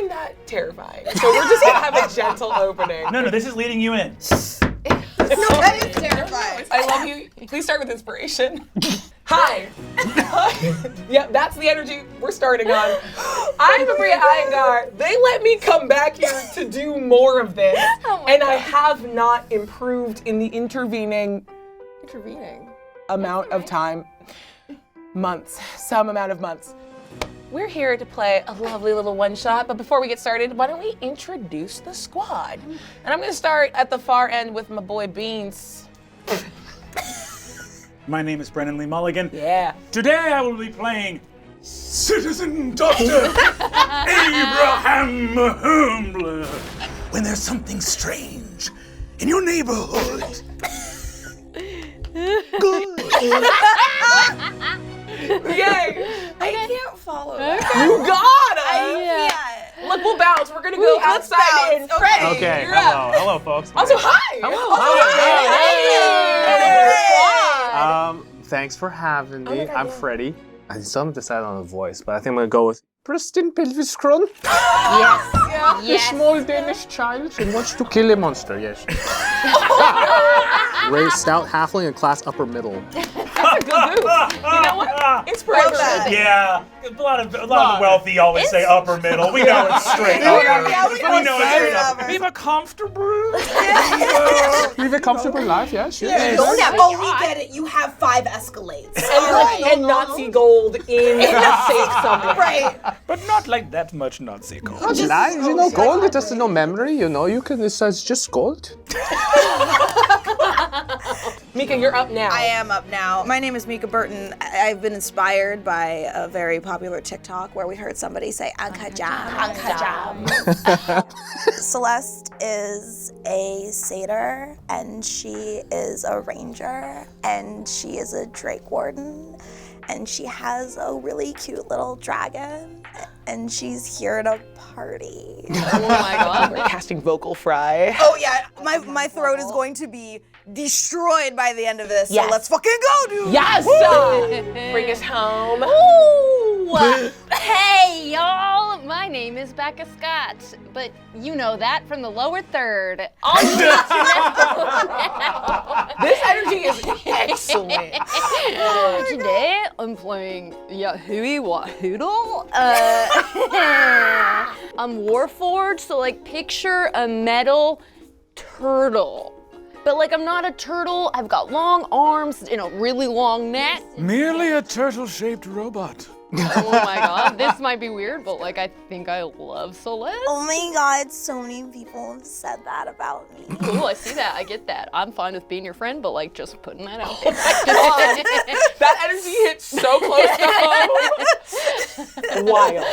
find that terrifying. So we're just gonna have a gentle opening. No, this is leading you in. No, that is terrifying. I love you. Please start with inspiration. Hi. Yep, that's the energy we're starting on. I'm Aabria Iyengar. They let me come back here to do more of this, and I have not improved in the intervening amount of time. Some amount of months. We're here to play a lovely little one-shot, but before we get started, why don't we introduce the squad? And I'm gonna start at the far end with my boy Beans. My name is Brennan Mulligan. Yeah. Today I will be playing Citizen Dr. Abraham Humbler. When there's something strange in your neighborhood. Good. Yay! I can't follow that. You got it! Yeah. Look, we'll bounce. We're gonna go Let's outside in. bounce. Freddie, Okay, you're up. hello folks. Also, hi! Hi. Thanks for having me. I'm Freddie. I still haven't decided on a voice, but I think I'm gonna go with Preston Pelviskron. Yes. A small Danish child who wants to kill a monster, yes. Raised stout halfling in class upper middle. That's a good move. You know what? Inspiration. Yeah, a lot of the wealthy always say upper middle. We know it's straight upper. Yeah, we know it's straight upper. Leave a comfortable. Live a comfortable life, yes. We get it. You have 5 Escalades. And Nazi gold in a safe somewhere. Right. But not like that much Nazi gold. Nice, you know, gold, it has no memory, you know, you can, it's just gold. Mica, you're up now. I am up now. My name is Mica Burton. I've been inspired by a very popular TikTok where we heard somebody say Anka Jam. Celeste is a satyr, and she is a ranger, and she is a Drake Warden, and she has a really cute little dragon, and she's here at a party. Oh my god. We're casting vocal fry. Oh yeah, my throat is going to be destroyed by the end of this, Yes. so let's fucking go, dude! Yes! Bring us home. Ooh! Hey, y'all! My name is Becca Scott, but you know that from the lower third. All you need to know now. This energy is excellent. Today, I'm playing Yahui Wahoodle. I'm Warforged, so like picture a metal turtle. But like I'm not a turtle, I've got long arms and a really long neck. Merely a turtle-shaped robot. Oh my god, this might be weird, but like I think I love Celeste. Oh my god, so many people have said that about me. Cool, I see that, I get that. I'm fine with being your friend, but like just putting that out there. That energy hits so close to home. Wild.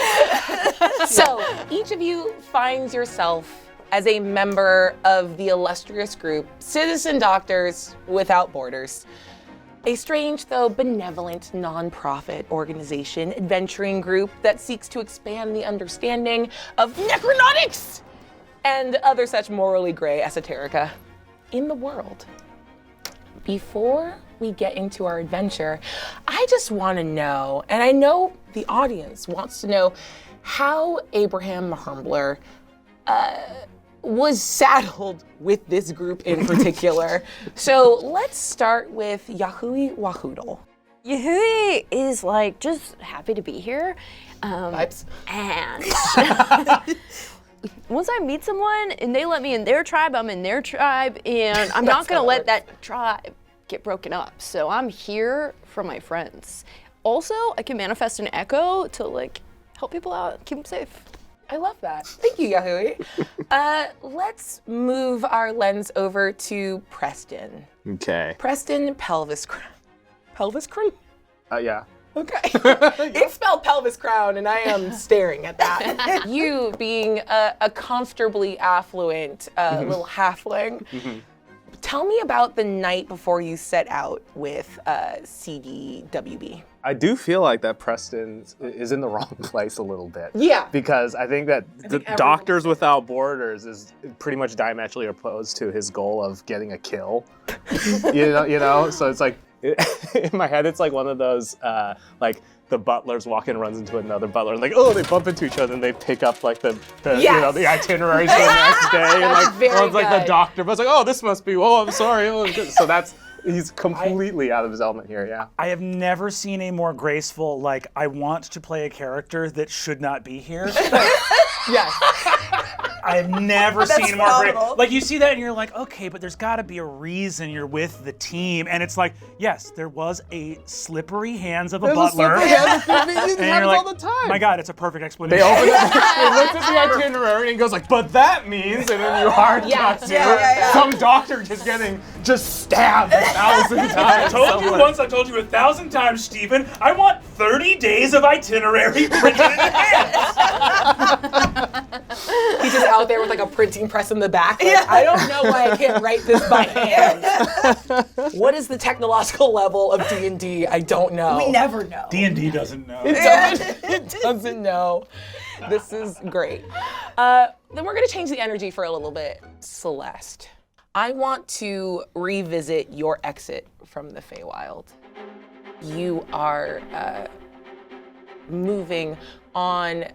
So, each of you finds yourself as a member of the illustrious group, Citizen Doctors Without Borders. A strange, though benevolent, non-profit organization, adventuring group that seeks to expand the understanding of necronautics and other such morally gray esoterica in the world. Before we get into our adventure, I just want to know, and I know the audience wants to know, how Abraham Humbler was saddled with this group in particular. So let's start with Yahui Wahoodle. Yahui is like just happy to be here. Vibes. And once I meet someone and they let me in their tribe, I'm in their tribe, and I'm not gonna let that tribe get broken up. So I'm here for my friends. Also, I can manifest an echo to like help people out, keep them safe. I love that. Thank you, Yahui. Let's move our lens over to Preston. Okay. Preston Pelvis Crown. Pelvis Crown? Yeah. Okay. It's spelled pelvis crown, and I am staring at that. You being a comfortably affluent little halfling, tell me about the night before you set out with CDWB. I do feel like that Preston is in the wrong place a little bit. Yeah. Because I think that the Doctors Without Borders is pretty much diametrically opposed to his goal of getting a kill. you know, so it's like in my head, it's like one of those, like the butlers walk in, runs into another butler, and like, oh, they bump into each other, and they pick up like the the itineraries for the next day, and like one's like the doctor, but it's like, oh, this must be, oh, I'm sorry, oh, good. So he's completely out of his element here, yeah. I have never seen a more graceful, like, I want to play a character that should not be here. Yes. I have never seen more phenomenal. Like, you see that and you're like, okay, but there's got to be a reason you're with the team. And it's like, yes, there was a slippery hands of a butler. And you're like, all the time. my God, it's a perfect explanation. They open it, he looks at the itinerary and goes like, but that means, and then you hard cut to some doctor just stabbed 1,000 times. I told you once, I told you 1,000 times, Stephen, I want 30 days of itinerary printed in advance. He's just out there with like a printing press in the back. Like, I don't know why I can't write this by hand. What is the technological level of D&D? I don't know. We never know. D&D doesn't know. It doesn't know. This is great. Then we're gonna change the energy for a little bit. Celeste, I want to revisit your exit from the Feywild. You are moving on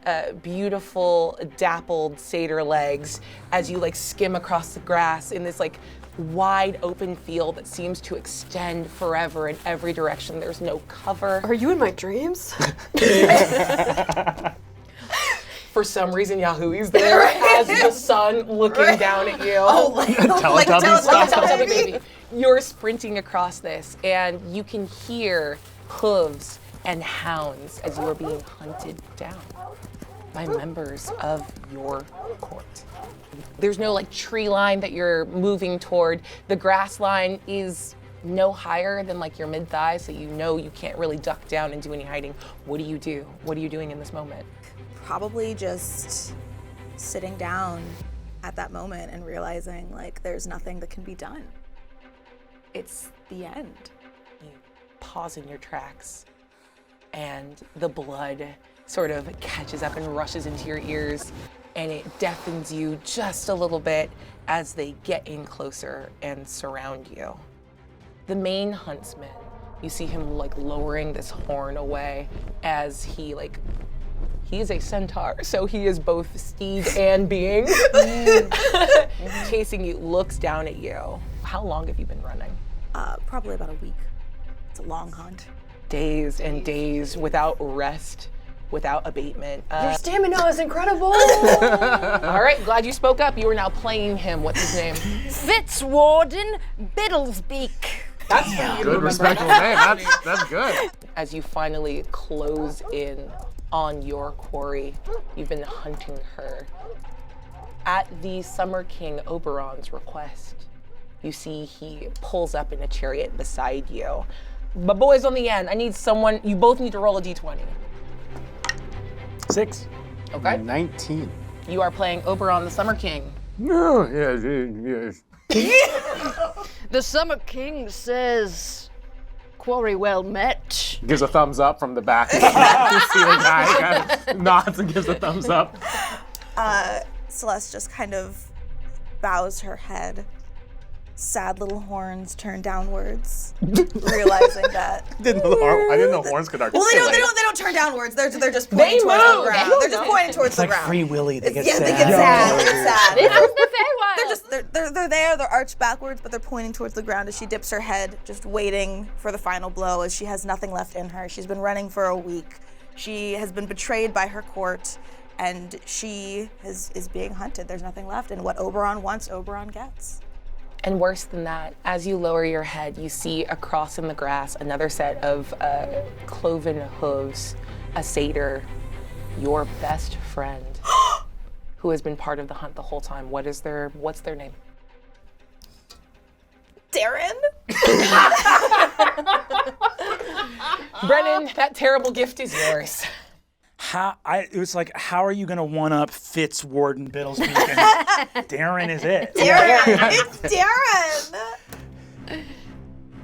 beautiful, dappled satyr legs as you like skim across the grass in this like wide open field that seems to extend forever in every direction. There's no cover. Are you in my dreams? For some reason, Yahoo's there as the sun looking down at you. Oh, like Teletubby stuff. Teletubby baby. You're sprinting across this, and you can hear hooves and hounds as you are being hunted down by members of your court. There's no like tree line that you're moving toward. The grass line is no higher than like your mid-thigh, so you know you can't really duck down and do any hiding. What do you do? What are you doing in this moment? Probably just sitting down at that moment and realizing like there's nothing that can be done. It's the end. You pause in your tracks, and the blood sort of catches up and rushes into your ears, and it deafens you just a little bit as they get in closer and surround you. The main huntsman, you see him like lowering this horn away as he is a centaur, so he is both steed and being. Chasing you, looks down at you. How long have you been running? Probably about a week. It's a long hunt. Days and days without rest, without abatement. Your stamina is incredible. All right, glad you spoke up. You are now playing him. What's his name? Fitzwarden Biddlesbeak. That's for you to Good, remember. respectful name. That's good. As you finally close in on your quarry, you've been hunting her. At the Summer King Oberon's request, you see he pulls up in a chariot beside you. But boys on the end, I need someone, you both need to roll a d20. 6. Okay? 19. You are playing Oberon the Summer King. No, yes. The Summer King says, quarry well met. Gives a thumbs up from the back. You see the guy kind of nods and gives a thumbs up. Celeste just kind of bows her head. Sad little horns turn downwards, realizing that. I didn't know horns could articulate. Well, they don't turn downwards. They're just pointing towards the ground. They're just pointing towards the Like ground. Free Willy, they get Yeah, sad. they get sad. They get sad. This is the Feywild. They're there. They're arched backwards, but they're pointing towards the ground as she dips her head, just waiting for the final blow. As she has nothing left in her. She's been running for a week. She has been betrayed by her court, and she is being hunted. There's nothing left, and what Oberon wants, Oberon gets. And worse than that, as you lower your head, you see across in the grass another set of cloven hooves, a satyr, your best friend, who has been part of the hunt the whole time. What's their name? Darren? Brennan, that terrible gift is yours. It was like, how are you gonna one up Fitzwarden Biddlesbeak? And Darren is it. Darren! It's Darren!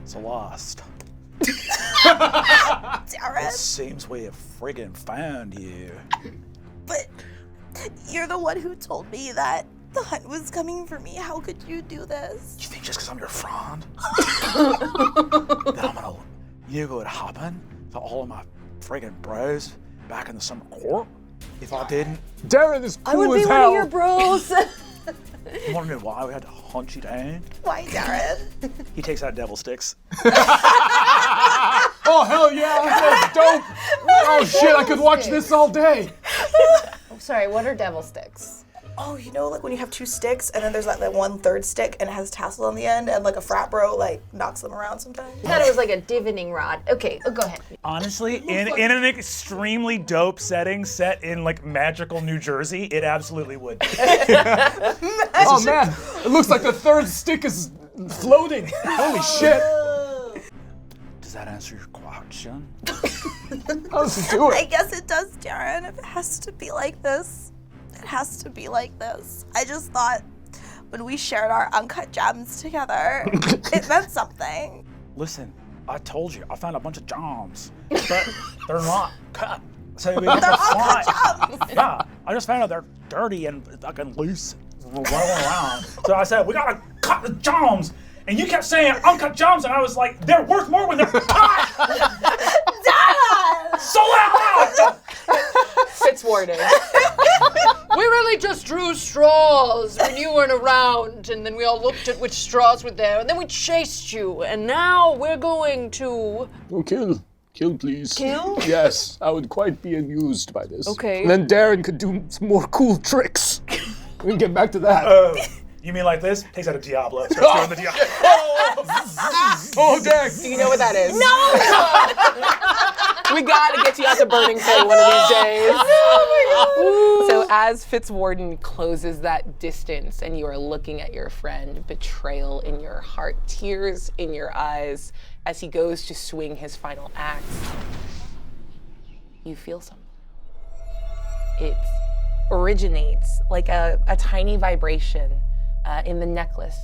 It's a lost. Darren? Seems we have friggin' found you. But you're the one who told me that the hunt was coming for me. How could you do this? You think just because I'm your friend that I'm gonna go hopping to all of my friggin' bros back in the summer court? If I didn't, Darren is cool I would be as one hell. of your bros. you wanna know why we had to hunt you down? Why, Darren? He takes out devil sticks. Oh, hell yeah, that's dope. Oh, shit, I could watch this all day. I'm sorry, what are devil sticks? Oh, you know, like when you have two sticks and then there's like that 1/3 stick and it has tassels on the end and like a frat bro like knocks them around sometimes. I thought it was like a divining rod. Okay, go ahead. Honestly, in an extremely dope setting set in like magical New Jersey, it absolutely would. Oh, man, it looks like the third stick is floating. Holy shit. Does that answer your question? How does it do I it? guess it does, Darren. If it has to be like this, it has to be like this. I just thought when we shared our uncut gems together, it meant something. Listen, I told you, I found a bunch of jams, but they're not cut. So we have to fly. Yeah, I just found out they're dirty and fucking loose, rolling around. So I said, we gotta cut the jams. And you kept saying uncut jams, and I was like, they're worth more when they're cut! Dad! So loud! Fitzwarden. We really just drew straws when you weren't around, and then we all looked at which straws were there, and then we chased you, and now we're going to... Oh, kill. Kill, please. Kill? Yes, I would quite be amused by this. Okay. And then Darren could do some more cool tricks. We can get back to that. You mean like this? Takes out a Diablo. Starts doing the Diablo. Oh, dang. Do you know what that is? No! We gotta get you out to Burning Pay one of these days. So as Fitzwarden closes that distance and you are looking at your friend, betrayal in your heart, tears in your eyes, as he goes to swing his final axe, you feel something. It originates like a tiny vibration in the necklace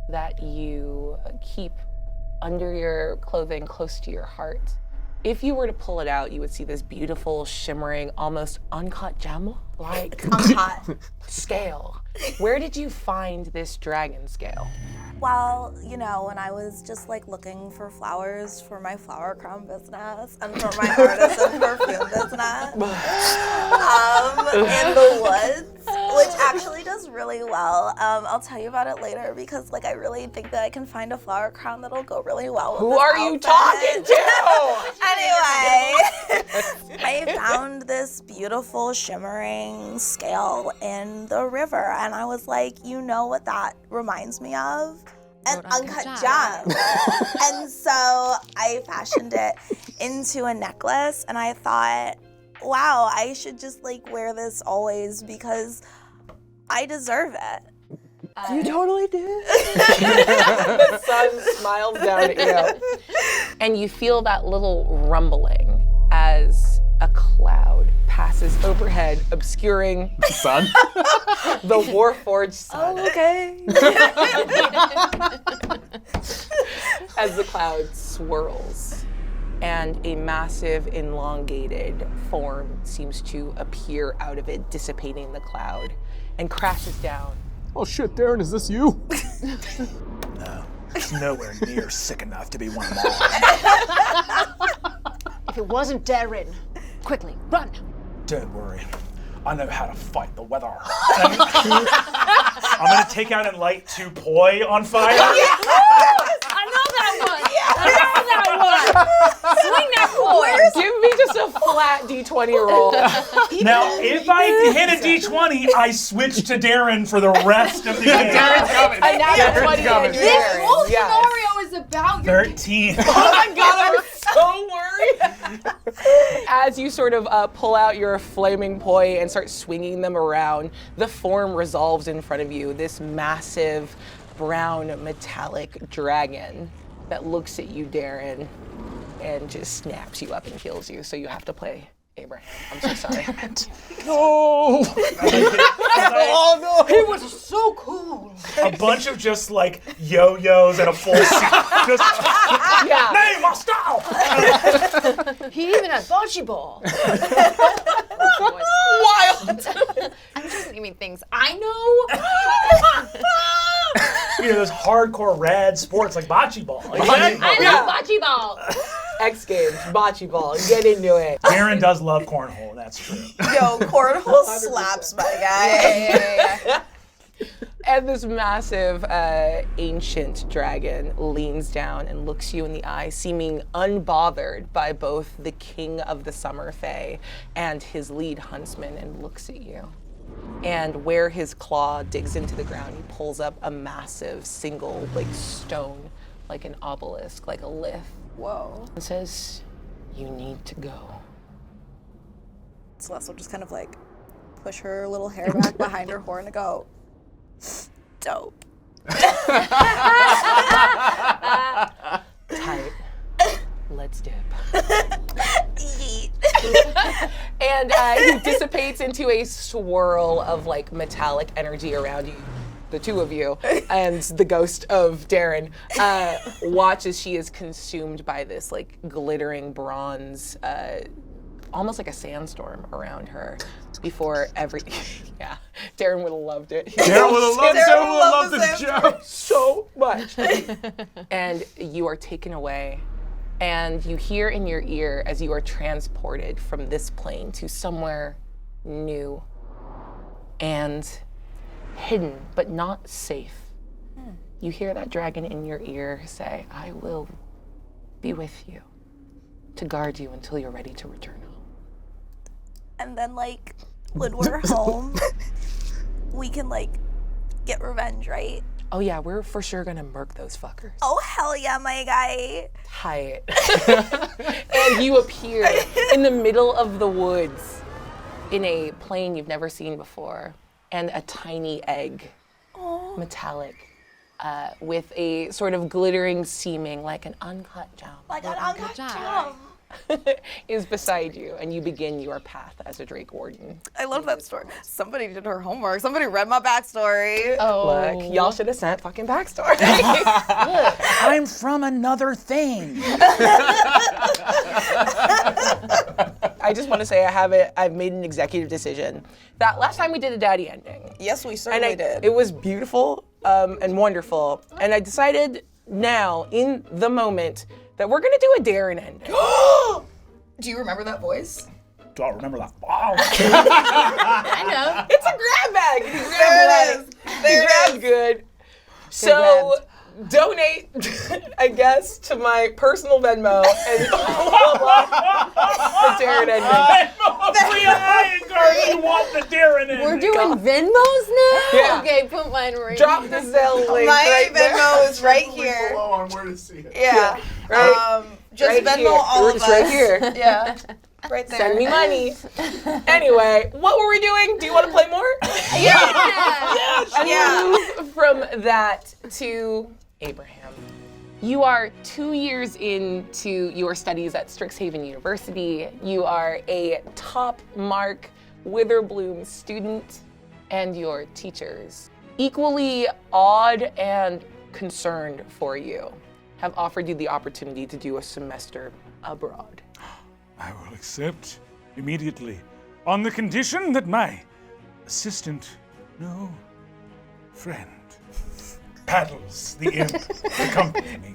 that you keep under your clothing close to your heart. If you were to pull it out, you would see this beautiful, shimmering, almost uncut gem-like Uncut. scale. Where did you find this dragon scale? Well, you know, when I was just like looking for flowers for my flower crown business and for my artisan perfume business in the woods, which actually does really well. I'll tell you about it later because like I really think that I can find a flower crown that'll go really well with Who this are you outfit. talking to? Anyway, I found this beautiful shimmering scale in the river and I was like, you know what that reminds me of? An uncut gem. And so I fashioned it into a necklace and I thought, wow, I should just like wear this always because I deserve it. You totally did. The sun smiles down at you. And you feel that little rumbling as a cloud passes overhead, obscuring Son? the Warforged sun. Oh, okay. As the cloud swirls and a massive elongated form seems to appear out of it, dissipating the cloud, and crashes down. Oh, shit, Darren, is this you? No, it's nowhere near sick enough to be one of them all. If it wasn't Darren, quickly, run. Don't worry. I know how to fight the weather. I'm gonna take out and light 2 poi on fire. I know that one. I know that one. Swing that boy. Give me just a flat D20 roll. Now, if I hit a D20, I switch to Darren for the rest of the game. Darren's coming. And now you're 20 coming. and you're This Darren. whole Yes. scenario is about your 13. Oh my God, I was so worried. As you sort of pull out your flaming poi and start swinging them around, the form resolves in front of you, this massive brown metallic dragon that looks at you, Darren, and just snaps you up and kills you. So you have to play Abraham. I'm so sorry. No! Oh, no! He was so cool. A bunch of just like yo-yos and a full suit. Just, Yeah. name my style! He even had bocce ball. Wild. He doesn't give me things I know. me of those hardcore rad sports like bocce ball. Like, I love bocce ball. X Games, bocce ball, get into it. Darren does love cornhole, that's true. Yo, cornhole slaps, my guy. Yeah. And this massive ancient dragon leans down and looks you in the eye, seeming unbothered by both the king of the summer fae and his lead huntsman, and looks at you. And where his claw digs into the ground, he pulls up a massive single stone, like an obelisk, like a lith. Whoa. And says, "You need to go." Celeste will just kind of push her little hair back behind her horn and go, dope. Tight. Let's dip. Yeet. And he dissipates into a swirl of metallic energy around you, the two of you, and the ghost of Darren. Watch as she is consumed by this glittering bronze, almost like a sandstorm around her. Before yeah, Darren would have loved it. Darren would have loved this joke so much. And you are taken away. And you hear in your ear as you are transported from this plane to somewhere new and hidden, but not safe. You hear that dragon in your ear say, "I will be with you to guard you until you're ready to return home." And then, when we're home, we can, get revenge, right? Oh yeah, we're for sure gonna murk those fuckers. Oh, hell yeah, my guy. Tight. And you appear in the middle of the woods in a plane you've never seen before, and a tiny egg, metallic, with a sort of glittering seeming like an uncut gem. Like an uncut gem. Is beside you, and you begin your path as a Drake Warden. I love that story. Somebody did her homework. Somebody read my backstory. Look, y'all should have sent fucking backstory. I'm from another thing. I just want to say I've made an executive decision that last time we did a daddy ending. Yes, we And certainly did. it was beautiful and wonderful. And I decided now, in the moment, that we're gonna do a Darren ending. Do you remember that voice? Do I remember that? Wow. I know. It's a grab bag. You grab There it right. is. There You it grab is. good. So donate, I guess, to my personal Venmo and the Darren ending. I'm Aabria Iyengar. You want the Darren ending? We're doing Venmos now? Yeah. Okay, put mine right Drop the Zelle link My right there. Venmo is right here. Below on where to see it. Yeah. Right. Just Right Venmo here. all of It's us. right here. Yeah. Right there. Send me money. Anyway, what were we doing? Do you want to play more? Yeah. Move from that to Abraham. You are 2 years into your studies at Strixhaven University. You are a top mark Witherbloom student, and your teachers, equally awed and concerned for you, have offered you the opportunity to do a semester abroad. I will accept immediately, on the condition that my assistant, no, friend, Paddles, the imp, accompany me.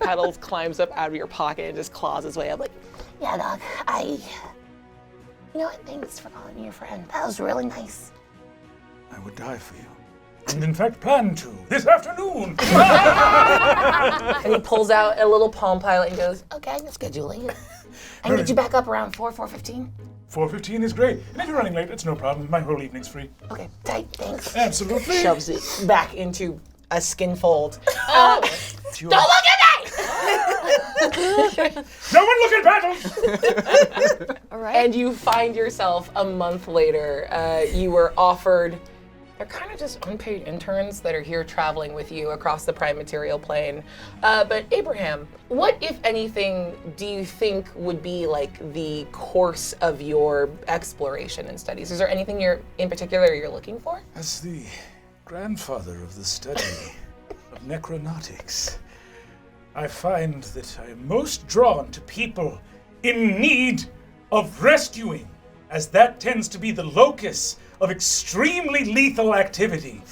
Paddles climbs up out of your pocket and just claws his way up Yeah, Doc, you know what? Thanks for calling me your friend. That was really nice. I would die for you. And in fact, plan to this afternoon. and he pulls out a little Palm Pilot and goes, Okay, I can schedule later. I can get you back up around 4:15. 4:15 is great. And if you're running late, it's no problem. My whole evening's free. Okay, tight, thanks. Absolutely. shoves it back into a skin fold. Don't look at me! No one look at Paddles! All right. And you find yourself a month later, you were offered, they're kind of just unpaid interns that are here traveling with you across the prime material plane. But Abraham, what, if anything, do you think would be the course of your exploration and studies? Is there anything in particular you're looking for? As the grandfather of the study of necronautics, I find that I am most drawn to people in need of rescuing, as that tends to be the locus of extremely lethal activity.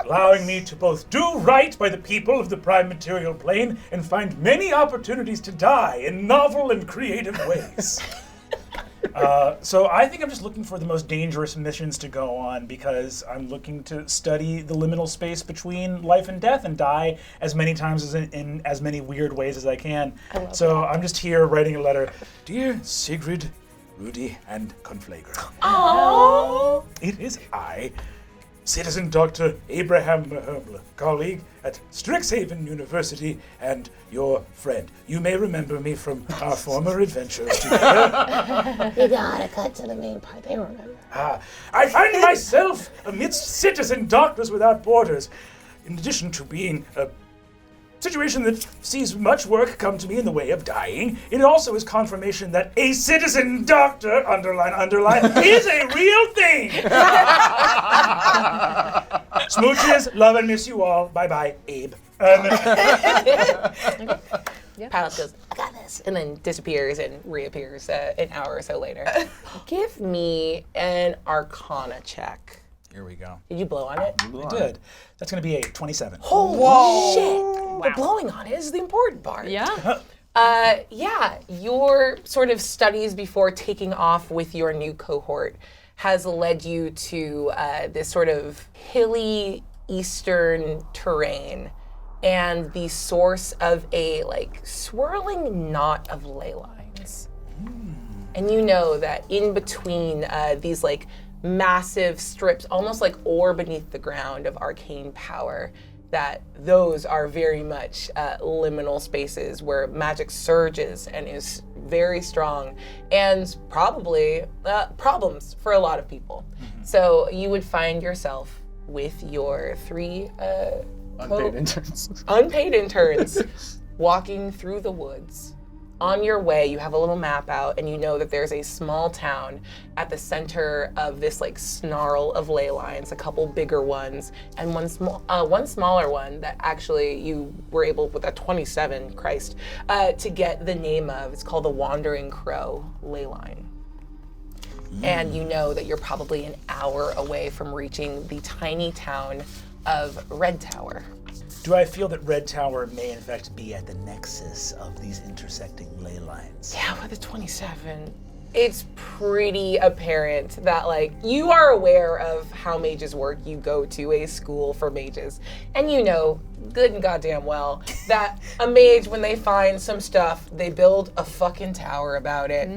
allowing me to both do right by the people of the prime material plane and find many opportunities to die in novel and creative ways. So I think I'm just looking for the most dangerous missions to go on because I'm looking to study the liminal space between life and death and die as many times as in as many weird ways as I can. So I'm just here writing a letter. Dear Sigrid, Rudy, and Conflager. Aww. It is I, Citizen Dr. Abraham Maherbler, colleague at Strixhaven University and your friend. You may remember me from our former adventures together. You gotta cut to the main part. They remember. I find myself amidst citizen doctors without borders. In addition to being a situation that sees much work come to me in the way of dying, it also is confirmation that a citizen doctor, underline, is a real thing. Smooches, love and miss you all. Bye-bye, Abe. Pilot goes, I got this. and then disappears and reappears an hour or so later. Give me an Arcana check. Here we go. Did you blow on it? I did. That's going to be a 27. Holy shit! The blowing on it is the important part. Yeah. Your sort of studies before taking off with your new cohort has led you to this sort of hilly eastern terrain and the source of a like swirling knot of ley lines. And you know that in between these like massive strips, almost like ore beneath the ground of arcane power, that those are very much liminal spaces where magic surges and is very strong and probably problems for a lot of people. So you would find yourself with your three unpaid interns walking through the woods. On your way, you have a little map out and you know that there's a small town at the center of this like snarl of ley lines, a couple bigger ones, and one smaller one that actually you were able, with a 27, Christ, to get the name of. It's called the Wandering Crow ley line. And you know that you're probably an hour away from reaching the tiny town of Red Tower. Do I feel that Red Tower may in fact be at the nexus of these intersecting ley lines? Yeah, with a 27, it's pretty apparent that like you are aware of how mages work. You go to a school for mages, and you know good and goddamn well that a mage, when they find some stuff, they build a fucking tower about it.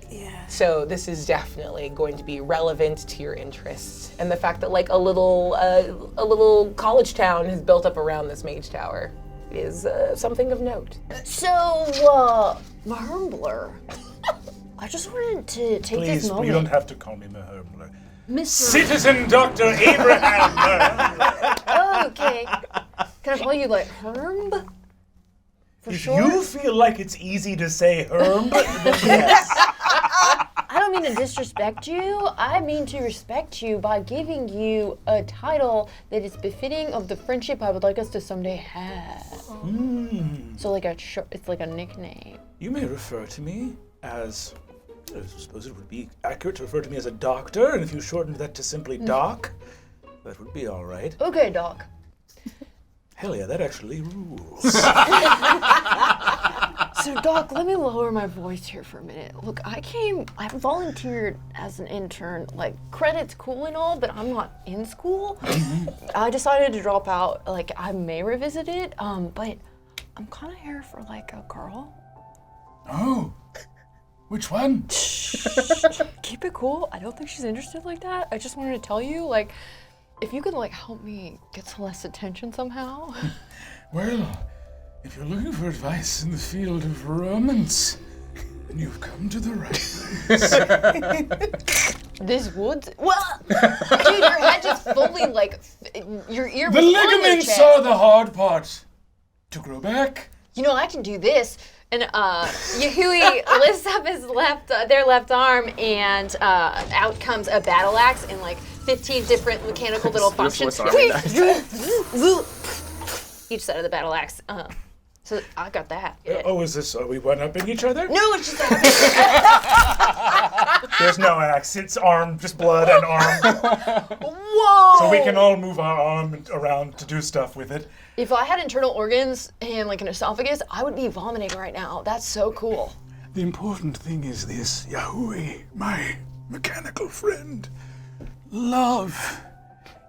Yeah. So this is definitely going to be relevant to your interests, and the fact that like a little college town has built up around this mage tower is something of note. So, Maherbler, I just wanted to take Please, this moment. you don't have to call me Maherbler. Mr. Citizen Dr. Abraham Maherbler. Oh, okay. Can I call you like Herb? For If sure. you feel like it's easy to say Herb, then yes. I don't mean to disrespect you. I mean to respect you by giving you a title that is befitting of the friendship I would like us to someday have. So like it's like a nickname. You may refer to me as, I suppose it would be accurate to refer to me as a doctor, and if you shortened that to simply Doc, that would be all right. Okay, Doc. Hell yeah, that actually rules. So, Doc, let me lower my voice here for a minute. Look, I volunteered as an intern. Like, credit's cool and all, but I'm not in school. I decided to drop out. Like, I may revisit it, but I'm kind of here for, like, a girl. Oh, which one? Keep it cool. I don't think she's interested like that. I just wanted to tell you, like, if you could, like, help me get some less attention somehow. Well, if you're looking for advice in the field of romance, then you've come to the right place. This woods? Well, dude, your head just fully, like, your ear was The on your ligaments chest. are the hard part. To grow back? You know, I can do this. And Yahui lifts up his their left arm, and out comes a battle axe and like 15 different mechanical little functions. Swiss Army Each side of the battle axe. So I got that. Yeah. Oh, are we one-upping each other? No, it's just There's no axe. It's arm, just blood and arm. Whoa! So we can all move our arm around to do stuff with it. If I had internal organs and like an esophagus, I would be vomiting right now. That's so cool. The important thing is this, Yahui, my mechanical friend. Love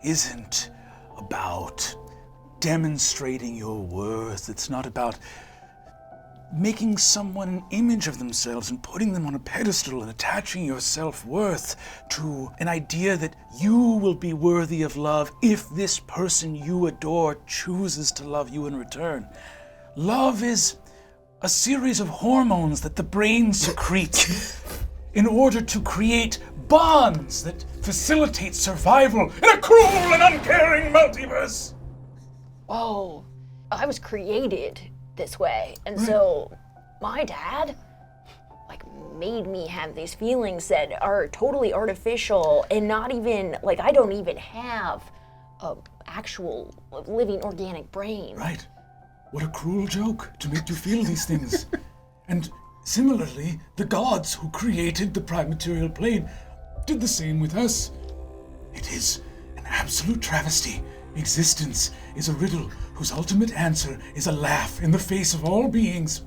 isn't about demonstrating your worth. It's not about making someone an image of themselves and putting them on a pedestal and attaching your self-worth to an idea that you will be worthy of love if this person you adore chooses to love you in return. Love is a series of hormones that the brain secretes in order to create bonds that facilitate survival in a cruel and uncaring multiverse. Whoa, I was created this way, and so my dad like made me have these feelings that are totally artificial and not even like I don't even have a actual living organic brain. Right. What a cruel joke to make you feel these things. And similarly, the gods who created the prime material plane did the same with us. It is an absolute travesty. Existence is a riddle whose ultimate answer is a laugh in the face of all beings.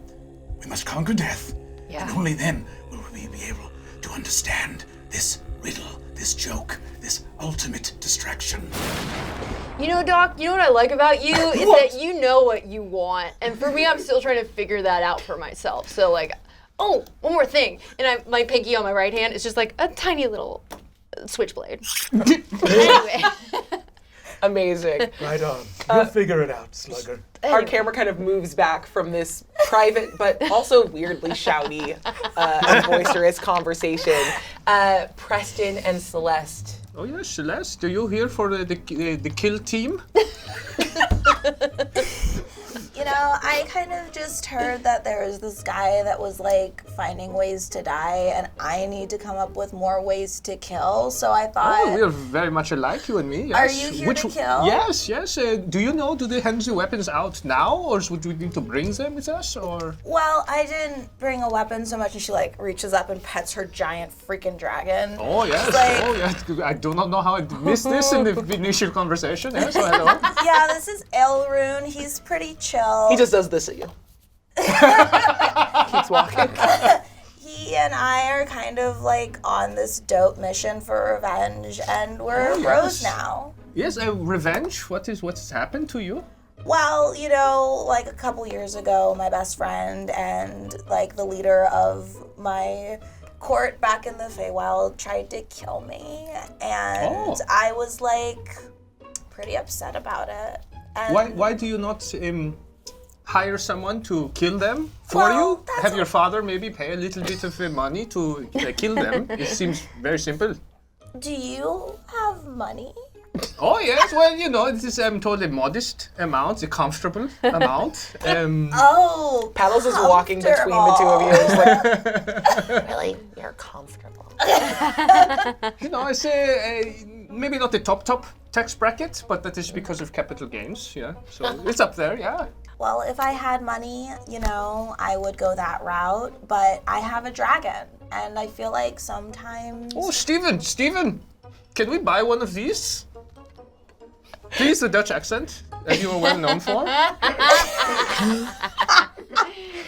We must conquer death, and only then will we be able to understand this riddle, this joke, this ultimate distraction. You know, Doc, you know what I like about you is that you know what you want. And for me, I'm still trying to figure that out for myself. So like, oh, one more thing. And my pinky on my right hand is just like a tiny little switchblade. Anyway. Amazing. Right on. You'll figure it out, Slugger. Our camera kind of moves back from this private but also weirdly shouty and boisterous conversation. Preston and Celeste. Oh yes, Celeste, are you here for the kill team? You know, I kind of just heard that there was this guy that was like finding ways to die, and I need to come up with more ways to kill. So I thought. Oh, we are very much alike, you and me. Yes. Are you here to kill? Yes, yes. Do they hand the weapons out now, or would we need to bring them with us, or? Well, I didn't bring a weapon so much, and she like reaches up and pets her giant freaking dragon. Oh yes. Like, oh yes. I do not know how I missed this in the initial conversation. Yeah, so hello. Yeah, this is Elrune. He's pretty chill. He just does this at you. Keeps walking. He and I are kind of like on this dope mission for revenge, and we're bros now. Yes, revenge. What has happened to you? Well, you know, like a couple years ago, my best friend and like the leader of my court back in the Feywild tried to kill me, and I was like pretty upset about it. And Why do you not hire someone to kill them for you? Have your father maybe pay a little bit of money to kill them? It seems very simple. Do you have money? Oh yes, well you know it is totally modest amount, a comfortable amount. Paddles is walking between the two of you. It's like, Really? You're comfortable. You know, I say maybe not the top tax bracket, but that is because of capital gains. Yeah, so it's up there. Yeah. Well, if I had money, you know, I would go that route, but I have a dragon, and I feel like sometimes... Oh, Steven, can we buy one of these? Please, the Dutch accent, as you are well known for.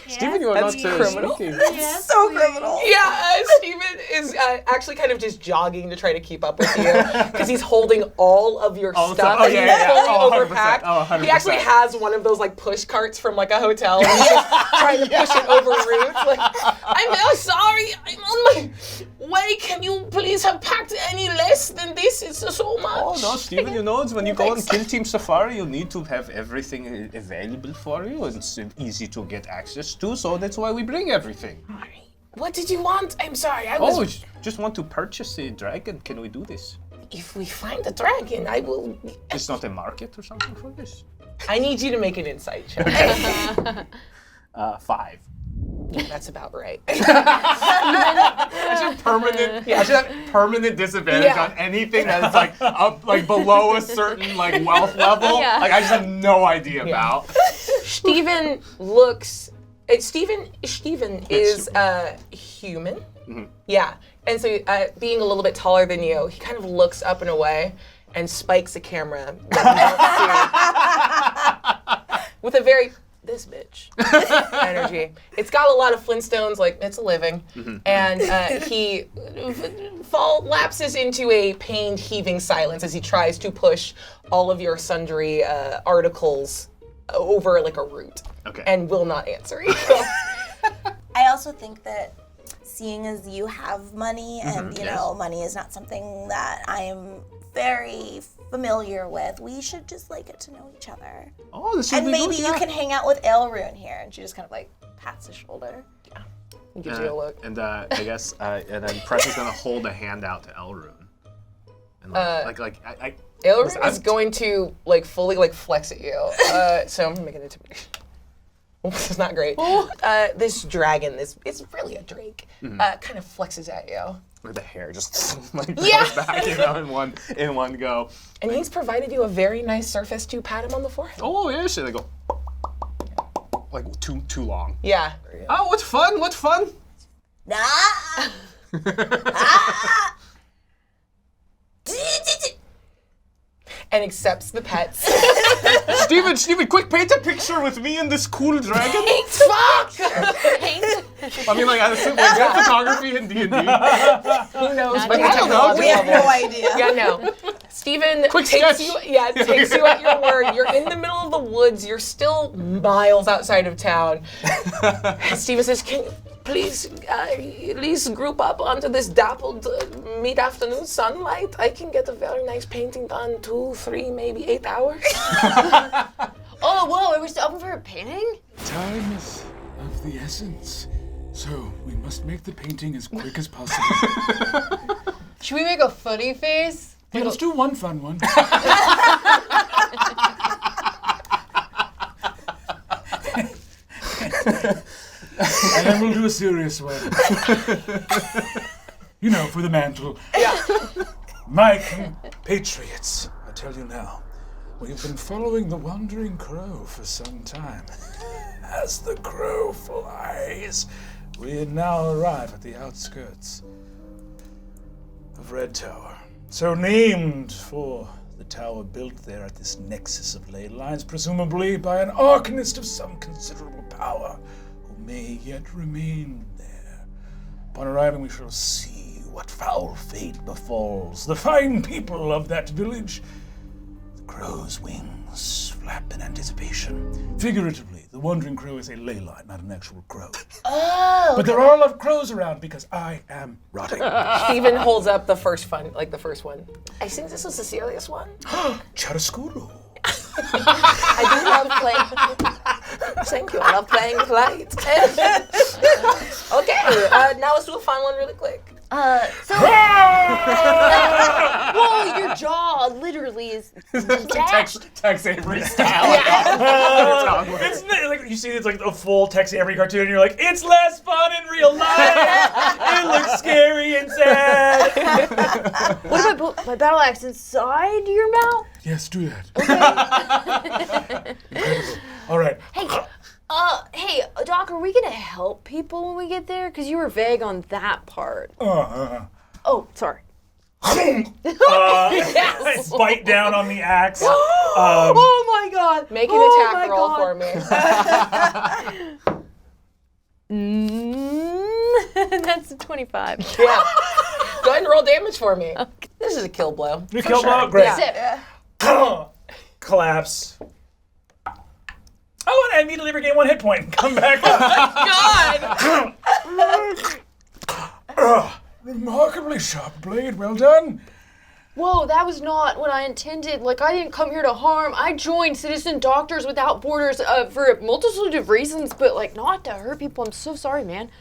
Steven, you are not criminal. speaking. It's so criminal. yeah, Steven is actually kind of just jogging to try to keep up with you because he's holding all of your stuff. Oh, and yeah, he's yeah. fully Oh, 100%. overpacked. Oh, 100%. He actually has one of those like push carts from like a hotel. And he's just trying to push it over routes. Like, I'm so sorry. I'm on my way. Can you please have packed any less than this? It's so much. Oh no, Steven, you know, when you go on Kill Team Safari, you need to have everything available for you. It's easy to get access to, so that's why we bring everything. What did you want? I'm sorry. I was. Oh, just want to purchase a dragon. Can we do this? If we find a dragon, I will. It's not a market or something for this? I need you to make an insight check. 5. Yeah, that's about right. I should have permanent disadvantage on anything that is like up like below a certain like wealth level. Yeah. Like I just have no idea about. Steven looks. Steven is human. Yeah. And so being a little bit taller than you, he kind of looks up and away and spikes a camera that you don't see with a very, this bitch energy. It's got a lot of Flintstones, like it's a living. And he lapses into a pained, heaving silence as he tries to push all of your sundry articles over like a root. Okay. And will not answer you. I also think that seeing as you have money and you know money is not something that I am very familiar with, we should just like get to know each other. Oh, this And maybe you can hang out with Elrune here. And she just kind of like pats his shoulder. Gives you a look. And I guess, and then Press is gonna hold a hand out to Elrune. And I Elrune is going to like fully like flex at you. So I'm gonna make an intimidation. This is not great. This dragon, it's really a drake, kind of flexes at you. With the hair just like goes back, in one go. And he's provided you a very nice surface to pat him on the forehead. Oh yeah, shit. They go like too long. Yeah. Oh, what's fun? What's fun? And accepts the pets. Steven, quick, paint a picture with me and this cool dragon. Fuck! I mean, like, I assume, like, that photography in D&D. Who knows? Not But yet. I don't know. We have no idea. Yeah, no. Steven Quick takes sketch. you at your word. You're in the middle of the woods. You're still miles outside of town. Steven says, "Can you please at least group up onto this dappled mid-afternoon sunlight? I can get a very nice painting done 2, 3, maybe 8 hours." Oh, whoa, are we still open for a painting? Time is of the essence, so we must make the painting as quick as possible. Should we make a funny face? Yeah, let's do one fun one. And then we'll do a serious one. You know, for the mantle. Yeah. My compatriots, I tell you now, we've been following the Wandering Crow for some time. As the crow flies, we now arrive at the outskirts of Red Tower. So named for the tower built there at this nexus of ley lines, presumably by an arcanist of some considerable power, who may yet remain there. Upon arriving, we shall see what foul fate befalls the fine people of that village. The crow's wings flap in anticipation. Figuratively, the Wandering Crow is a ley line, not an actual crow. Oh! But there are a lot of crows around because I am rotting. Steven holds up the first one. I think this is a serious one. Chiaroscuro. I do love playing. Thank you. I love playing with light. Okay, now let's do a fun one really quick. Whoa, your jaw literally is Tex Avery style. It's like you see, it's like a full Tex Avery cartoon, and you're like, it's less fun in real life. It looks scary and sad. What if I put my battle axe inside your mouth? Yes, do that. Okay. Incredible. All right. Hey, Doc, are we gonna help people when we get there? Because you were vague on that part. Oh, sorry. Bite down on the axe. Oh my god! Make an attack roll for me. That's a 25. Yeah. Go ahead and roll damage for me. Okay. This is a kill blow. You kill blow? Great. Yeah. Collapse. Oh, and I immediately regain 1 hit point. Come back up. God! Remarkably sharp blade. Well done. Whoa, that was not what I intended. Like, I didn't come here to harm. I joined Citizen Doctors Without Borders for a multitude of reasons, but like not to hurt people. I'm so sorry, man.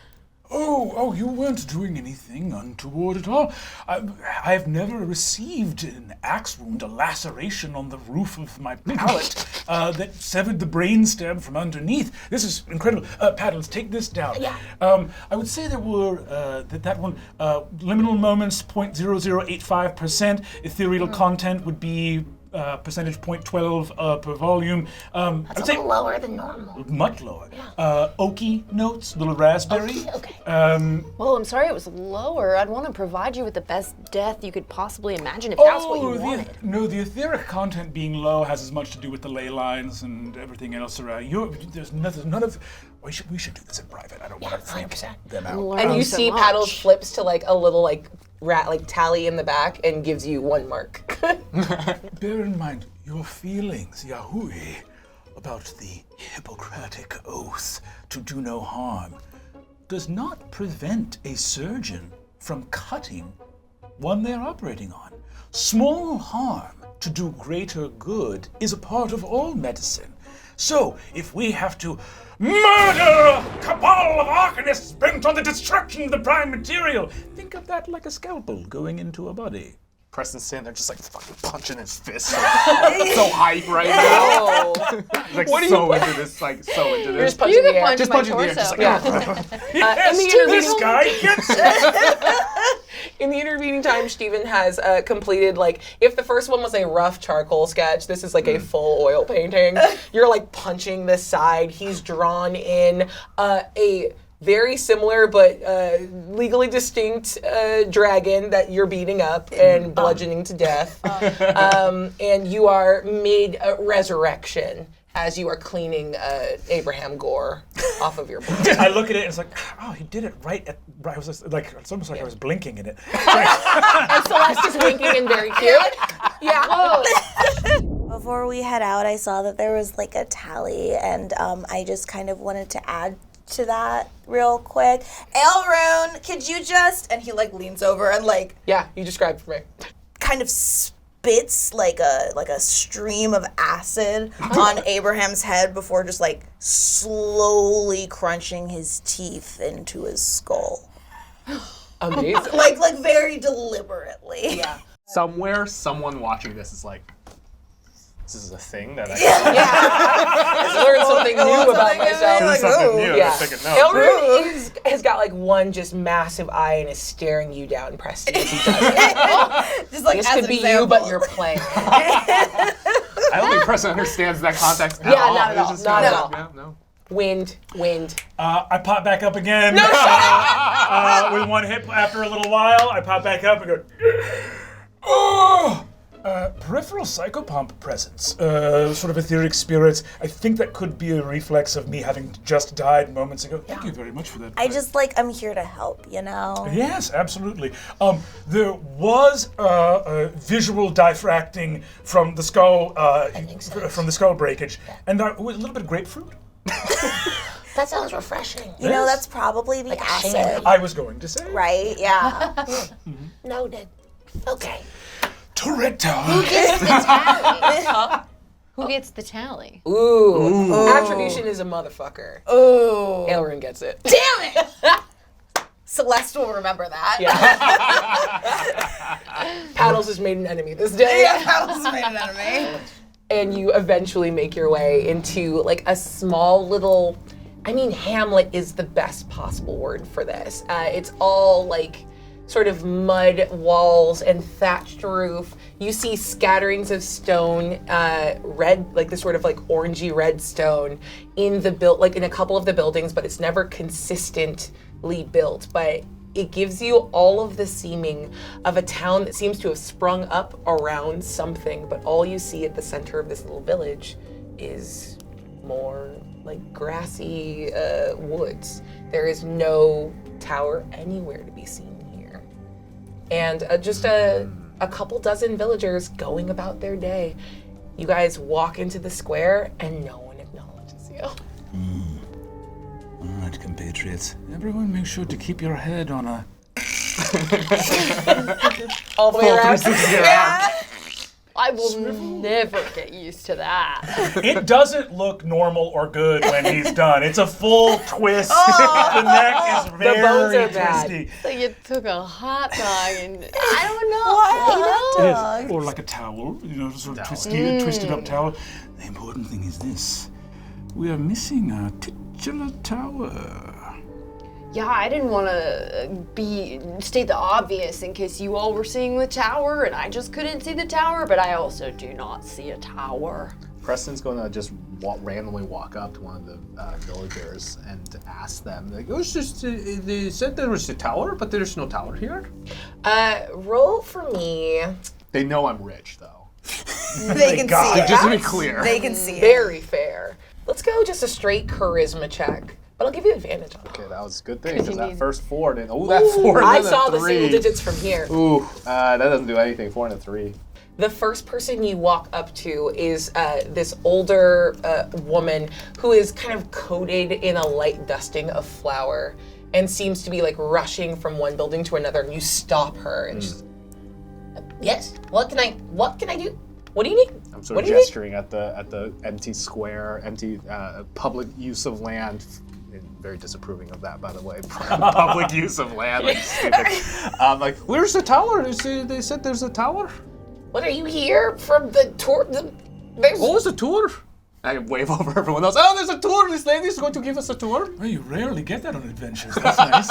Oh, you weren't doing anything untoward at all. I've never received an axe wound, a laceration on the roof of my palate that severed the brainstem from underneath. This is incredible. Pat, let's take this down. Yeah. I would say there were, that one, liminal moments, 0.0085%. Ethereal content would be percentage point 12 per volume. That's a little lower than normal. Much lower. Oaky notes, little raspberry. Okay. Well, I'm sorry it was lower. I'd want to provide you with the best death you could possibly imagine if that's what you wanted. The etheric content being low has as much to do with the ley lines and everything else around. There's none of. We should do this in private. I don't want to freak them out. And you see Paddles flips to like a little like tally in the back and gives you 1 mark. Bear in mind your feelings, Yahui, about the Hippocratic oath to do no harm does not prevent a surgeon from cutting one they're operating on. Small harm to do greater good is a part of all medicine. So, if we have to murder a cabal of arcanists bent on the destruction of the prime material, think of that like a scalpel going into a body. Preston's standing there just like fucking punching his fist. Like, so hype right now. He's like so into this, like so into this. Just punching the air. punch Just my punching the air, torso. just like, Yes, this guy gets it! In the intervening time, Steven has completed, like, if the first one was a rough charcoal sketch, this is like a full oil painting. You're like punching the side. He's drawn in a very similar but legally distinct dragon that you're beating up and bludgeoning to death. And you are mid-resurrection as you are cleaning Abraham Gore off of your body. I look at it and it's like, oh, he did it right at. I was just, like, it's almost like I was blinking in it. And Celeste is winking and very cute. Yeah. Whoa. Before we head out, I saw that there was like a tally, and I just kind of wanted to add to that real quick. Elrune, could you just, and he like leans over and like, Yeah, you described for me. kind of spits like a stream of acid on Abraham's head before just like slowly crunching his teeth into his skull. Amazing. like very deliberately. Yeah. somewhere, someone watching this is like, this is a thing that I I learned something new about myself. This is something new. Yeah. I'm taking notes. Elrune has got like one just massive eye and is staring you down, Preston, as he does it. Just like This as could an be example. you, but you're playing. I don't think Preston understands that context at Yeah, all. not at It's all. just Not kind at of- all. yeah, no. Wind. I pop back up again. With one hit after a little while, I pop back up and go, oh! Peripheral psychopomp presence, sort of etheric spirits. I think that could be a reflex of me having just died moments ago. Thank you very much for that. I'm here to help, you know? Yes, absolutely. There was visual diffracting from the skull, from the skull breakage, and a little bit of grapefruit. That sounds refreshing. You know, that's probably the Like a acid, shandy. I was going to say. right? Yeah. Noted. Okay. Toretto. Who gets the tally? Ooh. Attribution is a motherfucker. Oh. Elrune gets it. Damn it! Celeste will remember that. Yeah. Paddles has made an enemy this day. That was made an enemy. And you eventually make your way into like a small little, hamlet is the best possible word for this. It's all like sort of mud walls and thatched roof. You see scatterings of stone, red, like this sort of like orangey red stone in the like in a couple of the buildings, but it's never consistently built. But it gives you all of the seeming of a town that seems to have sprung up around something, but all you see at the center of this little village is more like grassy woods. There is no tower anywhere to be seen here. And just a couple dozen villagers going about their day. You guys walk into the square and no one acknowledges you. All right, compatriots. Everyone make sure to keep your head on a... All the way around. I will never get used to that. It doesn't look normal or good when he's done. It's a full twist. The neck is very bones are bad. twisty. Like you took a hot dog and I don't know. It is. Or like a towel, sort of twisted up towel. The important thing is this. We are missing a titular tower. Yeah, I didn't want to state the obvious in case you all were seeing the tower and I just couldn't see the tower, but I also do not see a tower. Preston's going to just randomly walk up to one of the villagers and ask them, like, it was just, they said there was a tower, but there's no tower here. Roll for me. They know I'm rich, though. They can see it. Just to be clear. They can see it. Very fair. Let's go just a straight charisma check, but I'll give you advantage on it. Okay, that was a good thing, because that first 4 didn't. Oh, that 4 and I then saw a the 3. single digits from here. Ooh, that doesn't do anything. 4 and a 3. The first person you walk up to is this older woman who is kind of coated in a light dusting of flour and seems to be like rushing from one building to another, and you stop her and she's, yes, what can I do? What do you need? I'm sort of gesturing at the empty square, empty public use of land. Very disapproving of that, by the way. Public use of land, like stupid. Like, where's the tower? They said there's a tower. What, are you here from the tour? Oh, it's a tour. I wave over everyone else. Oh, there's a tour. This lady's going to give us a tour. Well, you rarely get that on adventures. That's nice.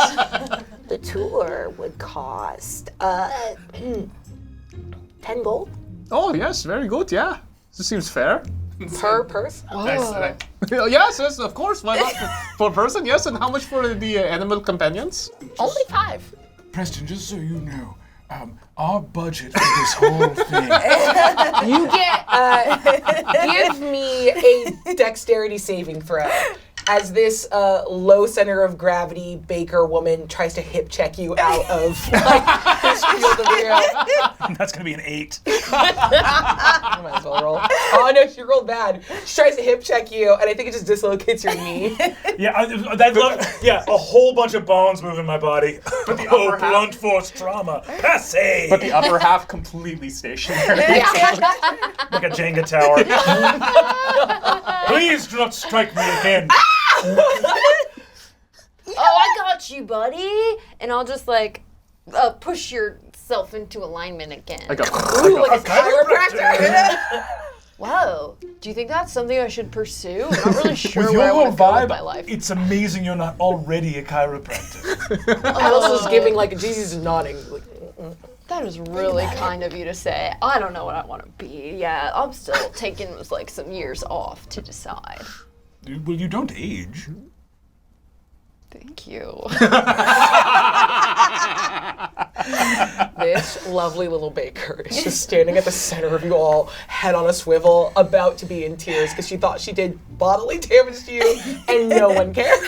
The tour would cost 10 gold. Oh, yes, very good. Yeah, this seems fair. Per person? Yes, of course. Why not? For person, yes. And how much for the animal companions? Only 5. Preston, just so you know, our budget for this whole thing. You get, give me a dexterity saving throw as this low center of gravity baker woman tries to hip check you out of this field of view. That's gonna be an 8. I might as well roll. Oh no, she rolled bad. She tries to hip check you, and I think it just dislocates your knee. Yeah, a whole bunch of bones move in my body. But the Oh, upper half, blunt force trauma. Passe! but the upper half completely stationary. Like a Jenga tower. Please do not strike me again. Oh, I got you, buddy. And I'll just like push yourself into alignment again. I go. Ooh, like a chiropractor. Whoa. Do you think that's something I should pursue? I'm not really sure With where I your want to go with vibe, my life. it's amazing you're not already a chiropractor. Alice is giving like Jesus is nodding. Like, That is really kind of you to say. I don't know what I want to be. Yeah, I'm still taking like some years off to decide. Well, you don't age. Thank you. This lovely little baker is just standing at the center of you all, head on a swivel, about to be in tears because she thought she did bodily damage to you, and no one cares.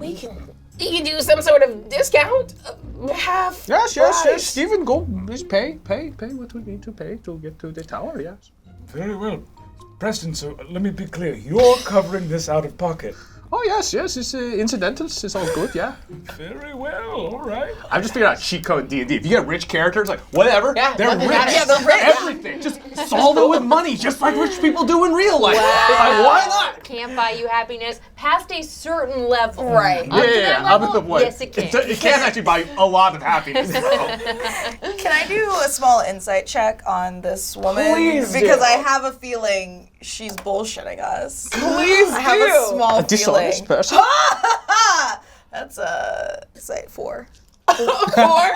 You can do some sort of discount, half. Yes. Stephen, go. Just pay what we need to pay to get to the tower. Yes. Very well. Preston, so let me be clear. You're covering this out of pocket. Oh yes. It's incidentals. It's all good. Yeah. Very well. All right. I'm just figuring out cheat code D&D. If you get rich characters, like whatever, Yeah, they're nothing rich. matters. Yeah, they're rich. Everything. Just solve it with money, just like rich people do in real life. Wow. Like, why not? Can't buy you happiness past a certain level. Right. Up to Yeah. that level, Up to the point. yes, it can. It can actually buy you a lot of happiness. though. Can I do a small insight check on this woman? Please do. Because I have a feeling she's bullshitting us. Please I have a small feeling. Dishonest person. That's a insight 4. 4?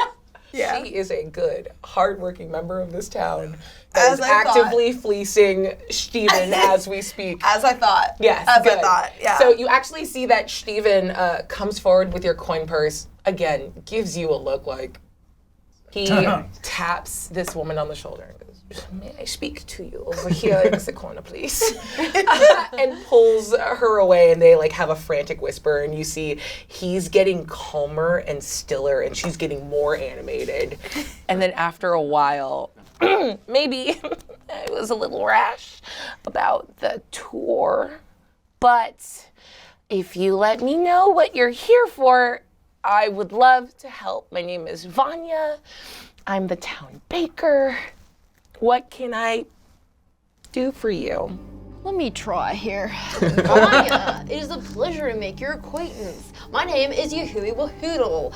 Yeah. She is a good, hardworking member of this town As that is I thought. actively fleecing Steven as we speak. As I thought. Yes, As good. I thought. Yeah. So you actually see that Steven comes forward with your coin purse, again, gives you a look like he taps this woman on the shoulder and goes, "May I speak to you over here in the corner, please?" And pulls her away, and they like have a frantic whisper, and you see he's getting calmer and stiller, and she's getting more animated. And then after a while, maybe I was a little rash about the tour, but if you let me know what you're here for, I would love to help. My name is Vanya. I'm the town baker. What can I do for you? Let me try here. Vanya, it is a pleasure to make your acquaintance. My name is Yahui Wahoodle,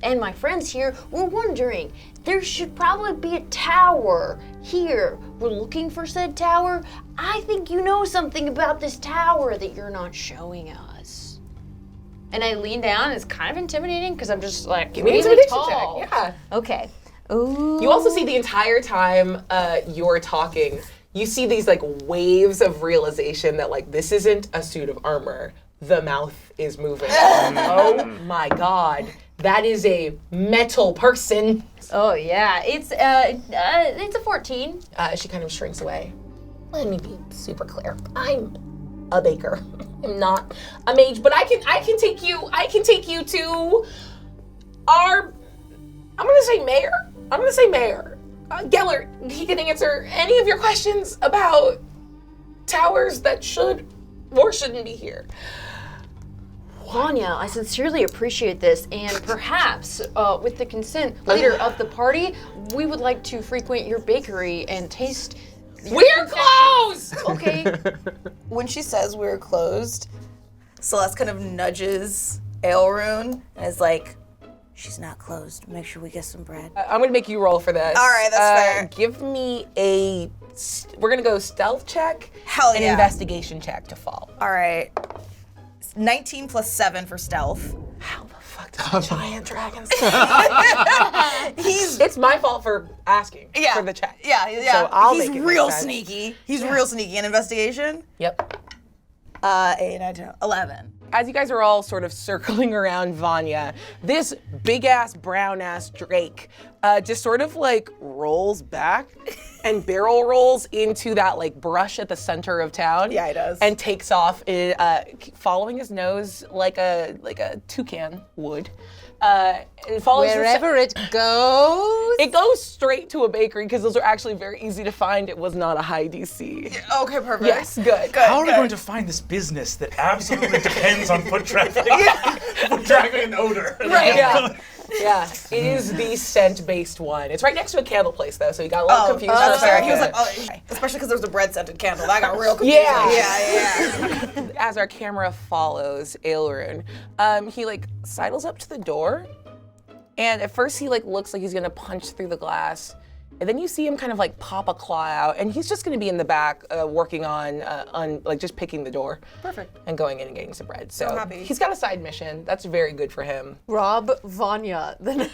and my friends here were wondering, there should probably be a tower here. We're looking for said tower. I think you know something about this tower that you're not showing us. And I lean down. It's kind of intimidating because I'm just like Give me an really intimidation tall. check. Yeah. Okay. Ooh. You also see the entire time you're talking, you see these like waves of realization that like this isn't a suit of armor. The mouth is moving. Oh my God. That is a metal person. Oh yeah. It's a 14. She kind of shrinks away. Let me be super clear. I'm a baker. I'm not a mage, but I can take you to our, I'm gonna say mayor. Gellert, he can answer any of your questions about towers that should or shouldn't be here. Vanya, I sincerely appreciate this, and perhaps, with the consent later of the party, we would like to frequent your bakery and taste. We're closed! Okay. When she says we're closed, Celeste kind of nudges Aelrune and is like, she's not closed. Make sure we get some bread. I'm gonna make you roll for this. All right, that's fair. Give me we're gonna go stealth check. Hell and yeah. investigation check to fall. All right. 19 plus 7 for stealth. How the fuck does a giant dragon It's my fault for asking for the check. Yeah. So I'll He's make it real make sense. sneaky. He's real sneaky in investigation. Yep. 8, 9, 10, 11. As you guys are all sort of circling around Vanya, this big-ass, brown-ass drake just sort of like rolls back and barrel rolls into that like brush at the center of town. Yeah, he does. And takes off, following his nose like a toucan would. It follows Wherever it goes. It goes straight to a bakery because those are actually very easy to find. It was not a high DC. Okay, perfect. Yes, good. How are we going to find this business that absolutely depends on foot traffic? Foot traffic and odor. Right. Yeah. It is the scent-based one. It's right next to a candle place though, so you got a little confused. That's fair. for a He was like, second. especially because there was a bread-scented candle. That got real confusing. Yeah. As our camera follows Aelrune, he like sidles up to the door, and at first he like looks like he's gonna punch through the glass, and then you see him kind of like pop a claw out, and he's just gonna be in the back working on like just picking the door. Perfect. And going in and getting some bread. So happy. he's got a side mission. That's very good for him. Rob Vanya. The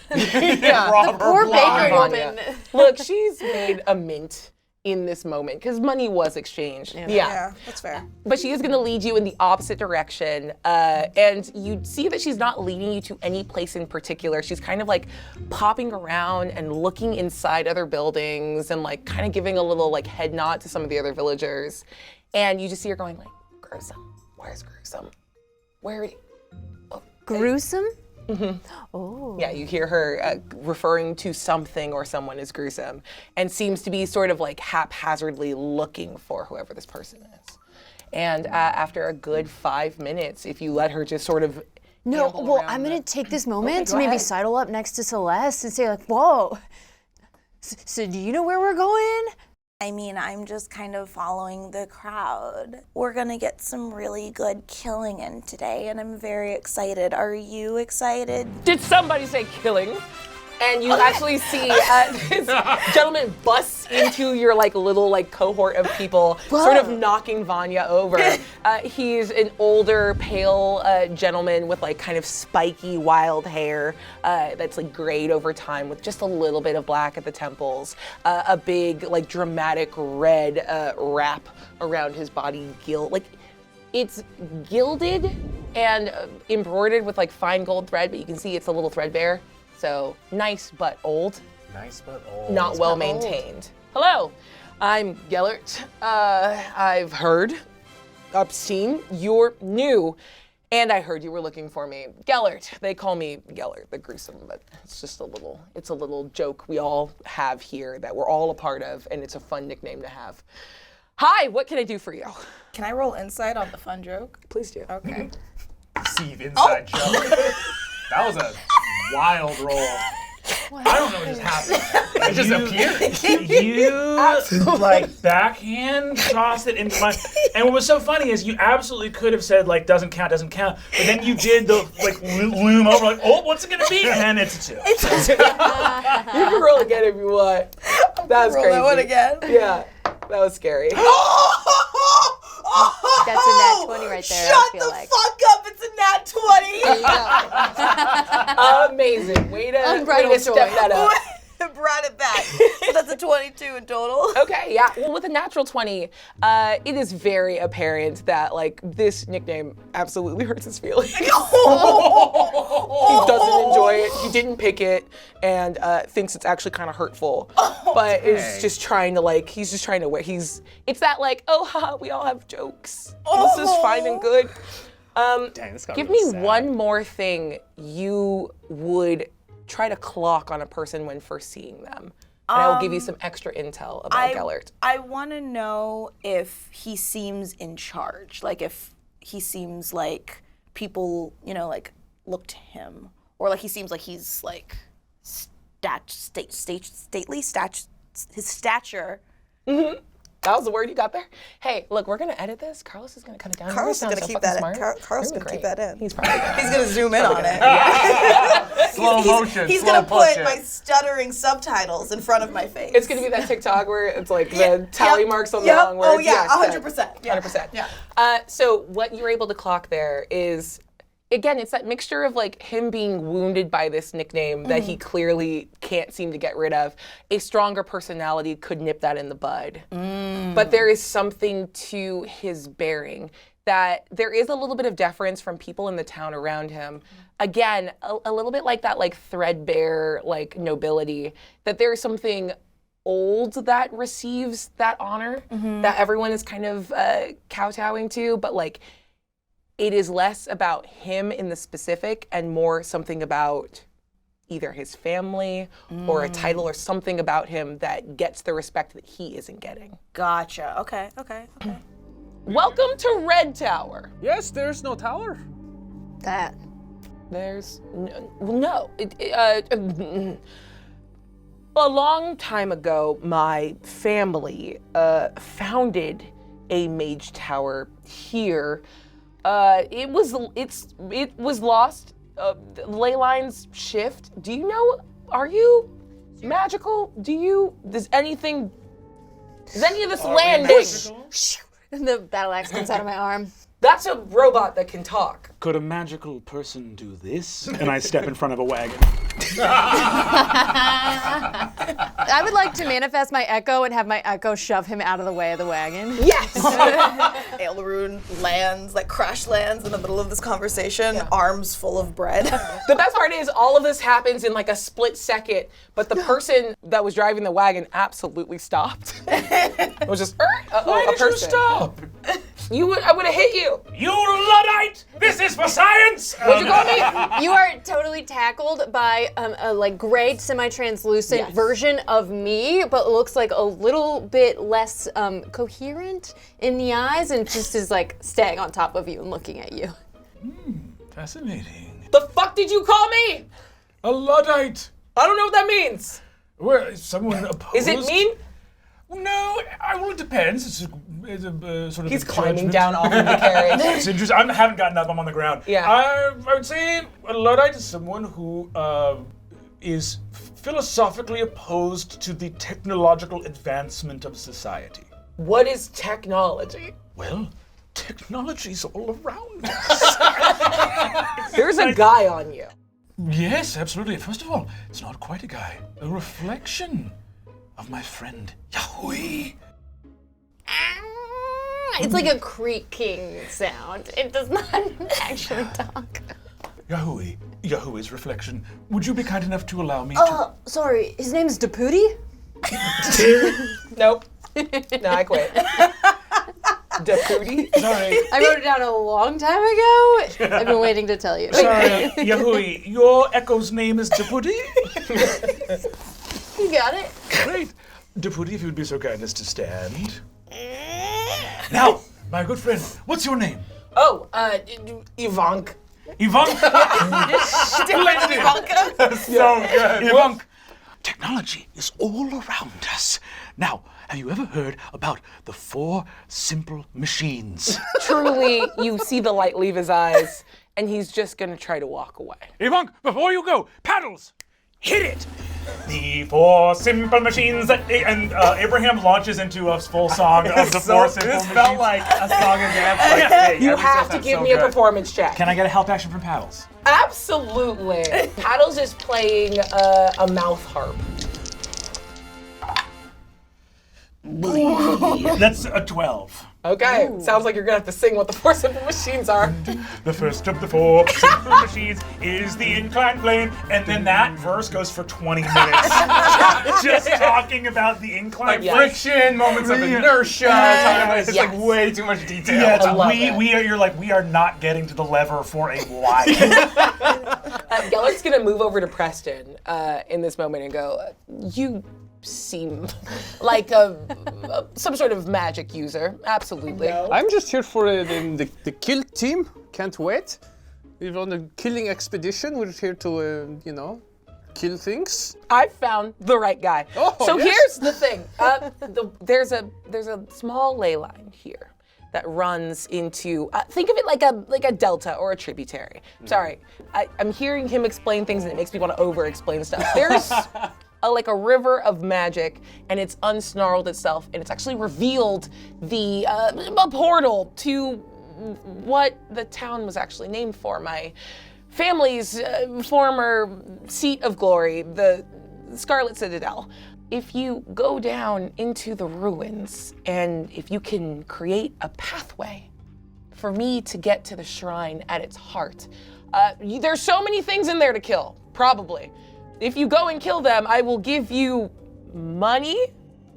Poor bakery woman. Look, she's made a mint in this moment because money was exchanged. Yeah, that's fair. But she is going to lead you in the opposite direction, and you see that she's not leading you to any place in particular. She's kind of like popping around and looking inside other buildings and like kind of giving a little like head nod to some of the other villagers. And you just see her going like, gruesome. Where's gruesome? Where? Gruesome? Mm-hmm. Oh. Yeah, you hear her referring to something or someone as gruesome, and seems to be sort of like haphazardly looking for whoever this person is. And after a good 5 minutes, if you let her just sort of I'm gonna take this moment to maybe ahead. sidle up next to Celeste and say like, whoa. So do you know where we're going? I mean, I'm just kind of following the crowd. We're gonna get some really good killing in today, and I'm very excited. Are you excited? Did somebody say killing? And you actually see this gentleman busts into your like little like cohort of people, sort of knocking Vanya over. He's an older, pale gentleman with like kind of spiky, wild hair that's like grayed over time with just a little bit of black at the temples. A big, like dramatic red wrap around his body, it's gilded and embroidered with like fine gold thread, but you can see it's a little threadbare. So nice but old. Nice but old. Not well maintained. Hello, I'm Gellert. I've seen you're new, and I heard you were looking for me. Gellert, they call me Gellert the Gruesome, but it's a little joke we all have here that we're all a part of, and it's a fun nickname to have. Hi, what can I do for you? Can I roll insight on the fun joke? Please do. Okay. Perceive inside joke. That was a wild roll. I don't know what just happened. It just appeared. You like backhand tossed it into my. And what was so funny is you absolutely could have said like doesn't count. But then you did the like loom over like, oh, what's it gonna be? And it's a 2. You can roll again if you want. That was Roll crazy. that one again. Yeah, that was scary. That's a nat 20 right there, I Shut feel the like. fuck up! It's a nat 20. Amazing. Way to Unbridled step joy. that up. Brought it back. So that's a 22 in total. Okay, yeah. Well, with a natural 20, it is very apparent that like this nickname absolutely hurts his feelings. He doesn't enjoy it. He didn't pick it, and thinks it's actually kind of hurtful. But is just trying to he's just trying to wear. It's that like, oh, haha, we all have jokes. This is fine and good. Dang, this got Give really me sad. one more thing you would try to clock on a person when first seeing them. And I will give you some extra intel about Gellert. I want to know if he seems in charge. Like if he seems like people, like look to him, or like he seems like he's like stately, his stature. Mm-hmm. That was the word you got there. Hey, look, we're gonna edit this. Carlos is gonna cut it down. Carlos is gonna keep that in. Carlos is gonna keep that in. He's probably gonna. He's gonna zoom in on it. Slow motion. He's slow gonna push put it. my stuttering subtitles in front of my face. It's gonna be that TikTok where it's like the tally marks on the long words. Oh yeah, 100%. 100%. Yeah. So what you're able to clock there is, again, it's that mixture of like him being wounded by this nickname that he clearly can't seem to get rid of. A stronger personality could nip that in the bud. But there is something to his bearing that there is a little bit of deference from people in the town around him. Again, a little bit like that like threadbare like nobility, that there is something old that receives that honor that everyone is kind of kowtowing to, but like it is less about him in the specific and more something about either his family or a title or something about him that gets the respect that he isn't getting. Gotcha. Okay. Welcome to Red Tower. Yes, there's no tower. That. There's no. A long time ago, my family founded a mage tower here. It was lost. Ley lines shift. Do you know? Are you magical? Does any of this landing? And the battle axe comes out of my arm. That's a robot that can talk. Could a magical person do this? And I step in front of a wagon. I would like to manifest my echo and have my echo shove him out of the way of the wagon. Yes. Aelruin crash lands in the middle of this conversation, arms full of bread. The best part is all of this happens in like a split second, but the person that was driving the wagon absolutely stopped. It was just, Why did you stop? I would have hit you. You Luddite! This is for science! What'd you call me? You are totally tackled by a like gray semi-translucent version of me, but looks like a little bit less coherent in the eyes and just is like staying on top of you and looking at you. Fascinating. The fuck did you call me? A Luddite! I don't know what that means. Where someone opposed? Is it mean? No, well, it depends. It's a sort of. He's a climbing judgment. down off of the carriage. It's interesting. I haven't gotten up. I'm on the ground. Yeah. I would say a Luddite is someone who is philosophically opposed to the technological advancement of society. What is technology? Well, technology's all around us. There's a guy on you. Yes, absolutely. First of all, it's not quite a guy. A reflection of my friend Yahui. It's like a creaking sound. It does not actually talk. Yahui's reflection. Would you be kind enough to allow me to... Sorry, his name's Deputy? Nope. No, I quit. Deputy? Sorry. I wrote it down a long time ago. I've been waiting to tell you. Sorry, Yahui, your echo's name is Deputy? You got it. Great. Deputy, if you would be so kind as to stand. Now, my good friend, what's your name? Oh, Ivanka. Ivanka. Ivanka. So good. Ivanka. Technology is all around us. Now, have you ever heard about the 4 simple machines? Truly, you see the light leave his eyes, and he's just gonna try to walk away. Ivanka, before you go, paddles! Hit it! The four simple machines that and Abraham launches into a full song of the four simple machines. This felt like a song and dance. Like, hey, You have to give me a performance check. Can I get a help action from Paddles? Absolutely. Paddles is playing a mouth harp. That's a 12. Okay, sounds like you're gonna have to sing what the four simple machines are. The first of the four simple machines is the inclined plane, and then that verse goes for 20 minutes. Just talking about the inclined plane. Friction, moments of inertia. It's like way too much detail. Yeah, we are not getting to the lever for a while. Gellert's gonna move over to Preston in this moment and go, you seem like some sort of magic user. Absolutely. I'm just here for the kill team. Can't wait. We're on a killing expedition. We're here to, kill things. I found the right guy. Oh, so yes. here's the thing. There's a small ley line here that runs into. Think of it like a delta or a tributary. Sorry, I'm hearing him explain things and it makes me want to over-explain stuff. There's like a river of magic, and it's unsnarled itself, and it's actually revealed a portal to what the town was actually named for. My family's former seat of glory, the Scarlet Citadel. If you go down into the ruins, and if you can create a pathway for me to get to the shrine at its heart, there's so many things in there to kill, probably. If you go and kill them, I will give you money.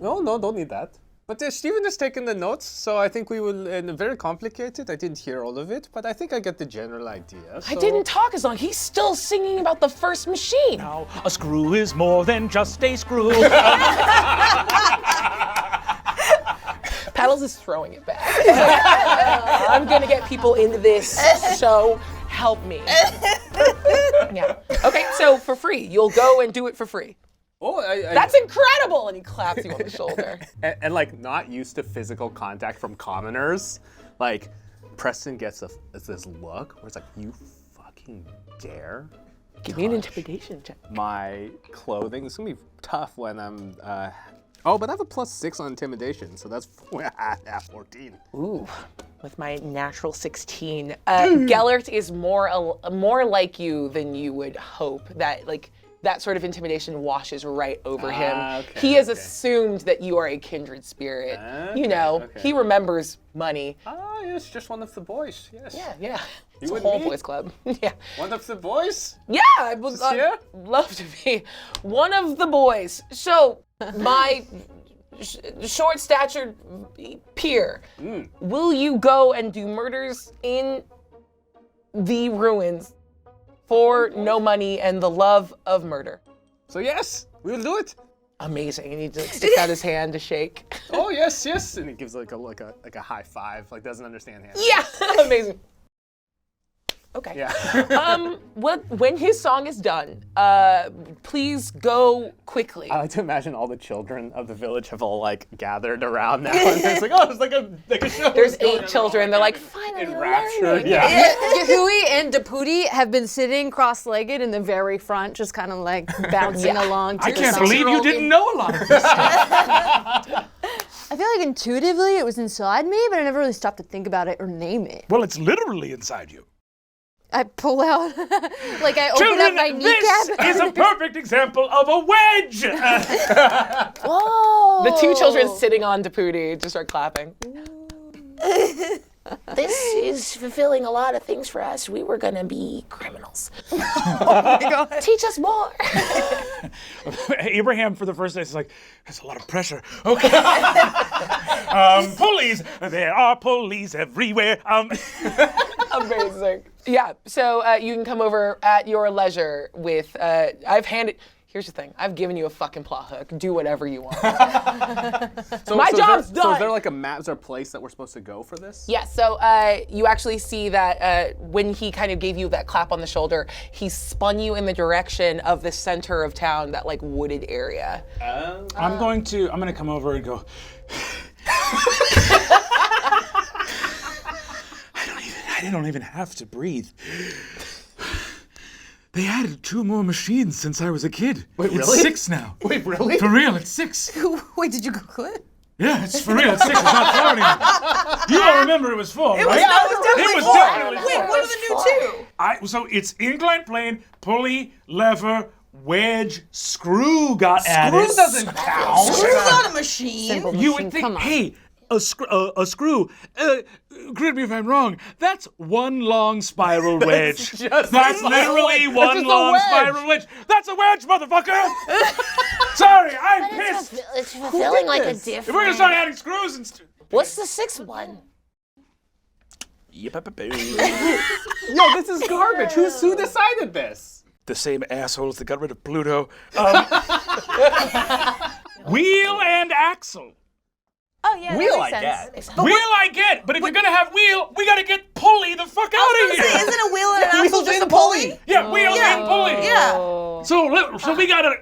No, don't need that. But Steven has taken the notes, so I think we will, very complicated. I didn't hear all of it, but I think I get the general idea. I didn't talk as long. He's still singing about the first machine. Now, a screw is more than just a screw. Paddles is throwing it back. I'm gonna get people into this, so help me. Yeah. Okay, so for free, you'll go and do it for free. Oh, That's incredible! And he claps you on the shoulder. and like not used to physical contact from commoners, like Preston gets this look where it's like, you fucking dare? Give me an intimidation check. My clothing. It's gonna be tough when I'm. But I have a +6 on intimidation, so that's 14. Ooh, with my natural 16. Gellert is more like you than you would hope. That sort of intimidation washes right over him. Okay, he has assumed that you are a kindred spirit. He remembers money. Ah, yes, just one of the boys. Yes. Yeah. It's You a and whole me? boys club. Yeah. One of the boys. Yeah, I would here? love to be one of the boys. So, my short-statured peer, will you go and do murders in the ruins for no money and the love of murder? So yes, we'll do it. Amazing. And he just sticks out his hand to shake. Oh yes, and he gives like a high five, like doesn't understand hand. Yeah, amazing. Okay. Yeah. When his song is done, please go quickly. I like to imagine all the children of the village have all like gathered around now, and it's like, oh, it's like a show. There's 8 children. They're like, finally enraptured. learning. Yeah. Yahui and Deputy have been sitting cross-legged in the very front, just kind of like bouncing along. I can't believe you didn't know a lot of this. I feel like intuitively it was inside me, but I never really stopped to think about it or name it. Well, it's literally inside you. I pull out, like I open up my kneecap. This is a perfect example of a wedge. Whoa! The 2 children sitting on Deputy just start clapping. This is fulfilling a lot of things for us. We were gonna be criminals. Teach us more. Abraham, for the first day, is like, there's a lot of pressure. Okay. Pulleys. There are pulleys everywhere. Amazing. Yeah, so you can come over at your leisure with, here's the thing, I've given you a fucking plot hook. Do whatever you want. My job's done. So is there like a map, is there a place that we're supposed to go for this? Yeah, so you actually see that when he kind of gave you that clap on the shoulder, he spun you in the direction of the center of town, that like wooded area. I'm gonna come over and go, I don't even have to breathe. They added 2 more machines since I was a kid. Wait, It's really? 6 now. Wait, really? For real, it's 6. Wait, did you Google it? Yeah, it's for real. It's 6. It's not 4 anymore. You all remember it was 4, right? It was definitely 4. Definitely Wait, 4. what are the new 2? So it's incline plane, pulley, lever, wedge, screw got added. Screw doesn't count. Screw's not a machine. Simple You machine, would think, come on. hey, a screw. Correct me if I'm wrong. That's one long spiral wedge. That's literally one long spiral wedge. That's a wedge, motherfucker. Sorry, I'm pissed. It's fulfilling like a If we're gonna different. start adding screws and. What's the 6th one? Yo, this is garbage. Who decided this? The same assholes that got rid of Pluto. Wheel and axle. Oh, yeah, Wheel, that I makes sense. get. Wheel I get, but if you're gonna have wheel, we gotta get pulley the fuck out of here. Isn't a wheel and an axle just a pulley? Yeah, wheel and pulley. Yeah. So we gotta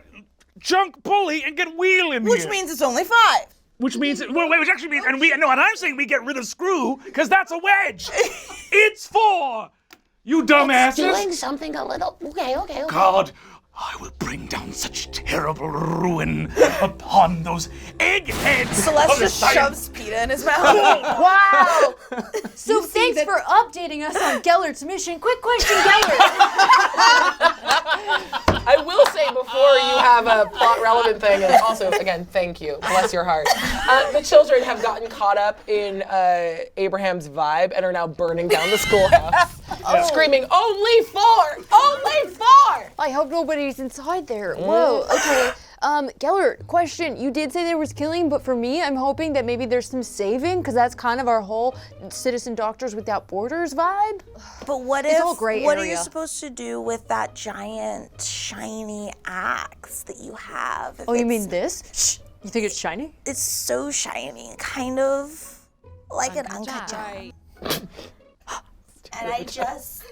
junk pulley and get wheel in Which here. means it's only 5. Which actually means, and I'm saying we get rid of screw, because that's a wedge. It's 4. You dumbasses. Doing something a little. Okay. God, I will bring down such terrible ruin upon those eggheads. Celeste of the just science. shoves pita in his mouth. Wow! So thanks for updating us on Gellert's mission. Quick question, Gellert. I will say before you have a plot relevant thing, and also, again, thank you. Bless your heart. The children have gotten caught up in Abraham's vibe and are now burning down the schoolhouse. Screaming, only 4! Only 4! I hope nobody's inside there. Whoa, okay. Gellert, question. You did say there was killing, but for me, I'm hoping that maybe there's some saving, because that's kind of our whole Citizen Doctors Without Borders vibe. But what It's if? all gray what are area. you supposed to do with that giant shiny axe that you have? If Oh, you it's- mean this? You think it's shiny? It's so shiny, kind of like an uncut gem. And I just.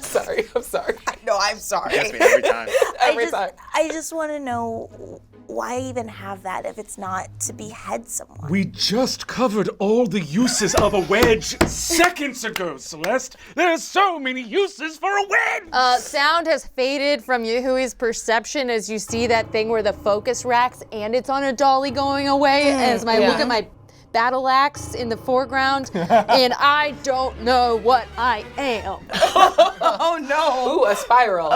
Sorry, I'm sorry. No, I'm sorry. Gets me every time. Every time. I just want to know why even have that if it's not to behead someone? We just covered all the uses of a wedge seconds ago, Celeste. There's so many uses for a wedge. Sound has faded from Yehui's perception as you see that thing where the focus racks and it's on a dolly going away as I look at my battle axe in the foreground and I don't know what I am. Oh no. Ooh, a spiral.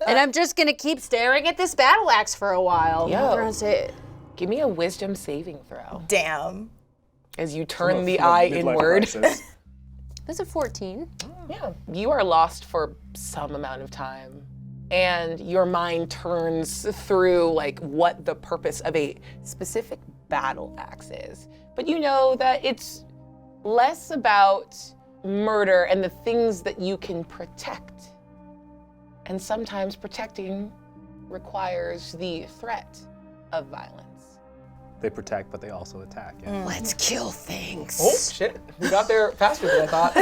And I'm just gonna keep staring at this battle axe for a while. Yo. I'm gonna say, Give me a wisdom saving throw Damn. as you turn the eye inward. that's a 14. Yeah, you are lost for some amount of time. And your mind turns through like what the purpose of a specific battle axe is. But you know that it's less about murder and the things that you can protect. And sometimes protecting requires the threat of violence. They protect, but they also attack. Yeah. Let's kill things. Oh, shit. We got there faster than I thought.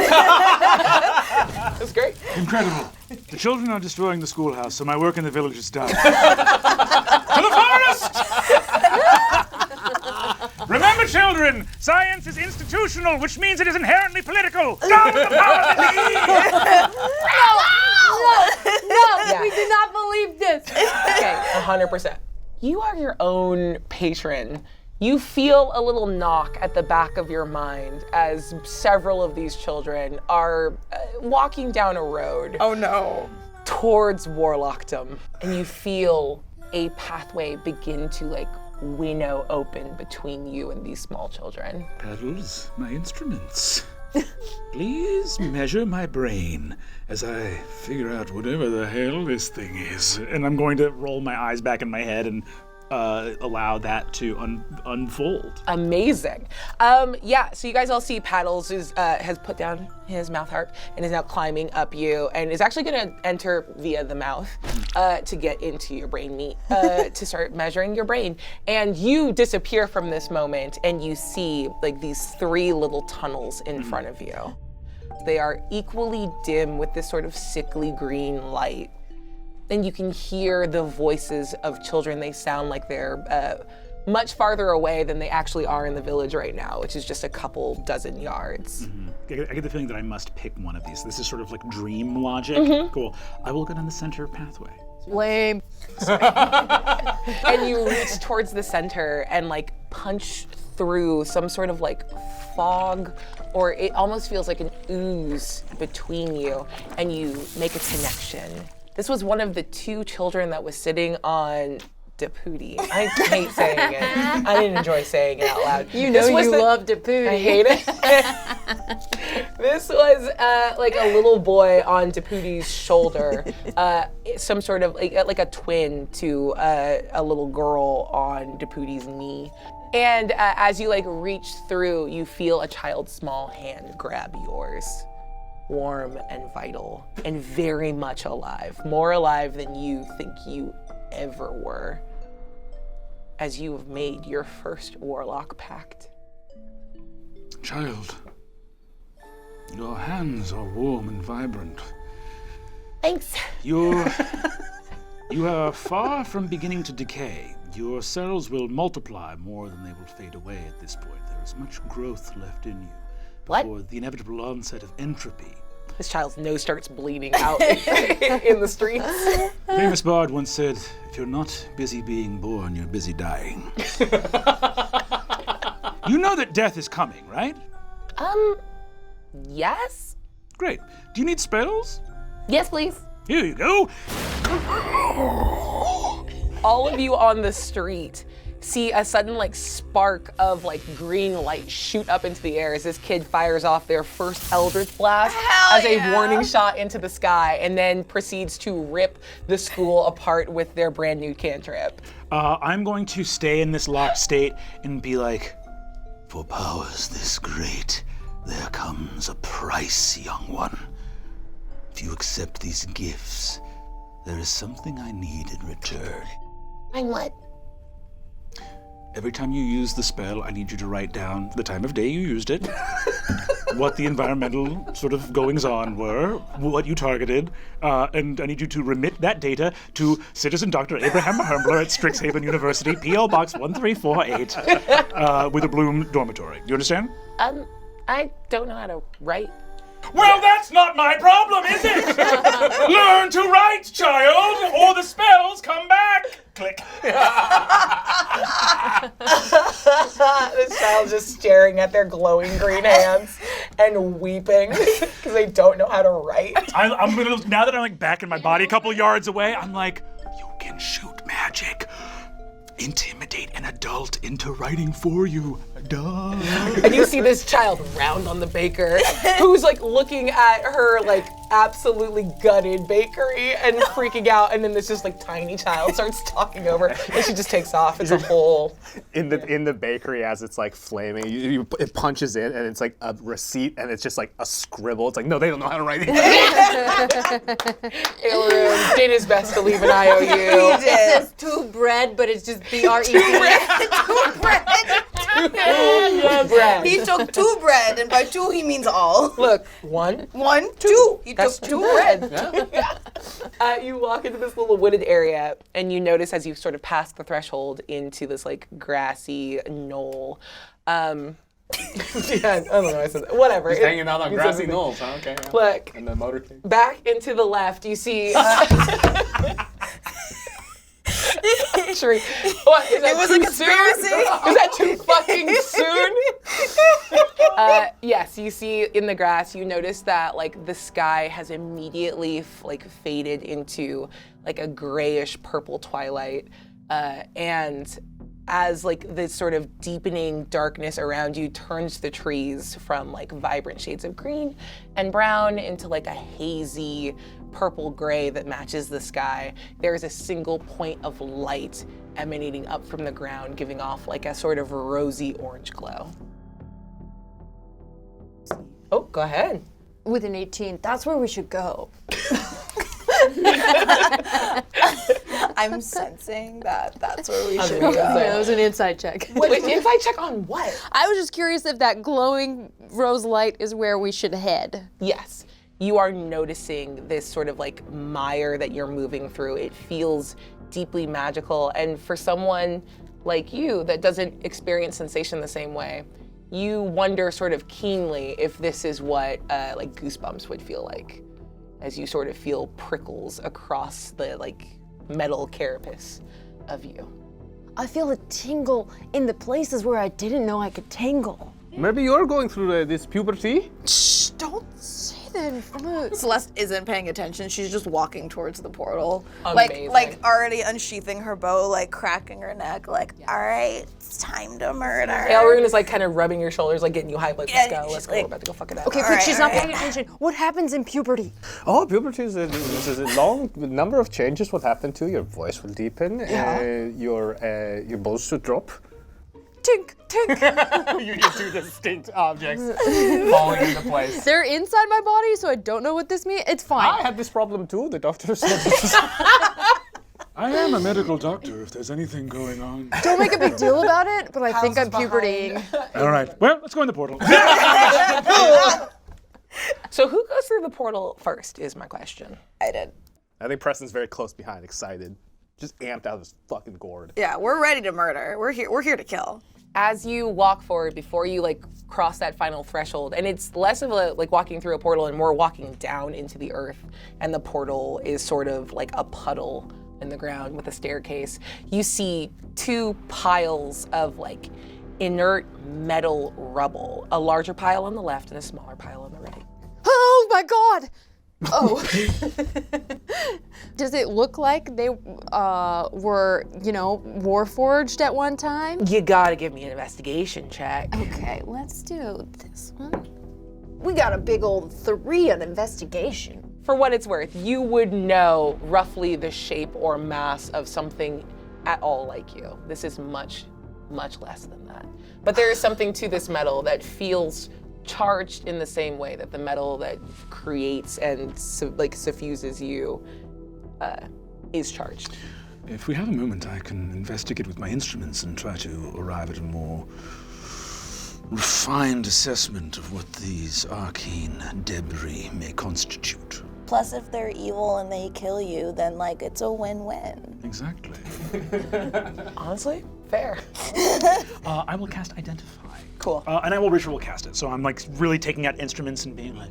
That's great. Incredible. The children are destroying the schoolhouse, so my work in the village is done. To the forest! Remember, children, science is institutional, which means it is inherently political. Down with the power that we No, we do not believe this. Okay, 100%. You are your own patron. You feel a little knock at the back of your mind as several of these children are walking down a road Oh no. towards warlockdom, and you feel a pathway begin to like winnow open between you and these small children. Pedals, my instruments. Please measure my brain as I figure out whatever the hell this thing is. And I'm going to roll my eyes back in my head and allow that to unfold. Amazing. Yeah, so you guys all see Paddles has put down his mouth harp and is now climbing up you and is actually gonna enter via the mouth to get into your brain meat to start measuring your brain. And you disappear from this moment and you see like these 3 little tunnels in front of you. They are equally dim with this sort of sickly green light. And you can hear the voices of children. They sound like they're much farther away than they actually are in the village right now, which is just a couple dozen yards. I get the feeling that I must pick one of these. This is sort of like dream logic. Cool. I will go down the center pathway. Lame. And you reach towards the center and like punch through some sort of like fog, or it almost feels like an ooze between you, and you make a connection. This was one of the two children that was sitting on Deputy. I hate saying it. I didn't enjoy saying it out loud. You know you love Deputy. I hate it. This was like a little boy on Deputy's shoulder, some sort of like a twin to a little girl on Deputy's knee. And as you like reach through, you feel a child's small hand grab yours. Warm and vital and very much alive. More alive than you think you ever were, as you have made your first warlock pact. Child, your hands are warm and vibrant. Thanks. You are far from beginning to decay. Your cells will multiply more than they will fade away at this point. There is much growth left in you before the inevitable onset of entropy. This child's nose starts bleeding out in the streets. Famous bard once said, if you're not busy being born, you're busy dying. You know that death is coming, right? Yes? Great. Do you need spells? Yes, please. Here you go. All of you on the street see a sudden like spark of like green light shoot up into the air as this kid fires off their first Eldritch Blast as a warning shot into the sky, and then proceeds to rip the school apart with their brand new cantrip. I'm going to stay in this locked state and be like, For powers this great, there comes a price, young one. If you accept these gifts, there is something I need in return. I'm what? every time you use the spell, I need you to write down the time of day you used it, what the environmental sort of goings-on were, what you targeted, and I need you to remit that data to Citizen Dr. Abraham Hermbler at Strixhaven University, P.L. Box 1348, with a Bloom dormitory. You understand? I don't know how to write. Well, that's not my problem, is it? Learn to write, child, or the spells come back. Click. This child's just staring at their glowing green hands and weeping because they don't know how to write. I'm gonna, now that I'm like back in my body a couple yards away, I'm like, you can shoot magic. Intimidate an adult into writing for you. Duh. And you see this child round on the baker who's like looking at her like absolutely gutted bakery and freaking out, and then this just like tiny child starts talking over and she just takes off. It's a whole in the bakery as it's like flaming, it punches in and it's like a receipt and it's just like a scribble. It's like, no, they don't know how to write it. Aileron did his best to leave an IOU. It says two bread, but it's just B-R-E-D. Two bread. Bread. He took two bread, and by two he means all. Look, one, two. He that's took two two bread. bread. You walk into this little wooded area, and you notice as you sort of pass the threshold into this like grassy knoll. Yeah, I don't know. I said that. Whatever. Just hanging out on You grassy said knolls, huh? Okay. Yeah. Look, And the motorcade. back into the left, you see. Sheree, what, is that It was too a conspiracy. soon? Is that too fucking soon? Yes, you see in the grass, you notice that like the sky has immediately like faded into like a grayish purple twilight, and as like this sort of deepening darkness around you turns the trees from like vibrant shades of green and brown into like a hazy purple gray that matches the sky, there's a single point of light emanating up from the ground, giving off like a sort of rosy orange glow. Oh, go ahead. With an 18, that's where we should go. I'm sensing that that's where we should Amazing. go. Yeah, it was an inside check. Wait, inside check on what? I was just curious if that glowing rose light is where we should head. Yes, you are noticing this sort of like mire that you're moving through. It feels deeply magical, and for someone like you that doesn't experience sensation the same way, you wonder sort of keenly if this is what like goosebumps would feel like, as you sort of feel prickles across the like metal carapace of you. I feel a tingle in the places where I didn't know I could tingle. Maybe you're going through this puberty? Shh, don't say that in front of Celeste isn't paying attention. She's just walking towards the portal. Amazing. Like already unsheathing her bow, like cracking her neck, like, All right, it's time to murder. Aelrune is like kind of rubbing your shoulders, like getting you hyped, like, let's Yeah, go, let's go, like- we're about to go fuck it up. Okay, quick, she's not paying attention. What happens in puberty? Oh, puberty is a long number of changes. What happened to your voice will deepen, your bones should drop. Tink, tink. You get two distinct objects falling into place. They're inside my body, so I don't know what this means. It's fine. I had this problem too. The doctor said this. I am a medical doctor if there's anything going on. Don't make a big deal about it, but I think I'm pubertying. All right, well, let's go in the portal. So who goes through the portal first is my question. I did. I think Preston's very close behind, excited, just amped out of his fucking gourd. Yeah, we're ready to murder. We're here to kill. As you walk forward, before you like cross that final threshold, and it's less of a like walking through a portal and more walking down into the earth, and the portal is sort of like a puddle in the ground with a staircase. You see two piles of like inert metal rubble, a larger pile on the left and a smaller pile on the right. Oh my god! Oh. Does it look like they were, warforged at one time? You gotta give me an investigation check. Okay, let's do this one. We got a big old 3 on investigation. For what it's worth, you would know roughly the shape or mass of something at all like you. This is much, much less than that. But there is something to this metal that feels charged in the same way that the metal that creates and suffuses you is charged. If we have a moment, I can investigate with my instruments and try to arrive at a more refined assessment of what these arcane debris may constitute. Plus, if they're evil and they kill you, then like it's a win-win. Exactly. Honestly, fair. I will cast Identify. Cool. And I will ritual cast it. So I'm like really taking out instruments and being like,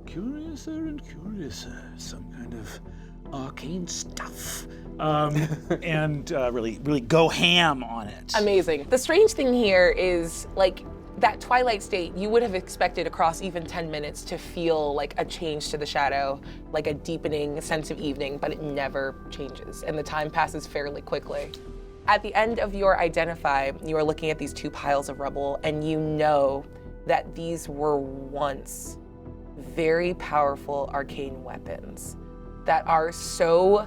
curiouser and curiouser, some kind of arcane stuff. And really go ham on it. Amazing. The strange thing here is like that twilight state, you would have expected across even 10 minutes to feel like a change to the shadow, like a deepening sense of evening, but it never changes, and the time passes fairly quickly. At the end of your Identify, you are looking at these two piles of rubble, and you know that these were once very powerful arcane weapons that are so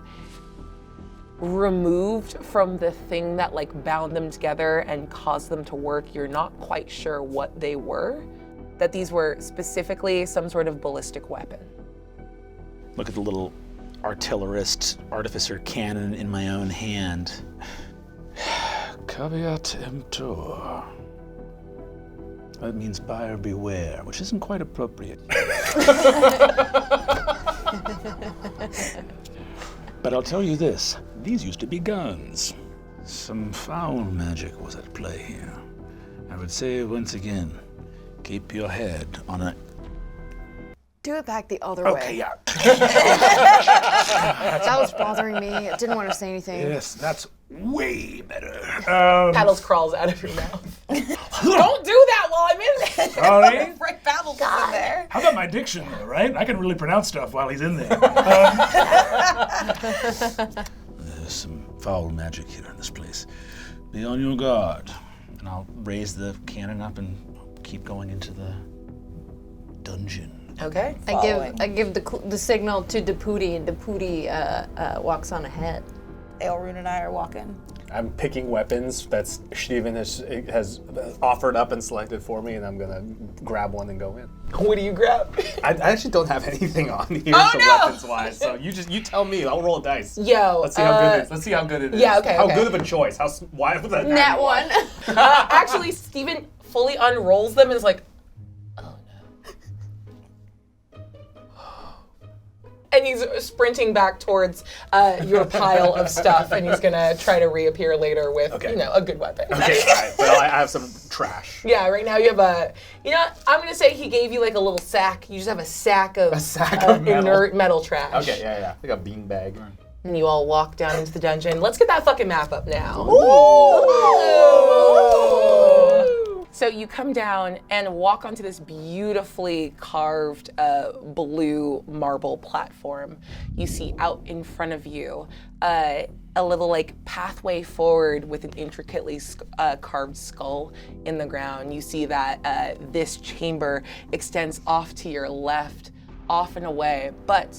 removed from the thing that like bound them together and caused them to work, you're not quite sure what they were, that these were specifically some sort of ballistic weapon. Look at the little artillerist, artificer cannon in my own hand. Caveat emptor. That means buyer beware, which isn't quite appropriate. But I'll tell you this, these used to be guns. Some foul magic was at play here. I would say once again, keep your head on a... Do it back the other Okay, way. yeah. That was bothering me. I didn't want to say anything. Yes, that's way better. Paddles crawls out of your mouth. Don't do that while I'm in there. Sorry? Right, Paddles is in there. How about my diction, though, right? I can really pronounce stuff while he's in there. There's some foul magic here in this place. Be on your guard. And I'll raise the cannon up and keep going into the dungeon. Okay. I give the signal to Deputy, and Deputy walks on ahead. Aelrune and I are walking. I'm picking weapons that Steven has offered up and selected for me, and I'm gonna grab one and go in. What do you grab? I actually don't have anything on here, weapons-wise. So you tell me. I'll roll a dice. Yo. Let's see how good it is. Let's see how good it is. Yeah. Okay. How good of a choice? Why was that? Nat one. Actually, Steven fully unrolls them and is like, oh no. And he's sprinting back towards your pile of stuff, and he's gonna try to reappear later with, a good weapon. Okay, all right, but I have some trash. Yeah, right now you have I'm gonna say he gave you like a little sack. You just have a sack of inert metal trash. Okay, yeah, like a bean bag. And you all walk down into the dungeon. Let's get that fucking map up now. Ooh. So you come down and walk onto this beautifully carved blue marble platform. You see out in front of you a little like pathway forward with an intricately carved skull in the ground. You see that this chamber extends off to your left, off and away, but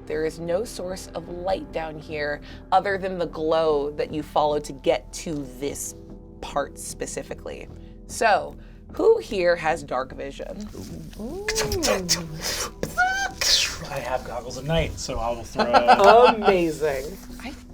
there is no source of light down here other than the glow that you follow to get to this part specifically. So, who here has dark vision? I have goggles of night, so I'll throw. Amazing.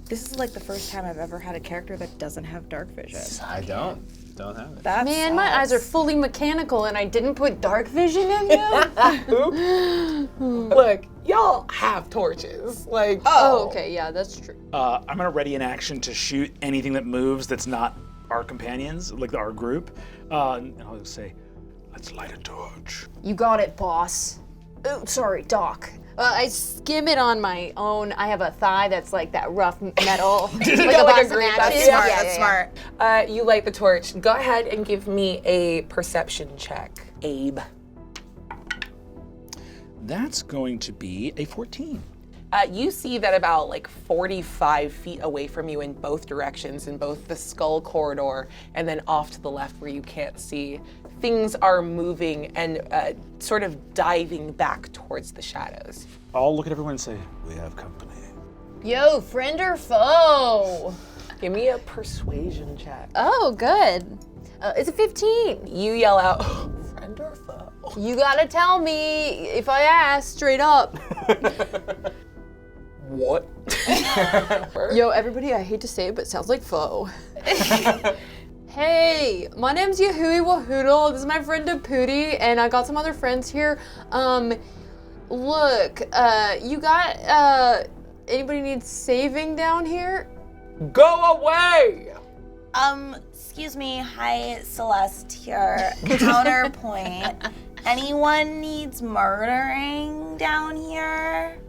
This is like the first time I've ever had a character that doesn't have dark vision. I don't have it. That's Man, my eyes are fully mechanical and I didn't put dark vision in them. Look, y'all have torches. Like, Oh, okay, yeah, that's true. I'm gonna ready an action to shoot anything that moves that's not our companions, like our group. And I'll just say, let's light a torch. You got it, boss. Oh, sorry, Doc. I skim it on my own. I have a thigh that's like that rough metal. like a box of matches. That's smart. You light the torch. Go ahead and give me a perception check, Abe. That's going to be a 14. You see that about like 45 feet away from you in both directions, in both the skull corridor and then off to the left where you can't see, things are moving and sort of diving back towards the shadows. I'll look at everyone and say, we have company. Yo, friend or foe? Give me a persuasion check. Oh, good. It's a 15. You yell out, friend or foe? You gotta tell me if I ask straight up. What? Yo, everybody, I hate to say it, but it sounds like foe. Hey, my name's Yahui Wahoodle. This is my friend Pootie, and I got some other friends here. Look, you got, anybody needs saving down here? Go away! Excuse me, hi, Celeste here. Counterpoint. Anyone needs murdering down here?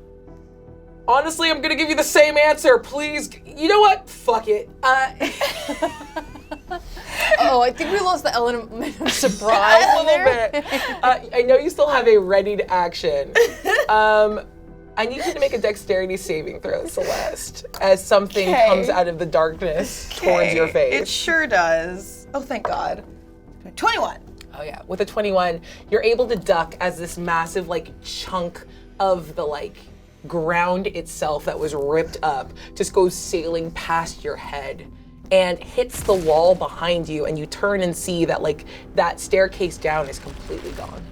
Honestly, I'm gonna give you the same answer. Please, you know what? Fuck it. Oh, I think we lost the element of surprise a little bit. I know you still have a ready to action. I need you to make a dexterity saving throw, Celeste, as something comes out of the darkness towards your face. It sure does. Oh, thank God. 21. Oh yeah, with a 21, you're able to duck as this massive like chunk of the like ground itself that was ripped up just goes sailing past your head and hits the wall behind you, and you turn and see that like that staircase down is completely gone.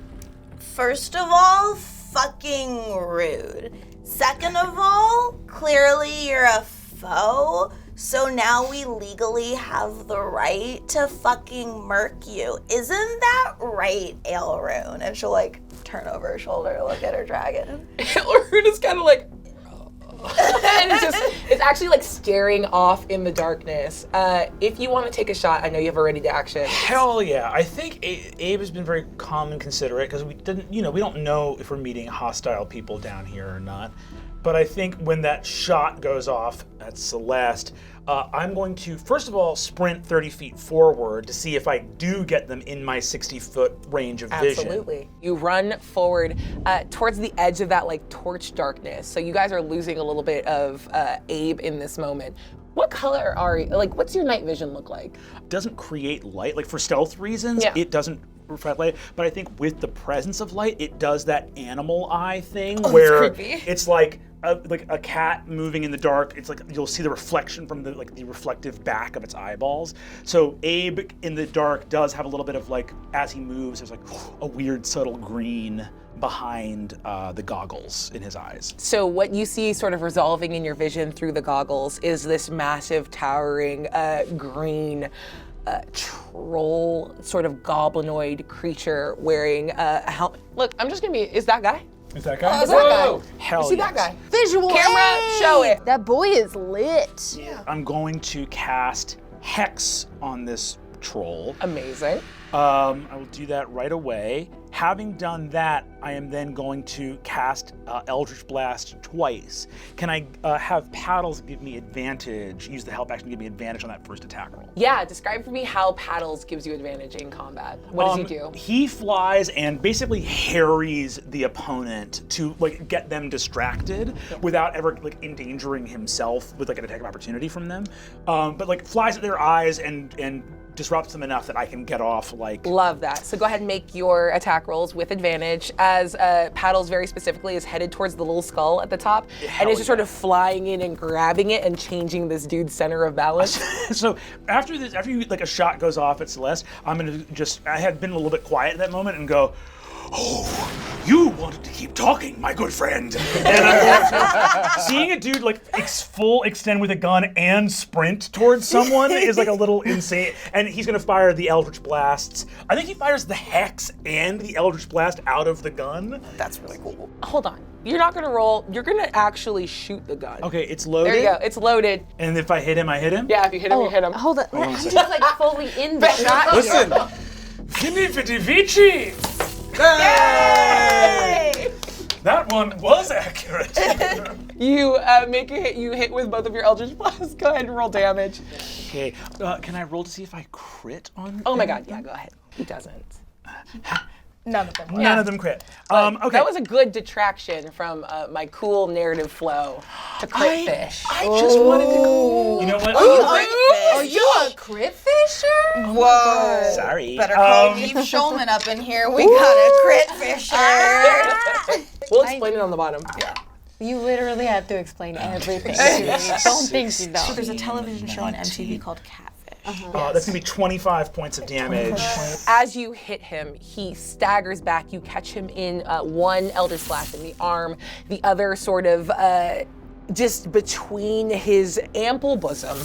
First of all, fucking rude. Second of all, clearly you're a foe, so now we legally have the right to fucking murk you. Isn't that right, Aelrune? And she'll like turn over her shoulder to look at her dragon. Aelrune is kind of like, and it's actually like staring off in the darkness. If you want to take a shot, I know you have a ready to action. Hell yeah. I think Abe has been very calm and considerate because we don't know if we're meeting hostile people down here or not. But I think when that shot goes off at Celeste, I'm going to, first of all, sprint 30 feet forward to see if I do get them in my 60-foot range of vision. Absolutely. You run forward towards the edge of that like torch darkness. So you guys are losing a little bit of Abe in this moment. What color are you, like what's your night vision look like? Doesn't create light, like for stealth reasons, it doesn't reflect light, but I think with the presence of light, it does that animal eye thing where it's like a cat moving in the dark. It's like you'll see the reflection from the reflective back of its eyeballs. So Abe in the dark does have a little bit of like, as he moves, there's like a weird subtle green behind the goggles in his eyes. So what you see sort of resolving in your vision through the goggles is this massive towering green troll sort of goblinoid creature wearing a helmet. Look, I'm just gonna be, is that guy? Is that guy? Is that guy? Hell See yes. that guy? Visual. Camera, show it. That boy is lit. I'm going to cast Hex on this troll. Amazing. I will do that right away. Having done that, I am then going to cast Eldritch Blast twice. Can I have Paddles give me advantage, use the help action to give me advantage on that first attack roll? Yeah, describe for me how Paddles gives you advantage in combat. What does he do? He flies and basically harries the opponent to like get them distracted without ever like endangering himself with like an attack of opportunity from them. But like flies at their eyes and disrupts them enough that I can get off like. Love that. So go ahead and make your attack rolls with advantage as Paddles very specifically is headed towards the little skull at the top and is just sort of flying in and grabbing it and changing this dude's center of balance. So after you like a shot goes off at Celeste, I'm gonna I had been a little bit quiet at that moment and go, "Oh, you wanted to keep talking, my good friend." And I'm going to, seeing a dude like full extend with a gun and sprint towards someone is like a little insane. And he's gonna fire the Eldritch Blasts. I think he fires the Hex and the Eldritch Blast out of the gun. That's really cool. Hold on. You're not gonna roll, you're gonna actually shoot the gun. Okay, it's loaded. There you go, it's loaded. And if I hit him, I hit him? Yeah, if you hit him, you hit him. Hold on. I'm just like fully in the shot. Listen, Vinny Vidi Vici! Yay! That one was accurate. You make a hit, you hit with both of your Eldritch Blasts. Go ahead and roll damage. Okay, can I roll to see if I crit on? Oh my god, yeah, go ahead. He doesn't. None of them. None of them crit. Okay. That was a good detraction from my cool narrative flow to crit fish. I just wanted to go. You know what? Are you a crit fisher? Whoa. Sorry. Better call Eve Schulman up in here. We got a crit fisher. We'll explain it on the bottom. You literally have to explain everything. Don't think you know. So there's a television show on MTV called Catfish. That's gonna be 25 points of damage. As you hit him, he staggers back. You catch him in one Eldritch Blast in the arm, the other sort of just between his ample bosom.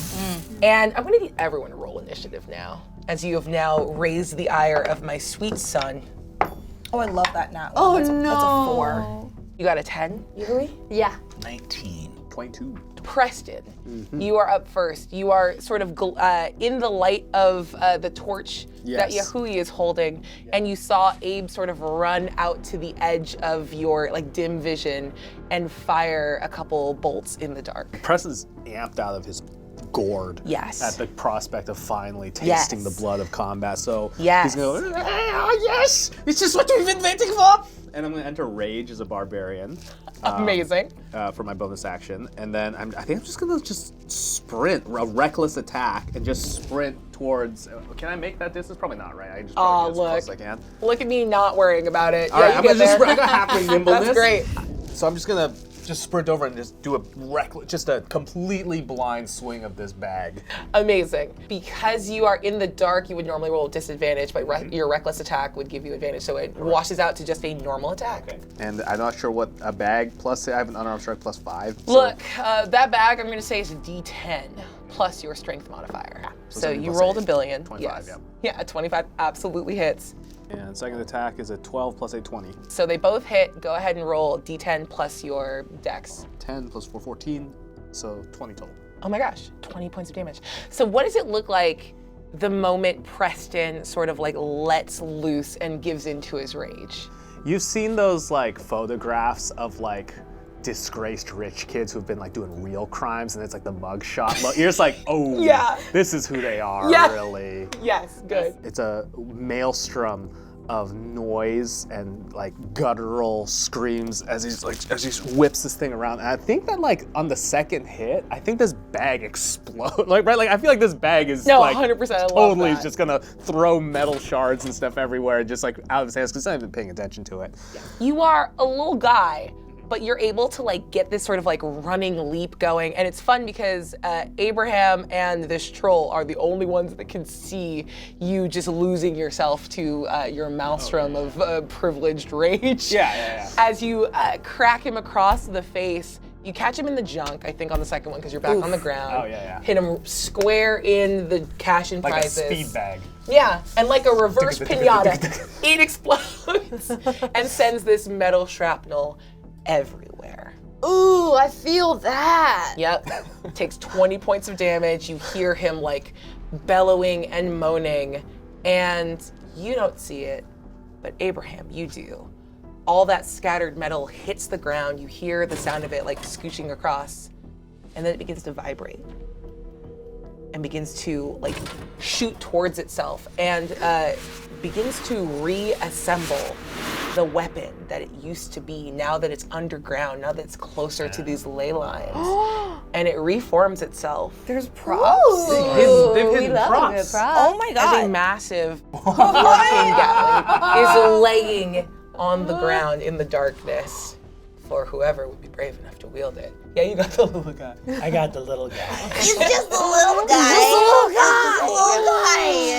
And I'm gonna need everyone to roll initiative now, as you have now raised the ire of my sweet son. Oh, I love that nat one. That's a 4. You got a 10, Yuri? Yeah. 19. 22. Preston, you are up first. You are sort of in the light of the torch that Yahui is holding, and you saw Abe sort of run out to the edge of your like dim vision and fire a couple bolts in the dark. Preston's amped out of his gourd at the prospect of finally tasting the blood of combat. So he's going, yes, it's just what we've been waiting for. And I'm going to enter Rage as a barbarian. Amazing. For my bonus action. And then I think I'm just going to sprint, a reckless attack, and just sprint towards, can I make that distance? Probably not, right? I just probably get as close as I can. Look at me not worrying about it. All right, I'm I got halfway nimbleness. That's great. So I'm just going to sprint over and just do a completely blind swing of this bag. Amazing. Because you are in the dark, you would normally roll disadvantage, but your reckless attack would give you advantage, so it washes out to just a normal attack. Okay. And I'm not sure what a bag plus, I have an unarmed strike plus 5. So. Look, that bag I'm going to say is a D10 plus your strength modifier. So you rolled a billion. 25, yes. Yeah, a 25 absolutely hits. And second attack is a 12 plus a 20. So they both hit. Go ahead and roll D10 plus your dex. 10 plus 4, 14, so 20 total. Oh my gosh, 20 points of damage. So what does it look like the moment Preston sort of like lets loose and gives into his rage? You've seen those like photographs of like disgraced rich kids who've been like doing real crimes, and it's like the mugshot look. You're just like, oh, this is who they are, really. Yes, good. It's a maelstrom of noise and like guttural screams as he whips this thing around. And I think that like on the second hit, I think this bag explodes. I feel like this bag is 100%. Totally just gonna throw metal shards and stuff everywhere, just like out of his hands because I'm not even paying attention to it. You are a little guy, but you're able to like get this sort of like running leap going, and it's fun because Abraham and this troll are the only ones that can see you just losing yourself to your maelstrom of privileged rage. Yeah. As you crack him across the face, You catch him in the junk, I think, on the second one because you're back on the ground. Oh, yeah. Hit him square in the cash and Like prizes. a speed bag. Yeah, and like a reverse pinata, it explodes and sends this metal shrapnel everywhere. Ooh, I feel that. Yep. Takes 20 points of damage. You hear him like bellowing and moaning, and you don't see it, but Abraham, you do. All that scattered metal hits the ground. You hear the sound of it like scooching across, and then it begins to vibrate and begins to like shoot towards itself and begins to reassemble the weapon that it used to be now that it's underground, now that it's closer to these ley lines. And it reforms itself. There's props. They've hidden props. Oh my As a god. massive arcane gatling is laying on the ground in the darkness for whoever would be brave enough to wield it. Yeah, you got the little guy. I got the little guy. He's just a little guy.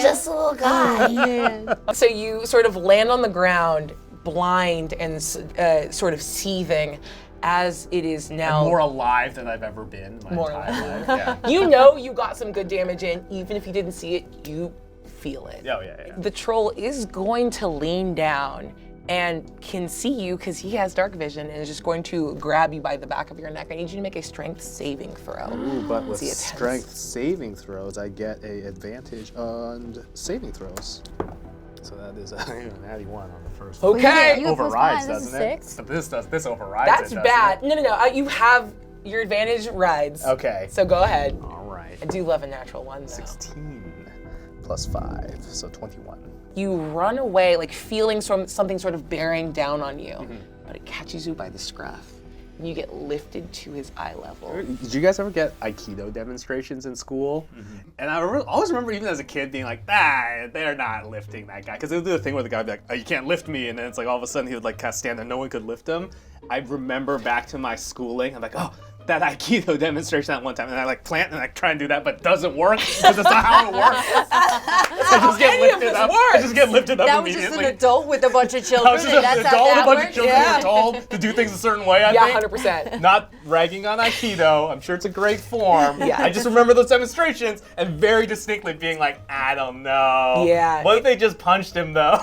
Just a little guy. So you sort of land on the ground, blind and sort of seething as it is now. More alive than I've ever been in my More entire life. Yeah. You know you got some good damage in, even if you didn't see it, you feel it. Oh, yeah. The troll is going to lean down and can see you because he has dark vision and is just going to grab you by the back of your neck. I need you to make a strength saving throw. Ooh, but with See, it strength saving throws, I get an advantage on saving throws. So that is an natty 1 on the first one. Okay. You get Overrides, +5, this is doesn't it? 6. So this overrides That's it, doesn't bad. it? No. You have your advantage rides. Okay. So go ahead. All right. I do love a natural 1 though. 16 plus 5, so 21. You run away, like feeling something sort of bearing down on you, but it catches you by the scruff, and you get lifted to his eye level. Did you guys ever get Aikido demonstrations in school? And I always remember, even as a kid, being like, they're not lifting that guy. Because they would do the thing where the guy would be like, oh, you can't lift me. And then it's like all of a sudden he would like kind of stand there, no one could lift him. I remember back to my schooling, I'm like, oh, that Aikido demonstration that one time, and I like plant and I try and do that, but it doesn't work because it's not how it works. I just get lifted up. I just get lifted up That was just immediately. an adult with a bunch of I children. was just and an that's adult, how a bunch that of children works? who were told to do things a certain way, I Yeah, think. 100%. Not ragging on Aikido. I'm sure it's a great form. Yeah. I just remember those demonstrations and very distinctly being like, I don't know. Yeah. What if they just punched him though?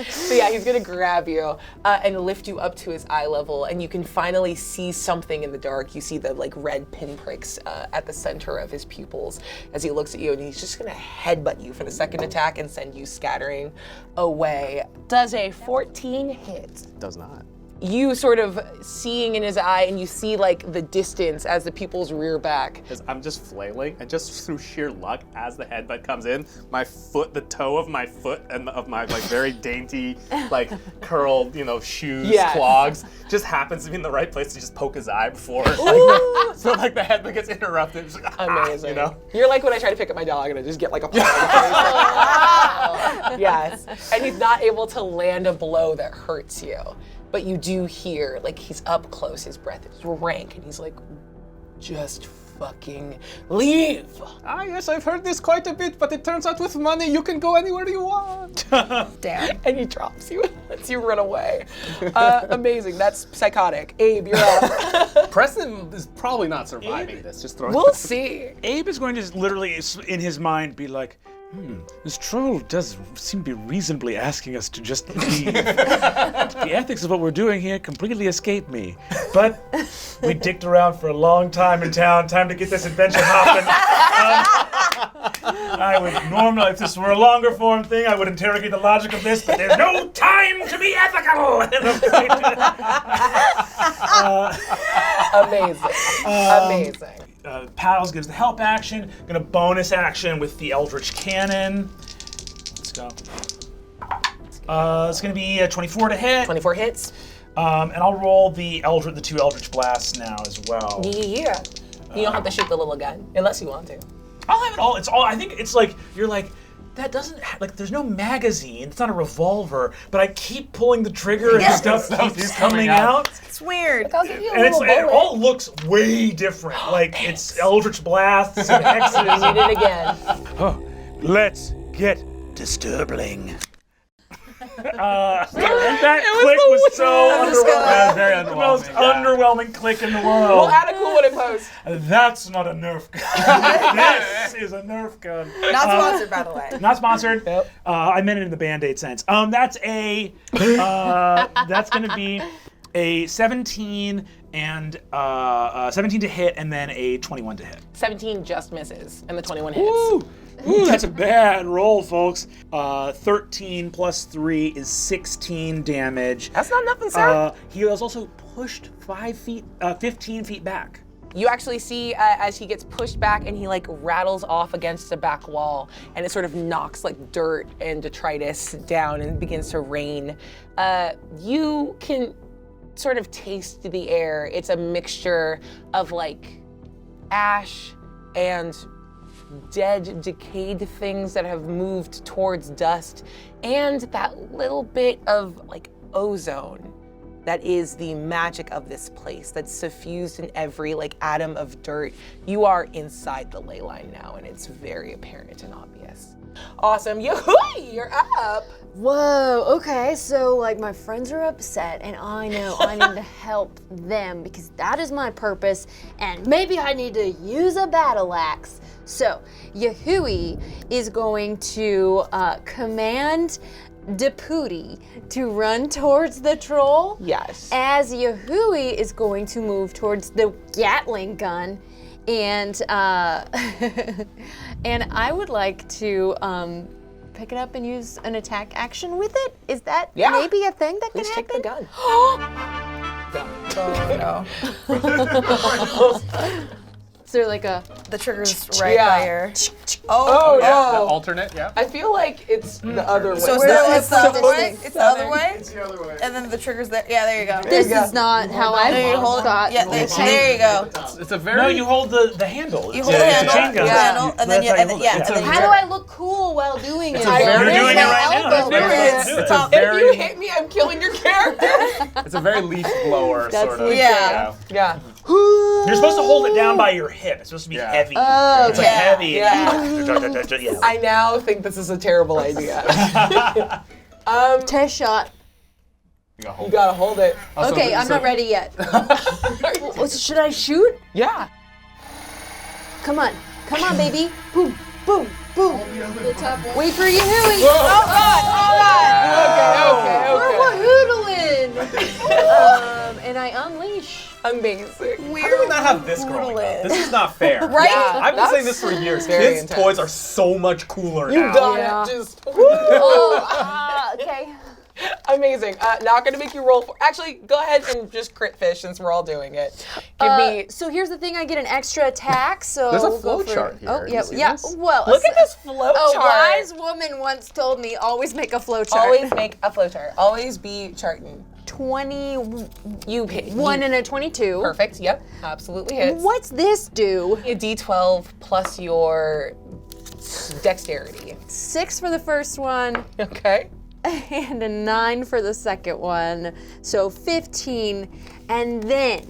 So yeah, he's gonna grab you and lift you up to his eye level, and you can finally see something in the dark. You see the like red pinpricks at the center of his pupils as he looks at you, and he's just gonna headbutt you for the second attack and send you scattering away. Does a 14 hit? Does not. You sort of seeing in his eye, and you see like the distance as the pupils rear back. Because I'm just flailing, and just through sheer luck, as the headbutt comes in, my foot, the toe of my foot, and of my like very dainty, like curled, shoes, Yeah. clogs, just happens to be in the right place to just poke his eye before. So like the headbutt gets interrupted. It's like, Amazing. Ah, You're like when I try to pick up my dog and I just get like a paw. Yes. And he's not able to land a blow that hurts you. But you do hear, like, he's up close, his breath is rank, and he's like, just fucking leave. Ah, yes, I've heard this quite a bit, but it turns out with money you can go anywhere you want. Damn. And he drops you and lets you run away. Amazing. That's psychotic. Abe, you're up. Preston is probably not surviving this. Just throwing We'll see. Abe is going to literally, in his mind, be like, this troll does seem to be reasonably asking us to just leave. The ethics of what we're doing here completely escape me. But we dicked around for a long time in town. Time to get this adventure hopping. I would normally, if this were a longer form thing, I would interrogate the logic of this, but there's no time to be ethical. Amazing. Amazing. Pals gives the help action. Gonna bonus action with the Eldritch Cannon. Let's go. It's gonna be a 24 to hit. 24 hits. And I'll roll the two Eldritch Blasts now as well. Yeah. You don't have to shoot the little gun, unless you want to. I'll have it all. It's all. I think it's like you're like. That doesn't like. There's no magazine. It's not a revolver. But I keep pulling the trigger and stuff keeps coming out. It's weird. I'll give you a And little it bullet. all looks way different. Like it's Eldritch Blasts and X's. You did it again. Let's get disturbing. That click was so underwhelming. Very The most underwhelming. underwhelming click in the world. We'll add a cool one in post. That's not a Nerf gun. This is a Nerf gun. Not sponsored, by the way. Not sponsored. I meant it in the Band-Aid sense. That's going to be a 17 and 17 to hit, and then a 21 to hit. 17 just misses, and the 21 hits. Ooh, that's a bad roll, folks. 13 plus 3 is 16 damage. That's not nothing, sir. He was also pushed 15 feet back. You actually see as he gets pushed back and he like rattles off against a back wall, and it sort of knocks like dirt and detritus down and begins to rain. You can sort of taste the air. It's a mixture of like ash and dead, decayed things that have moved towards dust, and that little bit of like ozone that is the magic of this place that's suffused in every like atom of dirt. You are inside the ley line now, and it's very apparent and obvious. Awesome. Yoo-hoo! You're up. Whoa, okay, so like my friends are upset and I know I need to help them because that is my purpose, and maybe I need to use a battle axe. So Yahui is going to command Deputy to run towards the troll. Yes. As Yahui is going to move towards the Gatling gun, and and I would like to pick it up and use an attack action with it. Is that maybe a thing that Please can take happen? the gun. Oh, no. Is there like a... The trigger's right by your... Oh, The no. alternate, yeah. I feel like it's the other way. So it's the other way? It's the other way? It's the other way. And then the trigger's there. Yeah, there you go. This is not how I There you hold thought. Yeah, there you go. It's a very... No, you hold the handle. You hold the handle, chain gun. and then you, How do I look cool while doing it? You're doing it right now. It's a If you very... hit me, I'm killing your character. It's a very leaf blower sort of. Yeah. Yeah. You're supposed to hold it down by your hip. It's supposed to be heavy. Oh, It's like heavy. Yeah. I now think this is a terrible idea. Test shot. You gotta hold it. Okay, I'm not ready yet. Should I shoot? Yeah. Come on, baby. Boom, boom, boom. Wait for you, Huey. Oh, God. Okay. We're wahoodoling. And I unleash. Amazing. How do we not have this growing up? This is not fair. Right? Yeah, I've been saying this for years. very Kids' intense. toys are so much cooler You now. got it. Just Okay. amazing. Not gonna make you roll for. Actually, go ahead and just crit fish since we're all doing it. Give me. So here's the thing, I get an extra attack, so There's a we'll go flow for- chart here. Oh, You yeah, see yeah. this? Well, Look at this flow a chart. wise woman once told me, always make a flow chart. Always make a flow chart. Always be charting. 21 You hit. and a 22. Perfect. Yep. Absolutely hits. What's this do? A D12 plus your dexterity. 6 for the first one, Okay. and a 9 for the second one. So 15, and then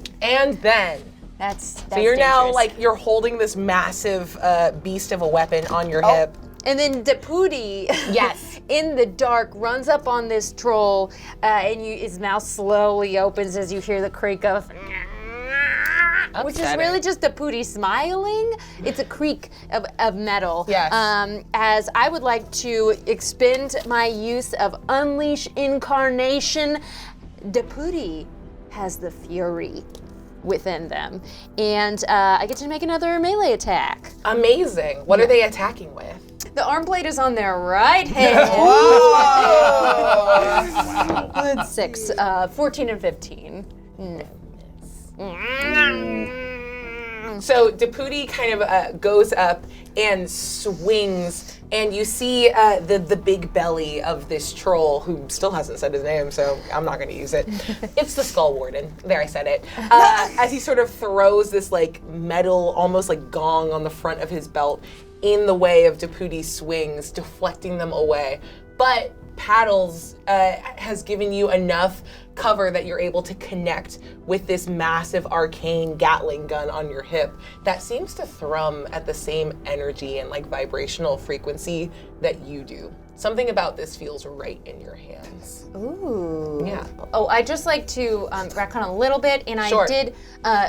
that's So you're now dangerous. like you're holding this massive beast of a weapon on your Oh. hip. And then Deputy, Yes. in the dark, runs up on this troll, and his mouth slowly opens as you hear the creak of, which is Upsetting. really just Deputy smiling. It's a creak of metal. Yes. As I would like to expend my use of Unleash Incarnation, Deputy has the fury within them, and I get to make another melee attack. Amazing. What are they attacking with? The arm blade is on their right hand. Good 6, 14 and 15. No. So Deputy kind of goes up and swings, and you see the big belly of this troll, who still hasn't said his name, so I'm not going to use it. It's the Skull Warden. There, I said it. As he sort of throws this like metal, almost like gong on the front of his belt in the way of Deputy's swings, deflecting them away. But Paddles has given you enough cover that you're able to connect with this massive arcane Gatling gun on your hip that seems to thrum at the same energy and like vibrational frequency that you do. Something about this feels right in your hands. Ooh. Yeah. Oh, I just like to retcon a little bit, and Sure. I did,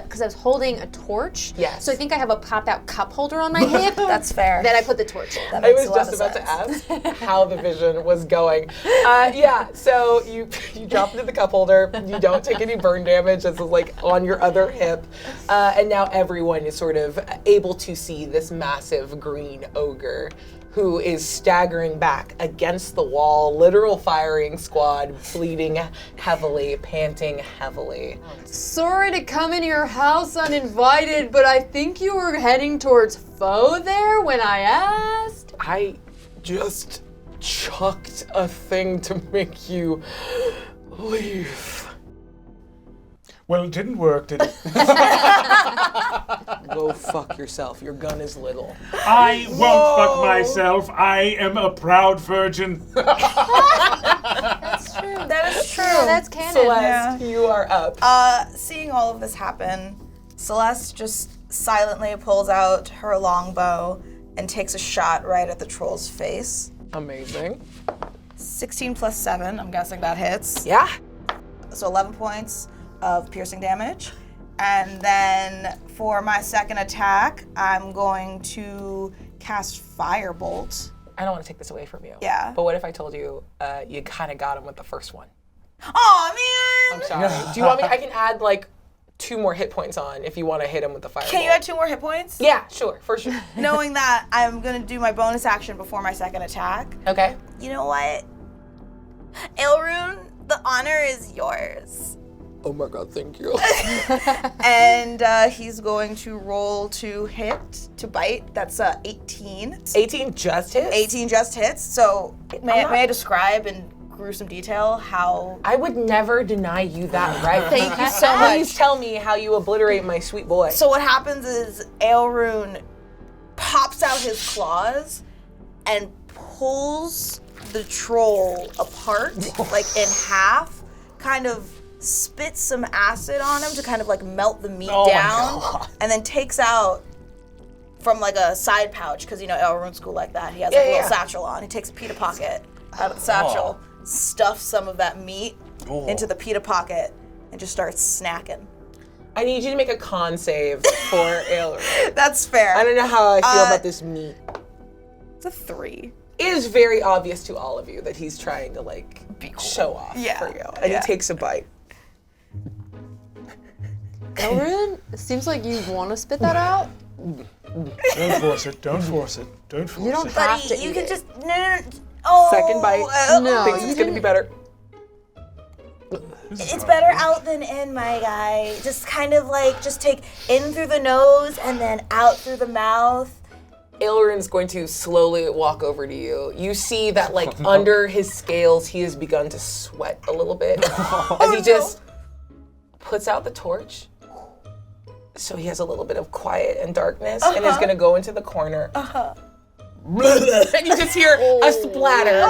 because I was holding a torch. Yes. So I think I have a pop-out cup holder on my hip. That's fair. That I put the torch in. That I makes was a lot just of about to sense. ask how the vision was going. Yeah, so you drop into the cup holder. You don't take any burn damage. This is like on your other hip. And now everyone is sort of able to see this massive green ogre who is staggering back against the wall, literal firing squad, bleeding heavily, panting heavily. Sorry to come in your house uninvited, but I think you were heading towards foe there when I asked. I just chucked a thing to make you leave. Well, it didn't work, did it? Go fuck yourself. Your gun is little. I won't fuck myself. I am a proud virgin. That's true. That is true. Yeah, that's canon. Celeste, you are up. Seeing all of this happen, Celeste just silently pulls out her longbow and takes a shot right at the troll's face. Amazing. 16 plus 7, I'm guessing that hits. Yeah. So 11 points of piercing damage. And then for my second attack, I'm going to cast Firebolt. I don't want to take this away from you. Yeah. But what if I told you you kind of got him with the first one? Aw, man! I'm sorry. Do you want me? I can add like 2 more hit points on if you want to hit him with the fireball. Can you add 2 more hit points? Yeah, sure, for sure. Knowing that, I'm going to do my bonus action before my second attack. Okay. You know what? Aelrune, the honor is yours. Oh my god, thank you. And he's going to roll to hit, to bite. That's 18. 18 just hits? 18 just hits. So may I describe in gruesome detail how... I would never deny you that right. Thank you so much. Please tell me how you obliterate my sweet boy. So what happens is Aelrune pops out his claws and pulls the troll apart, like in half, kind of spits some acid on him to kind of like melt the meat down, and then takes out from like a side pouch, because you know Elrune's cool like that. He has like a little satchel on. He takes a pita pocket out of the satchel, stuffs some of that meat into the pita pocket, and just starts snacking. I need you to make a con save for Aelrune. That's fair. I don't know how I feel about this meat. It's a 3. It is very obvious to all of you that he's trying to like show off for you. And he takes a bite. Elrune, it seems like you want to spit that out. Don't force it. Don't force it. Don't force You don't it. have to Buddy, you eat can it. just oh. Second bite. No, Thinks it's gonna be better. It's better out than in, my guy. Just kind of like, just take in through the nose and then out through the mouth. Aelrune's going to slowly walk over to you. You see that like under his scales, he has begun to sweat a little bit as he just puts out the torch. So he has a little bit of quiet and darkness and is gonna go into the corner. And you just hear a splatter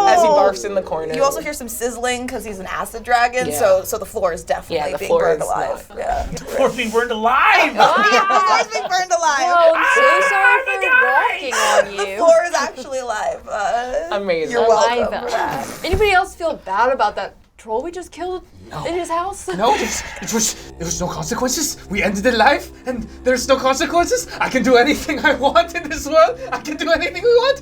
as he barfs in the corner. You also hear some sizzling because he's an acid dragon, Yeah. so the floor is definitely the being floor burned is alive. not. Yeah. We're being burned alive! The floor is being burned alive. Oh, I'm so sorry for walking on The you. floor is actually alive. Amazing. You're welcome Alive. for that. Anybody else feel bad about that troll we just killed in his house? No, it was no consequences. We ended it life, and there's no consequences. I can do anything I want in this world. I can do anything we want.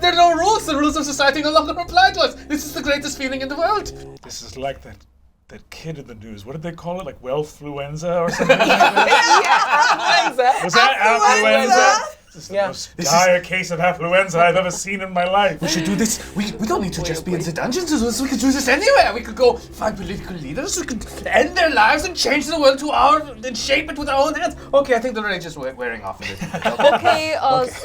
There are no rules. The rules of society no longer apply to us. This is the greatest feeling in the world. This is like that kid in the news. What did they call it? Like Welfluenza or something? Affluenza. Was that affluenza? This is the Yeah. most dire case of affluenza I've ever seen in my life. We should do this. We don't need to just be in the dungeons. We could do this anywhere. We could go find political leaders. We could end their lives and change the world to and shape it with our own hands. Okay, I think the rage is wearing off a bit. Okay,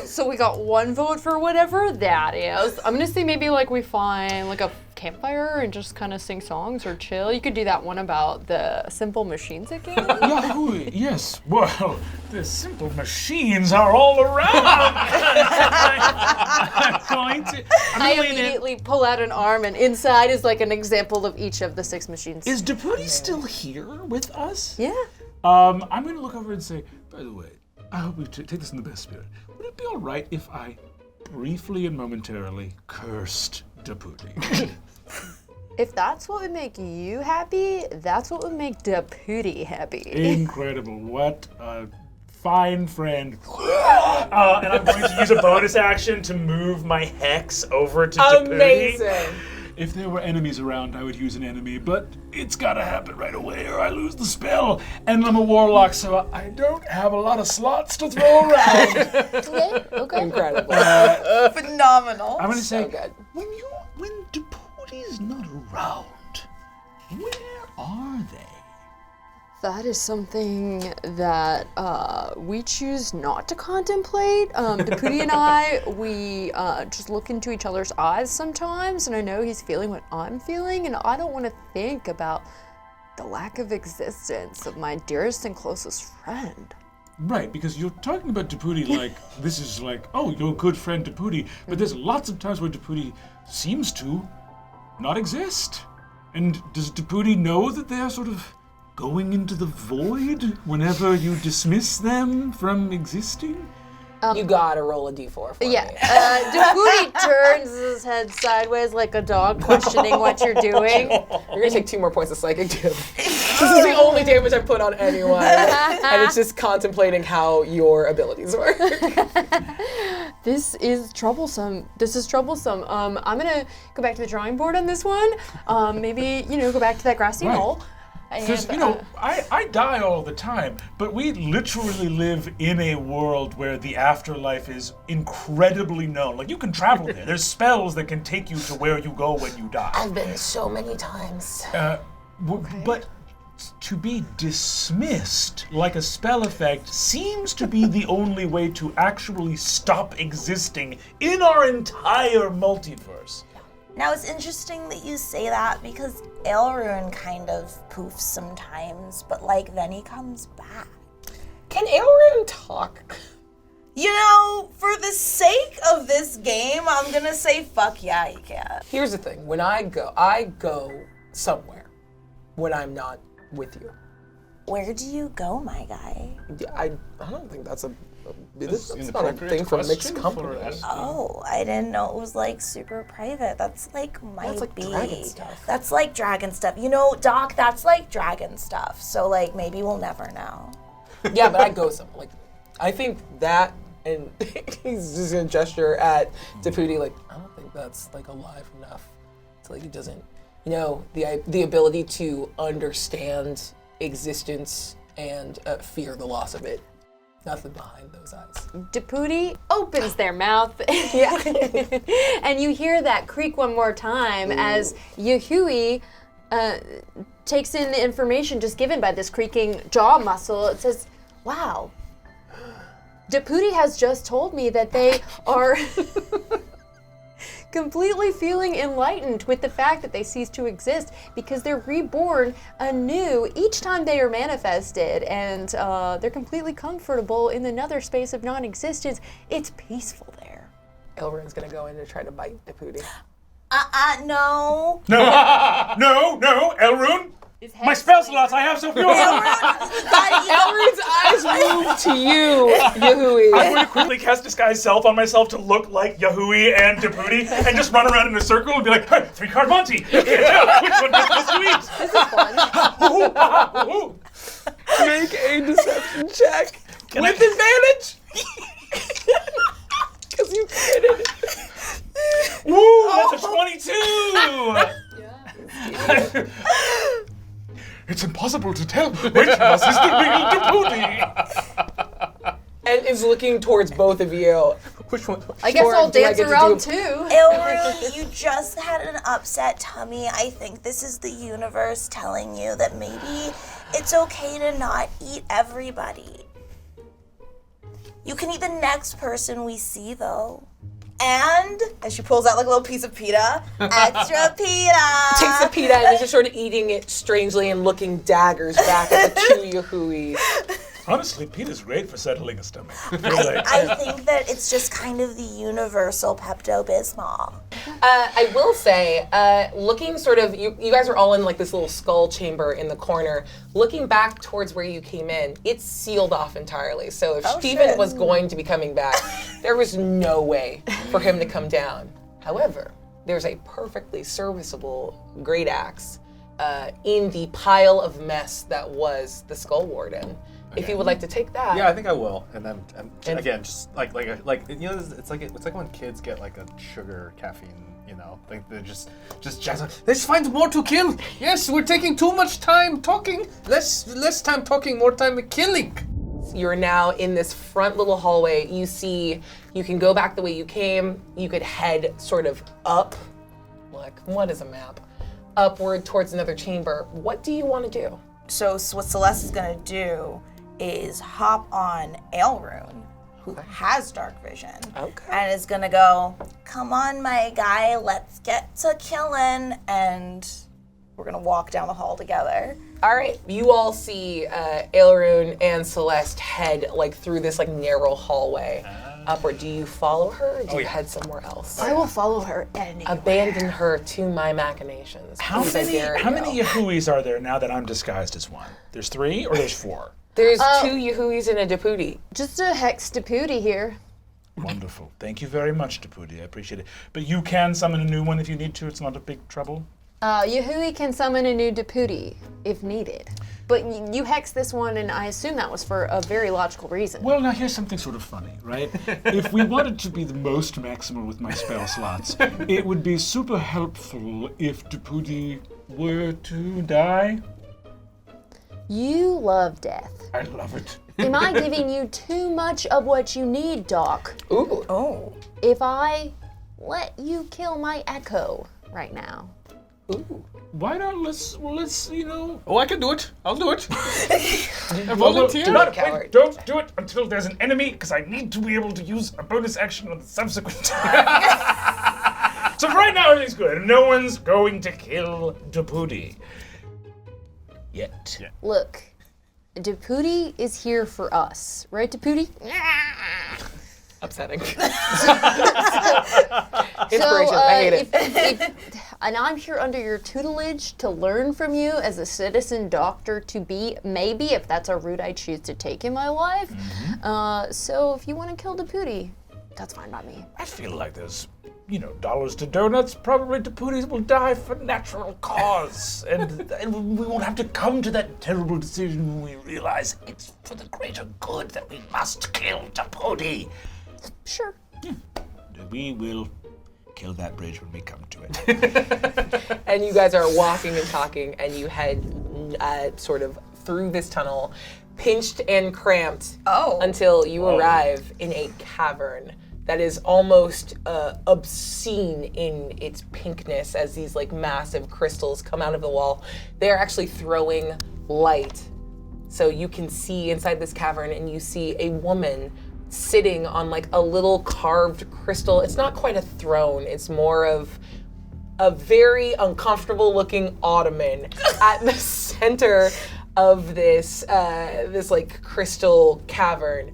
so we got 1 vote for whatever that is. I'm gonna say maybe like we find like a campfire and just kind of sing songs or chill. You could do that one about the simple machines again. Yahoo! Yes. Well, the simple machines are all around. I'm going to. I immediately pull out an arm, and inside is like an example of each of the 6 machines. Is Deputy still here with us? Yeah. I'm going to look over and say, by the way, I hope we take this in the best spirit. Would it be all right if I briefly and momentarily cursed Deputy. If that's what would make you happy, that's what would make Deputy happy. Incredible. What a fine friend. And I'm going to use a bonus action to move my hex over to Deputy. Amazing. If there were enemies around, I would use an enemy, but it's gotta happen right away or I lose the spell. And I'm a warlock, so I don't have a lot of slots to throw around. Okay. Incredible. Phenomenal. I'm gonna say, good. when Deputy's not around, where are they? That is something that we choose not to contemplate. Deputy and I, we just look into each other's eyes sometimes, and I know he's feeling what I'm feeling, and I don't want to think about the lack of existence of my dearest and closest friend. Right, because you're talking about Deputy like, this is like, oh, you're a good friend, Deputy, but there's lots of times where Deputy seems to not exist. And does Deputy know that they're sort of going into the void whenever you dismiss them from existing? You gotta roll a d4 for me. Deputy turns his head sideways like a dog questioning what you're doing. You're gonna take 2 more points of psychic damage. This is the only damage I've put on anyone. And it's just contemplating how your abilities work. This is troublesome. I'm gonna go back to the drawing board on this one. Maybe, go back to that grassy knoll. Because, I die all the time, but we literally live in a world where the afterlife is incredibly known. Like, you can travel there. There's spells that can take you to where you go when you die. I've been so many times. But to be dismissed like a spell effect seems to be the only way to actually stop existing in our entire multiverse. Now it's interesting that you say that because Elrune kind of poofs sometimes, but then he comes back. Can Elrune talk? For the sake of this game, I'm gonna say fuck yeah, he can. Here's the thing. When I go somewhere when I'm not with you. Where do you go, my guy? I don't think that's not a thing for mixed company. Oh, I didn't know it was super private. That's might That's be. dragon stuff. That's dragon stuff. Doc, that's dragon stuff. So maybe we'll never know. Yeah, but I go somewhere. I think that, and he's just gonna gesture at Deputy I don't think that's alive enough. It's he doesn't, the ability to understand existence and fear the loss of it. Nothing behind those eyes. Deputy opens their mouth, and you hear that creak one more time as Yahui takes in the information just given by this creaking jaw muscle. It says, wow, Deputy has just told me that they are completely feeling enlightened with the fact that they cease to exist because they're reborn anew each time they are manifested, and they're completely comfortable in the nether space of non-existence. It's peaceful there. Elrune's gonna go in to try to bite Deputy. No. No, Elrune! My spell slots, I have so few of them! Elrune's eyes move to you, Yahui. I'm going to quickly cast Disguise Self on myself to look like Yahui and Deputy and just run around in a circle and be like, hey, 3-card Monty! You can't tell which one you're supposed to eat! This is fun. Make a deception check with advantage! Because you critted. Woo, that's a 22! It's impossible to tell which of us is the real Deputy! And is looking towards both of you. Which one? I guess I'll dance around too. Elrune, you just had an upset tummy. I think this is the universe telling you that maybe it's okay to not eat everybody. You can eat the next person we see, though. And she pulls out a little piece of pita. Extra pita! Takes the pita and is just sort of eating it strangely and looking daggers back at the two Yahuis. Honestly, Pete is great for settling a stomach. I think that it's just kind of the universal Pepto-Bismol. I will say, looking sort of, you guys are all in like this little skull chamber in the corner. Looking back towards where you came in, it's sealed off entirely. So if Steven was going to be coming back, there was no way for him to come down. However, there's a perfectly serviceable great axe in the pile of mess that was the Skull Warden. If you would like to take that. Yeah, I think I will. And then again, just like you know, it's like when kids get like a sugar caffeine, you know, like they're just jazz. Let's find more to kill. Yes, we're taking too much time talking. Less time talking, more time killing. You're now in this front little hallway. You see, you can go back the way you came. You could head sort of up. Look, what is a map? Upward towards another chamber. What do you want to do? So what Celeste is gonna do is hop on Aelrune, who has dark vision, and is gonna go, come on, my guy, let's get to killing, and we're gonna walk down the hall together. All right, you all see Aelrune and Celeste head like through this like narrow hallway upward. Do you follow her or do you head somewhere else? I will follow her anywhere. Abandon her to my machinations. How many Yahuis are there now that I'm disguised as one? There's 3 or there's 4? There's 2 Yahuis and a Deputy. Just a hex Deputy here. Wonderful. Thank you very much, Deputy. I appreciate it. But you can summon a new one if you need to. It's not a big trouble. Yahui can summon a new Deputy if needed. But you hexed this one, and I assume that was for a very logical reason. Well, now here's something sort of funny, right? If we wanted to be the most maximal with my spell slots, it would be super helpful if Deputy were to die. You love death. I love it. Am I giving you too much of what you need, Doc? Ooh. Oh. If I let you kill my echo right now. Ooh. Why not? Let's, you know. Oh, I can do it. I'll do it. I volunteer. Coward. Don't do it until there's an enemy, because I need to be able to use a bonus action on the subsequent. So right now everything's good. No one's going to kill Deputy. Yet. Yeah. Look, Deputy is here for us, right, Deputy? Upsetting. So, Inspiration. I hate it. And I'm here under your tutelage to learn from you as a citizen doctor to be, maybe, if that's a route I choose to take in my life. Mm-hmm. So if you want to kill Deputy, that's fine by me. I feel like there's, dollars to donuts. Probably Deputies will die for natural cause. and we won't have to come to that terrible decision when we realize it's for the greater good that we must kill Deputy. Sure. Yeah. We will kill that bridge when we come to it. And you guys are walking and talking, and you head sort of through this tunnel, pinched and cramped, until you arrive in a cavern that is almost obscene in its pinkness as these like massive crystals come out of the wall. They are actually throwing light. So you can see inside this cavern, and you see a woman sitting on like a little carved crystal. It's not quite a throne. It's more of a very uncomfortable looking ottoman at the center of this this like crystal cavern,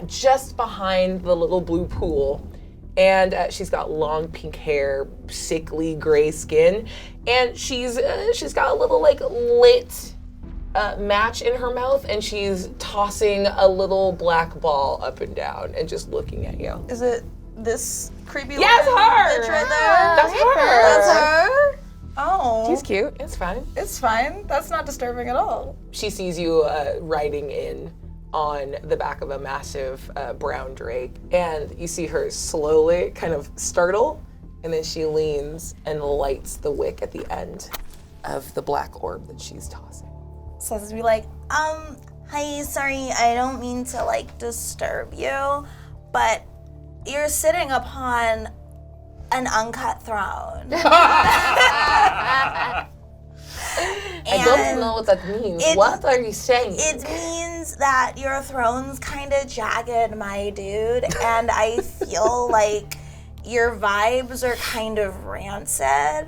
just behind the little blue pool. And she's got long pink hair, sickly gray skin, and she's got a little like lit match in her mouth, and she's tossing a little black ball up and down and just looking at you. Is it this creepy Yes, looking her! bitch right there? That's her! That's her? Oh. She's cute. It's fine. It's fine. That's not disturbing at all. She sees you riding in on the back of a massive brown drake, and you see her slowly kind of startle, and then she leans and lights the wick at the end of the black orb that she's tossing. So to be like, hi, sorry, I don't mean to like disturb you, but you're sitting upon an uncut throne. I don't know what that means. What are you saying? It means that your throne's kind of jagged, my dude, and I feel like your vibes are kind of rancid.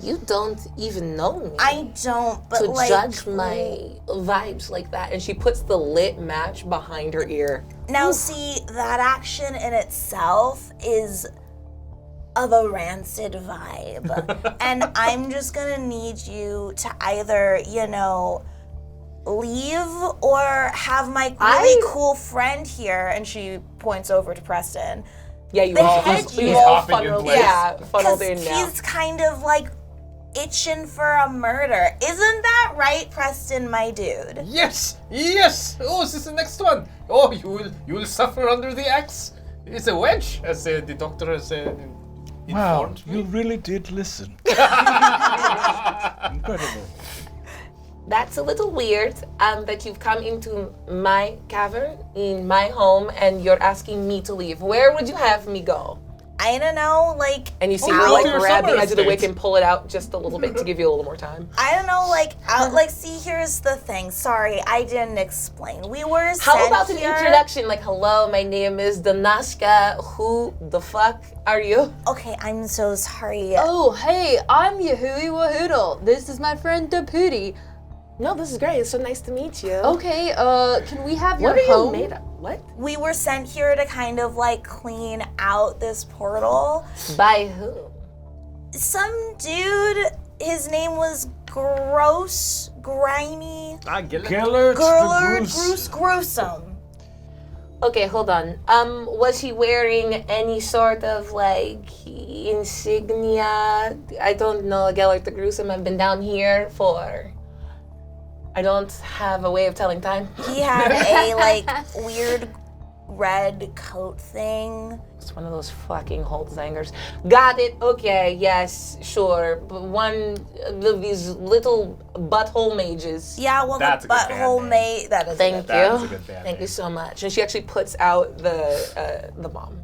You don't even know me. I don't, but to like... judge my vibes like that. And she puts the lit match behind her ear. Now see, that action in itself is of a rancid vibe. And I'm just gonna need you to either, leave or have my really cool friend here, and she points over to Preston. Yeah, you They all, had you you. all Hopping in funneled, place. funneled in now. He's kind of like itching for a murder. Isn't that right, Preston, my dude? Yes. Oh, this is the next one. Oh, you will suffer under the axe. It's a wedge, as the doctor has Wow, informed you me. really did listen. Incredible. That's a little weird that you've come into my cavern in my home and you're asking me to leave. Where would you have me go? I don't know, And you see Oh, her go like to your grab the summer edge of the wick estate. and pull it out just a little bit to give you a little more time. I don't know, see, here's the thing. Sorry, I didn't explain. We were How sent about an here. introduction? Like, hello, my name is Danaska. Who the fuck are you? Okay, I'm so sorry. Oh, hey, I'm Yahui Wahoodle. This is my friend Deputy. No, this is great. It's so nice to meet you. Okay, can we have your What are you home? made of? What? We were sent here to kind of clean out this portal. By who? Some dude, his name was Gross, Grimy, Gellert Gurlard, the Goose. Gruesome. Okay, hold on. Was he wearing any sort of insignia? I don't know, Gellert the Gruesome. I've been down here for. I don't have a way of telling time. He had a weird red coat thing. It's one of those fucking Holtzangers. Got it. Okay. Yes. Sure. But one of these little butthole mages. Yeah, well, That's the a good band butthole name. mate. That is. Thank you. That's a good band Thank name. you so much. And she actually puts out the bomb,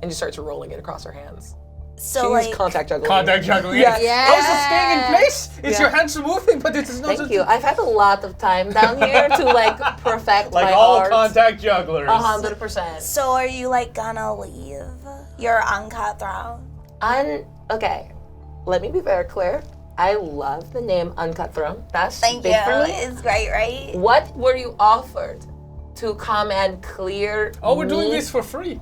and just starts rolling it across her hands. So She's contact juggling. Contact juggling. Yeah. Oh, is it staying in place? It's Yeah. your hands moving, but it is not. Thank you. I've had a lot of time down here to perfect Like my all art. contact jugglers. 100%. So are you gonna leave your uncut throne? Okay, let me be very clear. I love the name Uncut Throne. That's Thank big you. for me. It's great, right? What were you offered to come and clear? Oh, we're doing me? this for free.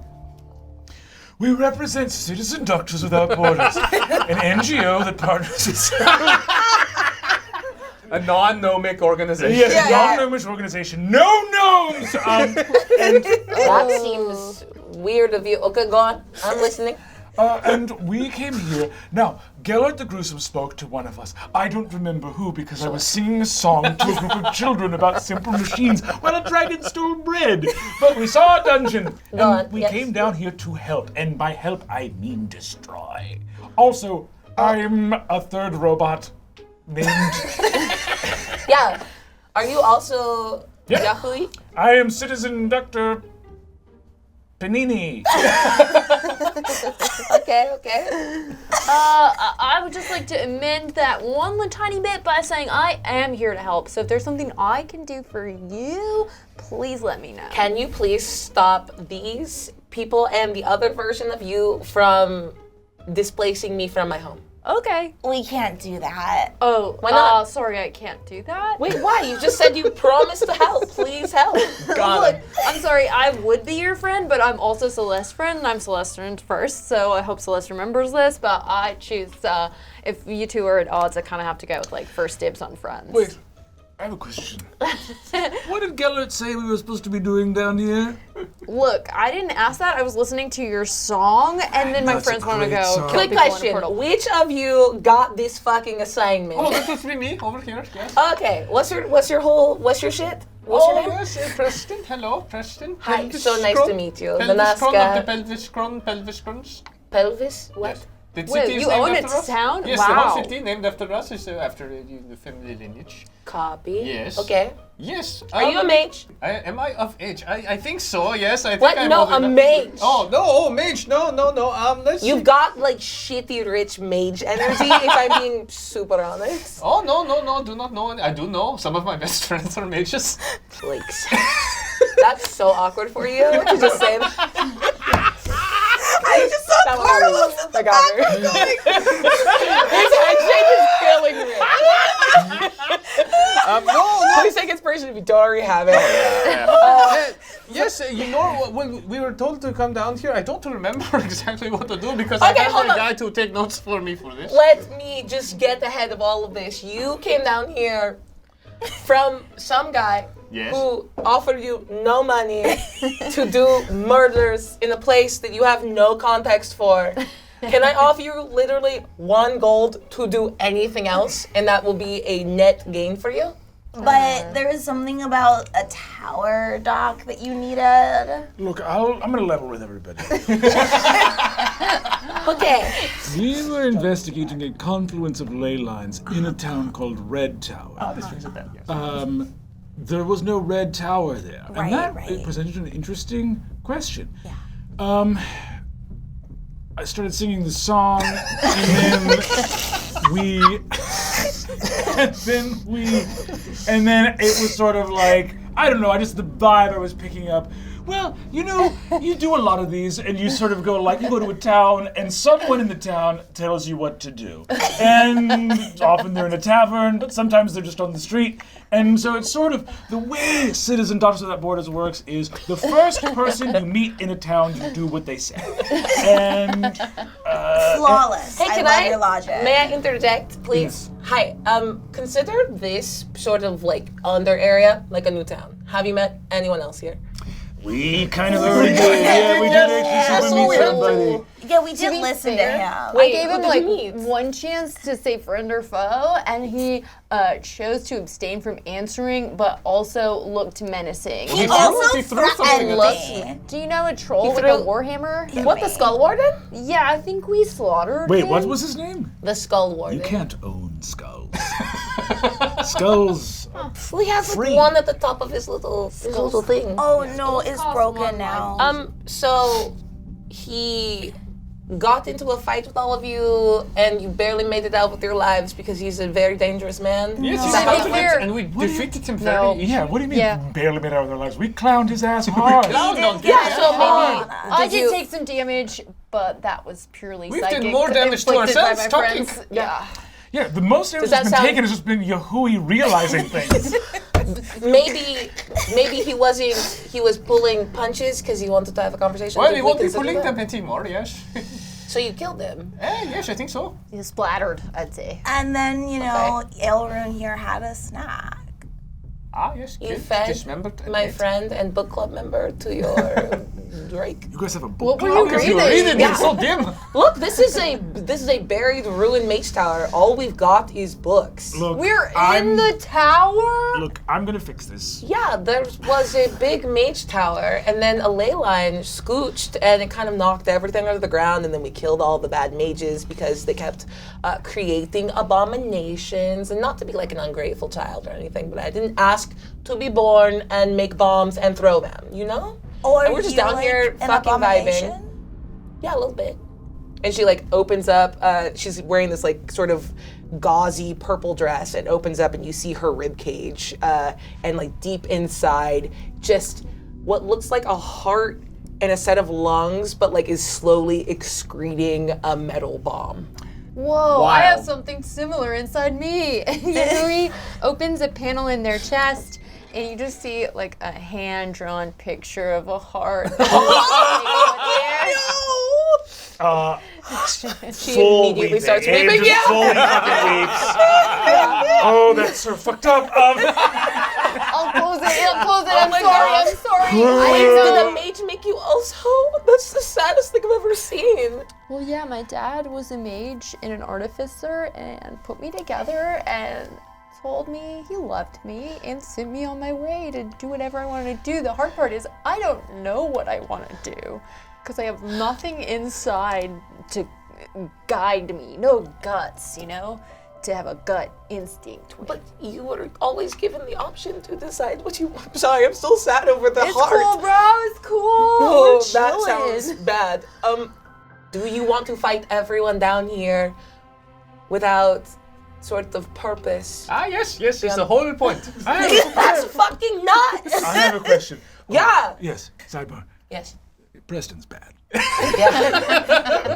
We represent Citizen Doctors Without Borders, an NGO that partners with A non-nomic organization. yes, a non-gnomish organization. No gnomes! And That seems weird of you. Okay, go on. I'm listening. and we came here. Now, Gellert the Gruesome spoke to one of us. I don't remember who because I was singing a song to a group of children about simple machines while a dragon stole bread. But we saw a dungeon, and on, we yes. came down here to help. And by help, I mean destroy. Also, I'm a third robot named... Yeah. Are you also Yahui? I am Citizen Dr. Panini. Okay. I would just like to amend that one tiny bit by saying I am here to help. So if there's something I can do for you, please let me know. Can you please stop these people and the other version of you from displacing me from my home? Okay. We can't do that. Oh, Why not? Sorry, I can't do that. Wait, why? You just said you promised to help. Please help. Look, I'm sorry, I would be your friend, but I'm also Celeste's friend, and I'm Celestine's first, so I hope Celeste remembers this, but I choose, if you two are at odds, I kind of have to go with, first dibs on friends. Wait, I have a question. What did Gellert say we were supposed to be doing down here? Look, I didn't ask that, I was listening to your song, and then my That's a friends want to great go song. kill Quick people in a question. portal. Which of you got this fucking assignment? Oh, that was me over here. Yes. Okay, what's your shit? What's your name? Yes, Preston. Hello, Preston. Hi, Pelvis so nice scrum. to meet you. Pelvis scrum Danaska. of the pelvis scrum, pelvis scrums. Pelvis? What? The Wait, city is you named own after its us. town? Yes, Wow. the whole city named after us is after the family lineage. Copy. Yes. Okay. Yes. Are you a mage? Am I of age? I think so. Yes, I think What? I'm No, old a enough. mage. Oh no, mage. No. Let's see. You've got shitty rich mage energy, if I'm being super honest. Oh no, do not know. I do know. Some of my best friends are mages. That's so awkward for you to just say that. I just saw Carlos in the background going, His head Please take inspiration if you don't already have it. Yes, you know, when we were told to come down here, I don't remember exactly what to do because Okay, I hold had a on. guy to take notes for me for this. Let me just get ahead of all of this. You came down here from some guy who offered you no money to do murders in a place that you have no context for. Can I offer you literally 1 gold to do anything else, and that will be a net gain for you? But there is something about a tower, Doc, that you needed. Look, I'm gonna level with everybody. Okay. We were investigating a confluence of ley lines in a town called Red Tower. Oh, this rings a bell, yes. There was no Red Tower there, and that presented an interesting question. Yeah. I started singing the song, and then it was sort of like, I don't know, the vibe I was picking up. Well, you know, you do a lot of these, and you sort of go like, you go to a town, and someone in the town tells you what to do. And often they're in a tavern, but sometimes they're just on the street. And so it's sort of, the way Citizen Doctors Without Borders works is the first person you meet in a town, you do what they say. And, Flawless. Hey, I can love your logic. May I interject, please? Hi. Consider this sort of like under area, like a new town. Have you met anyone else here? we kind of already did. Yeah, we did actually meet somebody. Yeah, we did listen to him. I gave him like one chance to say friend or foe, and he chose to abstain from answering, but also looked menacing. He also threatened me. Do you know a troll with a warhammer? What, the Skull Warden? Yeah, I think we slaughtered Wait, him. what was his name? The Skull Warden. You can't own skulls. Skulls. Well, he has like one at the top of his little thing. Oh no, it's broken now. So he got into a fight with all of you, and you barely made it out with your lives because he's a very dangerous man. Yes, Is that how he's it went? and we defeated him very easily. Yeah, what do you mean barely made out with our lives? We clowned his ass hard. Yeah, so maybe I did take some damage, but that was purely We've psychic. done more damage to inflicted by ourselves my talking. friends. Yeah. Yeah, the most damage that's been taken has just been Yahui realizing things. Maybe he was pulling punches because he wanted to have a conversation. Well, he won't be pulling them anymore, yes. So you killed him? Yes, I think so. He was splattered, I'd say. And then, you know, Elrune here had a snack. Ah, yes. You fed my friend and book club member to your Drake. You guys have a book club? What were you reading? It's so dim. Look, this is a buried, ruined mage tower. All we've got is books. Look, we're in the tower? Look, I'm gonna fix this. Yeah, there was a big mage tower, and then a ley line scooched, and it kind of knocked everything out of the ground, and then we killed all the bad mages because they kept creating abominations, and not to be like an ungrateful child or anything, but I didn't ask to be born and make bombs and throw them, you know? Or and we're just down here fucking vibing. Yeah, a little bit. And she like opens up, she's wearing this like sort of gauzy purple dress, and opens up and you see her rib cage, and like deep inside just what looks like a heart and a set of lungs, but like is slowly excreting a metal bomb. Whoa, I have something similar inside me. And Yuri opens a panel in their chest, and you just see like a hand-drawn picture of a heart. She immediately starts weeping. Just fully fucking weeps. Oh, that's so fucked up. I'll close it. I'm sorry. Did a mage make you also? That's the saddest thing I've ever seen. Well, yeah, my dad was a mage and an artificer and put me together and told me he loved me and sent me on my way to do whatever I wanted to do. The hard part is I don't know what I want to do because I have nothing inside to guide me. No guts, you know? To have a gut instinct. But you were always given the option to decide what you want. I'm sorry, I'm still sad over the It's heart. cool, bro. It's cool. Oh, We're that chilling. sounds bad. Do you want to fight everyone down here without sort of purpose? Ah, yes, it's the whole point. That's fucking nuts. I have a question. Yeah. Yes, sidebar. Yes. Preston's bad.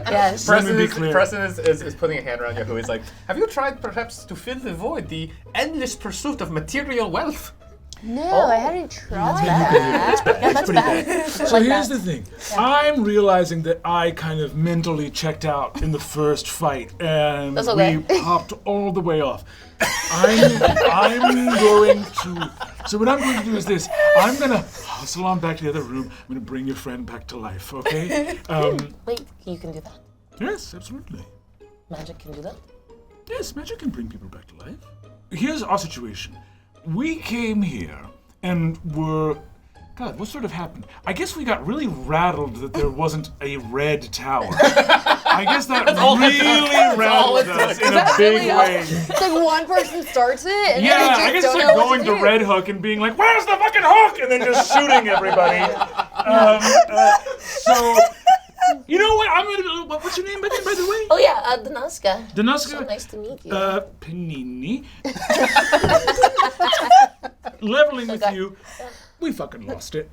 Yes. Let me be clear. Preston is putting a hand around Yahoo. He's like, have you tried perhaps to fill the void, the endless pursuit of material wealth? No, I hadn't tried That's that. bad. That's pretty bad. So here's the thing. I'm realizing that I kind of mentally checked out in the first fight, and That's okay. we popped all the way off. I'm going to. So what I'm going to do is this. I'm going to hustle on back to the other room. I'm going to bring your friend back to life, okay? Wait, you can do that? Yes, absolutely. Magic can do that? Yes, magic can bring people back to life. Here's our situation. We came here and were... God, what sort of happened? I guess we got really rattled that there wasn't a red tower. I guess that really rattled us in a big way. It's like one person starts it, and Yeah, then they I guess just it's don't like know going what to do. Red Hook and being like, where's the fucking hook? And then just shooting everybody. So, you know what? I'm gonna. What's your name again, by the way? Oh yeah, Danaska. Danaska. So nice to meet you. Panini. Leveling with you. We fucking lost it.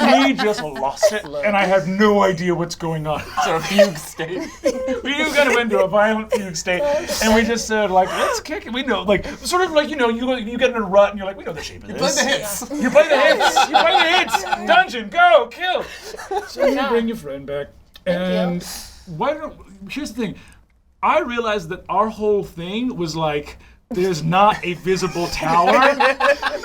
We just lost it, and I have no idea what's going on. It's a fugue state. We got into a violent fugue state, and we just said, like, let's kick it. We know, like, sort of like, you know, you get in a rut, and you're like, we know the shape of this. Play the hits. You play the hits. You play the hits. Dungeon, go, kill. So you bring your friend back, and here's the thing. I realized that our whole thing was like, there's not a visible tower.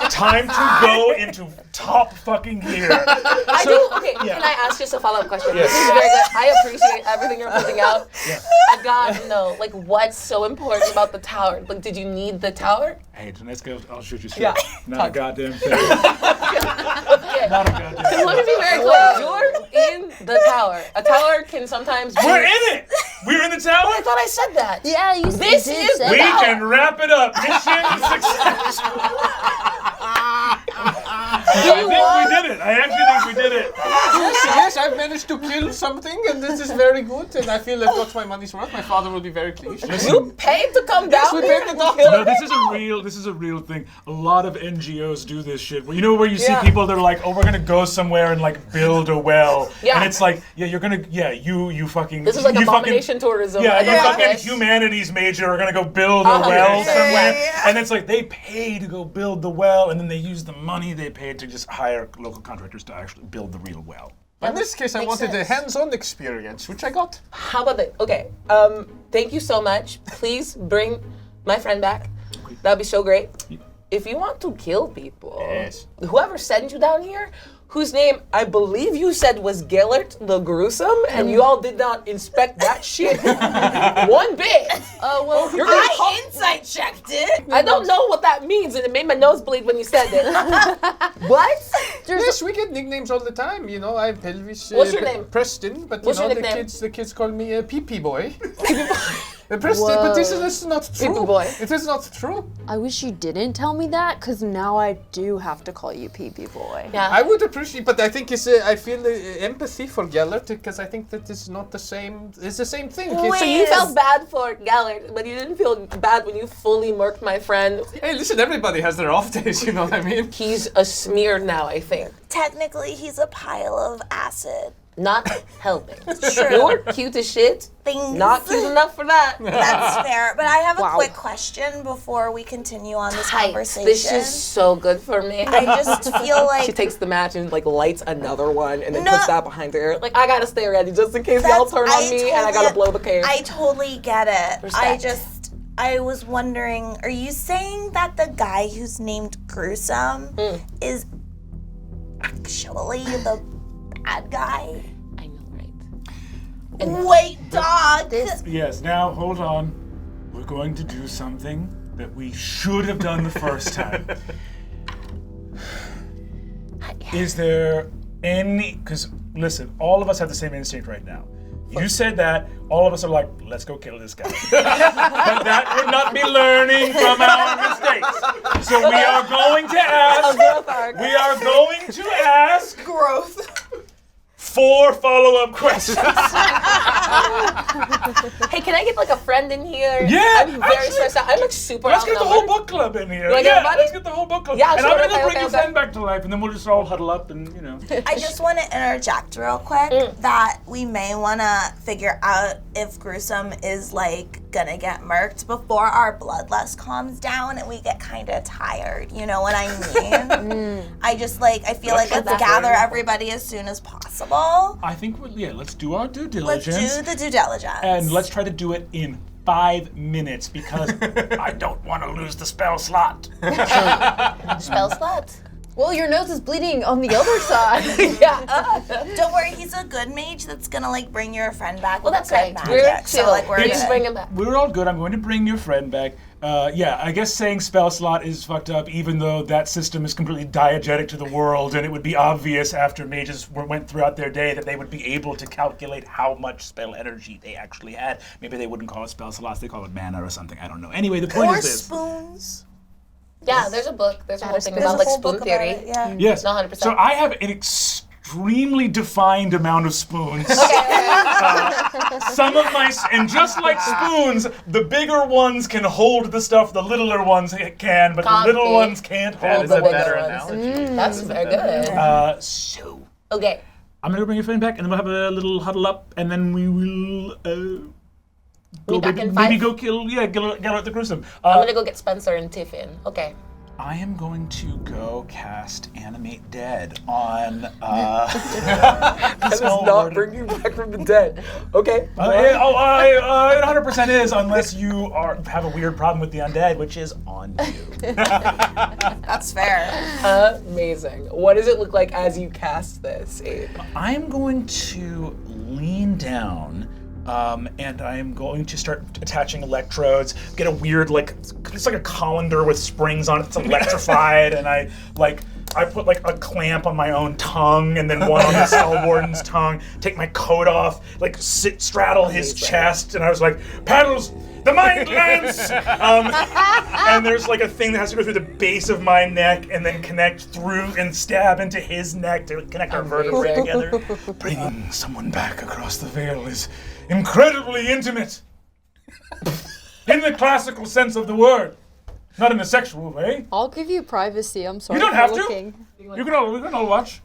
Time to go into top fucking gear. I do. Okay, can I ask just a follow-up question? Yes. This is very good. I appreciate everything you're putting out. Yeah. I gotta know, like, what's so important about the tower? Like, did you need the tower? Hey, let's go. I'll shoot you straight. Yeah. Not a goddamn thing. Okay. Not a goddamn thing. Let me be very clear. You're in the tower. A tower can sometimes be... We're in it. We're in the tower. I thought I said that. Yeah, you This did is say We that. can wrap it up. Mission successful. I think we did it. I actually think we did it. Yes, I've managed to kill something, and this is very good, and I feel I've got my money's worth. My father will be very pleased. You paid to come down we here paid the and doctor. kill No, her? this is a real thing. A lot of NGOs do this shit. You know where you see people that are like, oh, we're gonna go somewhere and like build a well. Yeah. And it's like, yeah, you're gonna, you fucking. This is like you abomination tourism. Yeah, I you know fucking this. humanities major are gonna go build a well somewhere. And it's like they pay to go build the well, and then they use the money they paid to just hire local contractors to actually build the real well. In this case, I wanted a hands-on experience, which I got. How about that? Okay. Thank you so much. Please bring my friend back. That'd be so great. If you want to kill people, Yes. whoever sent you down here, whose name I believe you said was Gellert the Gruesome, and you all did not inspect that shit one bit. Oh, well, You're gonna call- I insight checked it. I don't know what that means, and it made my nose bleed when you said it. What? Yes, we get nicknames all the time. You know, I'm Pelvis. What's your name? Preston, but What's you know your nickname? the kids call me Pee-Pee Boy. Preston, but this is not true. Pee-Pee Boy. It is not true. I wish you didn't tell me that, because now I do have to call you Pee-Pee Boy. Yeah. I would appreciate, but I think I feel empathy for Gellert because I think that is not the same. It's the same thing. It's- So you felt bad for Gellert, but you didn't feel bad when you fully murked my friend. Hey, listen, everybody has their off days. You know what I mean? He's a smear now, I think. Technically, he's a pile of acid. Not helping. True. You're cute as shit. Things. Not cute enough for that. That's fair. But I have a Wow. quick question before we continue on this Tight. conversation. This is so good for me. I just feel like She takes the match and like lights another one and then No. puts that behind her. Like I gotta stay ready just in case y'all turn on me and I gotta blow the cage. I totally get it. Respect. I was wondering, are you saying that the guy who's named Gruesome is actually the bad guy? I know, right? Wait, dog. Yes, now hold on. We're going to do something that we should have done the first time. Is there any, because listen, all of us have the same instinct right now. You said that, all of us are like, let's go kill this guy. But that would not be learning from our mistakes. So we are going to ask, growth arc. we are going to ask Growth. 4 follow-up questions. Hey, can I get like a friend in here? Yeah, I'm very stressed out. I'm like super Let's get the whole outnumbered. book club in here. You wanna get everybody? Let's get the whole book club. Yeah, and sure, I'm gonna okay, go bring okay, your okay. friend back to life, and then we'll just all huddle up and, you know. I just want to interject real quick that we may want to figure out if Gruesome is like gonna get murked before our bloodlust calms down and we get kind of tired. You know what I mean? I just like, I feel like let's gather everybody as soon as possible. I think, let's do our due Let's diligence. do the due diligence. And let's try to do it in 5 minutes because I don't want to lose the spell slot. Spell slot. Well, your nose is bleeding on the other side. Don't worry, he's a good mage that's gonna like bring your friend back. Well, with that's good right. magic. We're So like we're just good. bring him back. We're all good. I'm going to bring your friend back. I guess saying spell slot is fucked up, even though that system is completely diegetic to the world, and it would be obvious after mages went throughout their day that they would be able to calculate how much spell energy they actually had. Maybe they wouldn't call it spell slots, they call it mana or something. I don't know. Anyway, the point Or is this. spoons. Yeah, there's a book. There's a whole thing There's about a like whole spoon book about theory. it, yeah. Yes. Not 100%. So I have an extremely defined amount of spoons. Some of my, and just like spoons, the bigger ones can hold the stuff the littler ones can, but the little ones can't That hold is the a bigger better ones. analogy. That's very good. So, Okay. I'm gonna bring your friend back, and then we'll have a little huddle up, and then we will Meet back in maybe 5? go kill the Gruesome. I'm gonna go get Spencer and Tiffin. Okay. I am going to go cast Animate Dead on That is not bringing you back from the dead. Okay. It 100% is, unless you have a weird problem with the undead, which is on you. That's fair. Amazing. What does it look like as you cast this, Abe? I am going to lean down, and I am going to start attaching electrodes. Get a weird, it's like a colander with springs on it. It's electrified, and I put like a clamp on my own tongue, and then one on the Skull Warden's tongue. Take my coat off, straddle his chest, and I was like, paddles. The mind lance! And there's like a thing that has to go through the base of my neck and then connect through and stab into his neck to connect our vertebrae together. Bringing someone back across the veil is incredibly intimate. In the classical sense of the word. Not in a sexual way. I'll give you privacy. I'm sorry. You don't for have looking. to. We can all watch.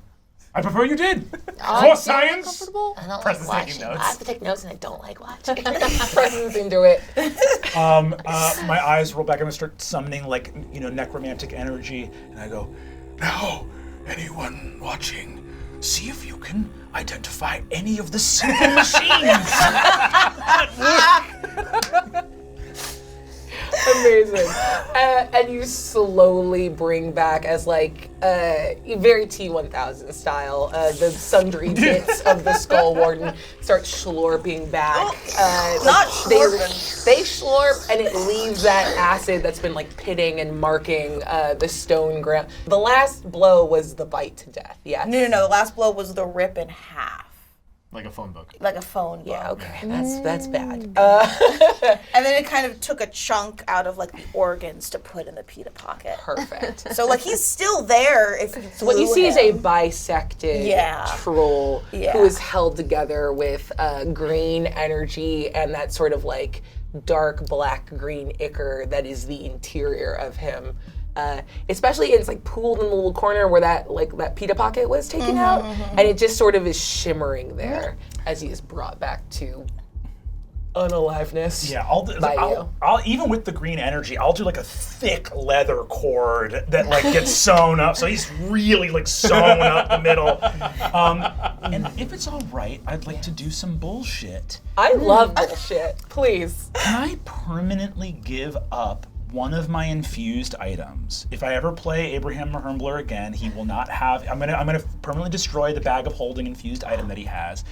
I prefer you did. I'm For science. comfortable. I don't Preston's like taking watching. notes. I have to take notes and I don't like watching. Preston's into it. My eyes roll back. I'm gonna start summoning necromantic energy, and I go, now, anyone watching, see if you can identify any of the simple machines that work. Amazing. And you slowly bring back, as very T-1000 style, the sundry bits of the Skull Warden start slurping back. Not They slurp, and it leaves that acid that's been pitting and marking the stone ground. The last blow was the bite to death. Yes. No. The last blow was the rip in half. Like a phone book. Like a phone book. Yeah. Okay. That's bad. And then it kind of took a chunk out of the organs to put in the pita pocket. Perfect. So he's still there if you So what you flew see is a him. bisected Yeah. troll Yeah. who is held together with green energy and that sort of dark black-green ichor that is the interior of him. Especially it's pooled in the little corner where that pita pocket was taken out, and it just sort of is shimmering there as he is brought back to unaliveness. Yeah, you. I'll even with the green energy, I'll do a thick leather cord that gets sewn up, so he's really sewn up the middle. And if it's all right, I'd like to do some bullshit. I love bullshit. Please. Can I permanently give up one of my infused items? If I ever play Abraham Hermbler again, he will not have. I'm gonna permanently destroy the bag of holding infused item that he has.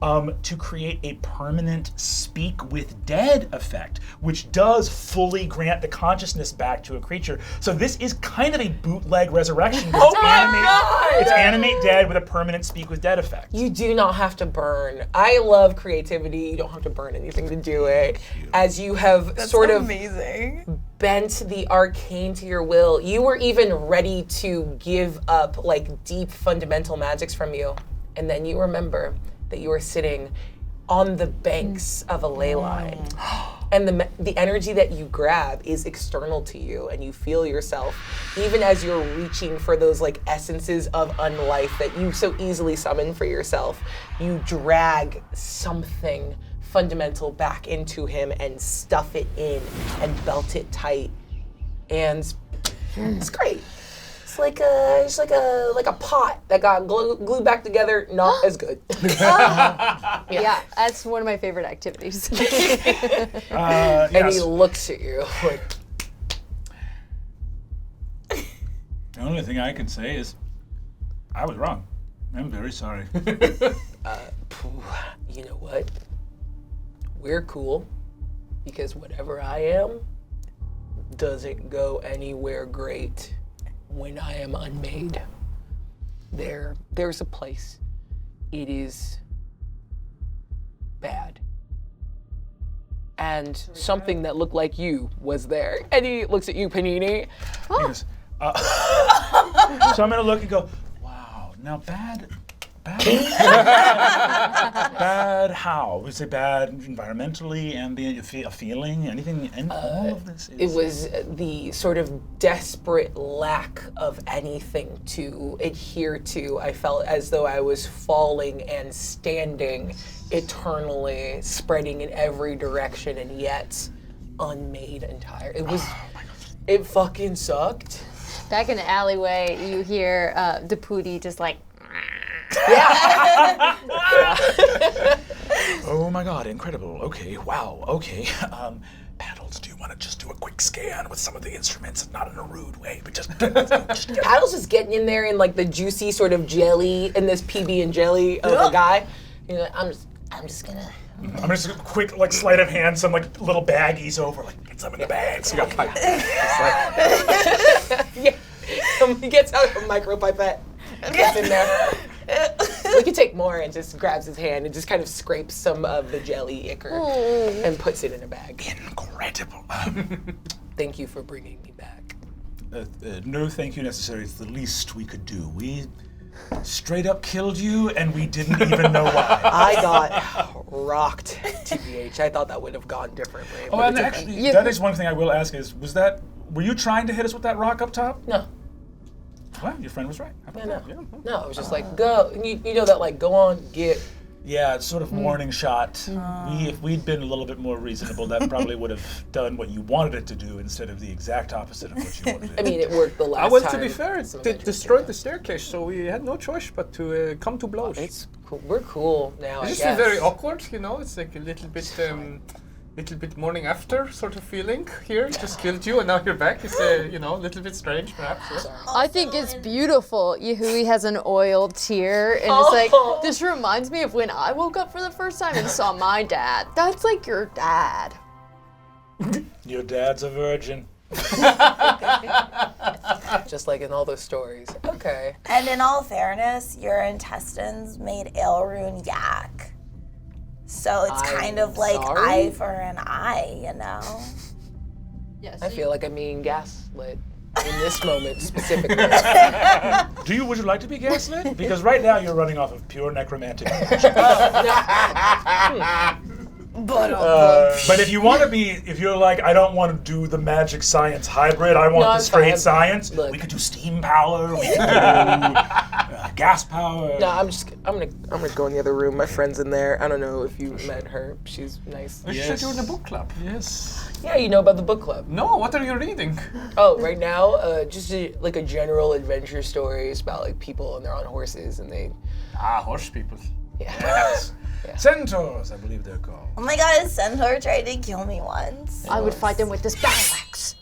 To create a permanent Speak with Dead effect, which does fully grant the consciousness back to a creature. So this is kind of a bootleg resurrection. Oh my God! It's Animate Dead with a permanent Speak with Dead effect. You do not have to burn. I love creativity. You don't have to burn anything to do it. As you have sort of amazing. bent the arcane to your will, you were even ready to give up deep fundamental magics from you. and then you remember that you are sitting on the banks of a ley line. And the energy that you grab is external to you, and you feel yourself, even as you're reaching for those like essences of unlife that you so easily summon for yourself, you drag something fundamental back into him and stuff it in and belt it tight. And it's great. It's like a pot that got glued back together, not as good. Yeah, that's one of my favorite activities. And he looks at you like. The only thing I can say is, I was wrong. I'm very sorry. You know what? We're cool, because whatever I am doesn't go anywhere great when I am unmade. There's a place. It is bad. And something that looked like you was there. And he looks at you, Panini. He goes, so I'm gonna look and go, wow, now bad how? We say bad environmentally, ambient, a feeling, anything, and all of this is... It was the sort of desperate lack of anything to adhere to. I felt as though I was falling and standing eternally, spreading in every direction, and yet unmade entire. It was, it fucking sucked. Back in the alleyway, you hear Deputy just like, Oh my god, incredible. Okay, wow, okay. Paddles, do you want to just do a quick scan with some of the instruments? Not in a rude way, but just Paddles is getting in there in like the juicy sort of jelly, in this PB and jelly of a guy. You know, I'm just gonna... I'm just a quick like sleight of hand, some like little baggies over, like get some in the bag. So you got Yeah, he gets out a micro pipette, gets in there. We could take more, and just grabs his hand and just kind of scrapes some of the jelly ichor and puts it in a bag. Incredible. Thank you for bringing me back. No thank you necessary. It's the least we could do. We straight up killed you, and we didn't even know why. I got rocked, TBH. I thought that would have gone differently. Oh, and actually, that is one thing I will ask is, were you trying to hit us with that rock up top? No. Well, your friend was right. No, it was just like, go. You know that, like, go on, get. Yeah, it's sort of warning shot. If we'd been a little bit more reasonable, that probably would have done what you wanted it to do instead of the exact opposite of what you wanted it to do. I mean, it worked the last time. Well, to be fair, it destroyed the staircase, so we had no choice but to come to blows. It's cool. We're cool now, It's I just guess. very awkward, you know? It's like a little bit morning after sort of feeling here. Just killed you, and now you're back. It's a little bit strange, perhaps. Yeah. I think it's beautiful. Yahui has an oiled tear, and it's like, this reminds me of when I woke up for the first time and saw my dad. That's like your dad. Your dad's a virgin. Just like in all those stories. Okay. And in all fairness, your intestines made Elrune yak. So it's kind of like eye for an eye, you know? Yes. I feel like I'm being gaslit in this moment specifically. Would you like to be gaslit? Because right now you're running off of pure necromantic energy. But if you want to be, if you're like, I don't want to do the magic science hybrid, I want the straight science, we could do steam power, we could do gas power. No, I'm gonna go in the other room. My friend's in there. I don't know if you met her. She's nice. You said you're in a book club. Yes. Yeah, you know about the book club. No, what are you reading? Oh, right now, just like a general adventure stories about like people and they're on horses and they. Horse people. Yeah. Yes. Yeah. Centaurs, I believe they're called. Oh my god, a centaur tried to kill me once. I would fight them with this battle axe.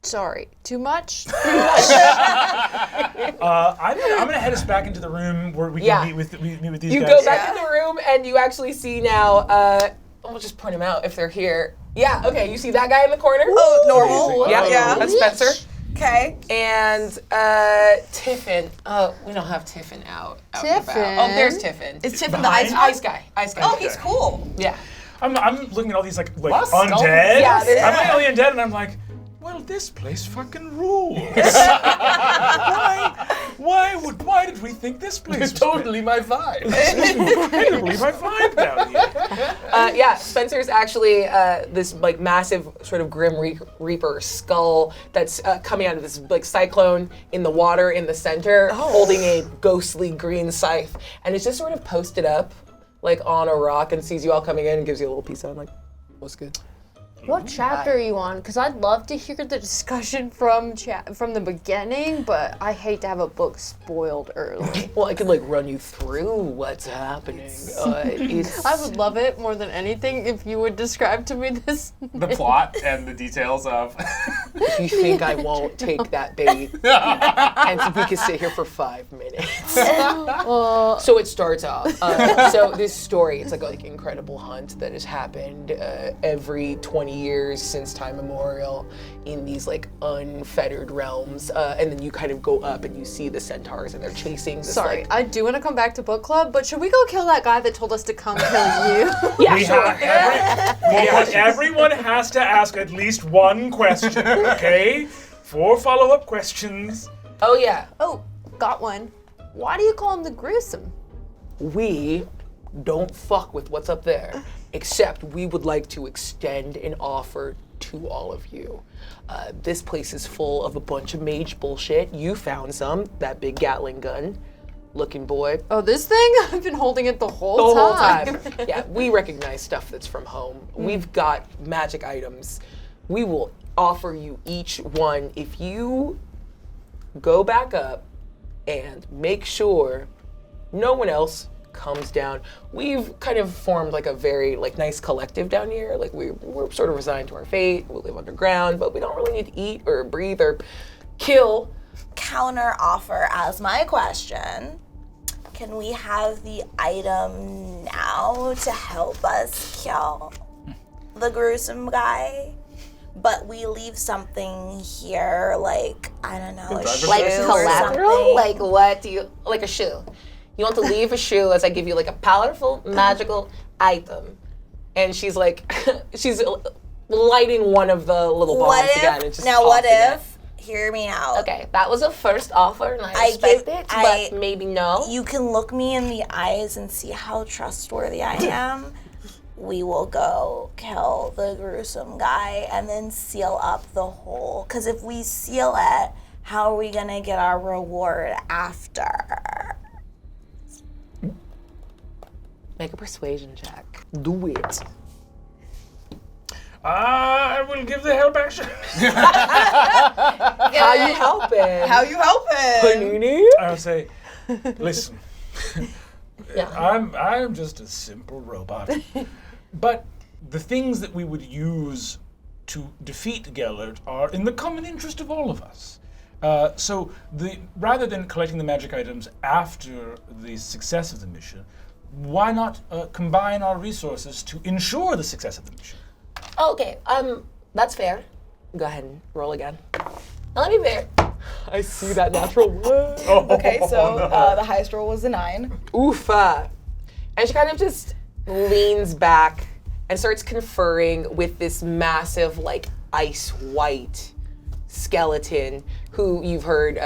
Sorry, too much? I'm gonna head us back into the room where we can meet with these guys. You go back in the room and you actually see now, we'll just point them out if they're here. Yeah, okay, you see that guy in the corner? Oh, normal. Yeah, that's Spencer. Okay. And Tiffin. We don't have Tiffin out Tiffin? and about. Oh, there's Tiffin. Is Tiffin the ice guy? Ice guy. Oh, he's cool. Yeah. I'm looking at all these like What? undead. Yeah, I'm looking at all the undead and I'm like, well, this place fucking rules. Why Why did we think this place was Totally my vibe. incredibly my vibe down here? Yeah, Spencer's actually this like massive sort of grim reaper skull that's coming out of this like cyclone in the water in the center, holding a ghostly green scythe, and it's just sort of posted up like on a rock and sees you all coming in and gives you a little peace sign like, what's good? What chapter are you on? Because I'd love to hear the discussion from the beginning, but I hate to have a book spoiled early. Well, I could like run you through what's happening. I would love it more than anything if you would describe to me this. The plot and the details of. If you think I won't take that bait, and we could sit here for 5 minutes. So it starts off. So this story, it's like incredible hunt that has happened every 20 years since time immemorial in these like unfettered realms, and then you kind of go up and you see the centaurs and they're chasing this. Sorry, I do want to come back to book club, but should we go kill that guy that told us to come kill you? Yeah, sure. Everyone has to ask at least one question, okay? 4 follow-up questions. Oh yeah. Oh, got one. Why do you call him the gruesome? We don't fuck with what's up there, except we would like to extend an offer to all of you. This place is full of a bunch of mage bullshit. You found some, that big Gatling gun looking boy. Oh, this thing? I've been holding it the whole time. Yeah, we recognize stuff that's from home. We've got magic items. We will offer you each one if you go back up and make sure no one else comes down. We've kind of formed like a very like nice collective down here. Like we're sort of resigned to our fate. We live underground, but we don't really need to eat or breathe or kill. Counter offer as my question. Can we have the item now to help us kill the gruesome guy? But we leave something here, like, I don't know, a shoe like or collateral? something. Like what do you, like a shoe? You want to leave a shoe as I give you like a powerful magical item. And she's like, she's lighting one of the little bombs again. And just what tossing it. if, hear me out. Okay, that was a first offer and I respect it, but maybe no. You can look me in the eyes and see how trustworthy I am. We will go kill the gruesome guy and then seal up the hole. Because if we seal it, how are we going to get our reward after? Make a persuasion check. Do it. I will give the help action. How you helping? How you helping? Panini? I'll say, listen, Yeah. I'm just a simple robot. But the things that we would use to defeat Gellert are in the common interest of all of us. So rather than collecting the magic items after the success of the mission, why not combine our resources to ensure the success of the mission? Okay, that's fair. Go ahead and roll again. Now let me be fair. I see that natural one. Okay, so the highest roll was a 9. Oofa. And she kind of just leans back and starts conferring with this massive, like, ice white skeleton who you've heard,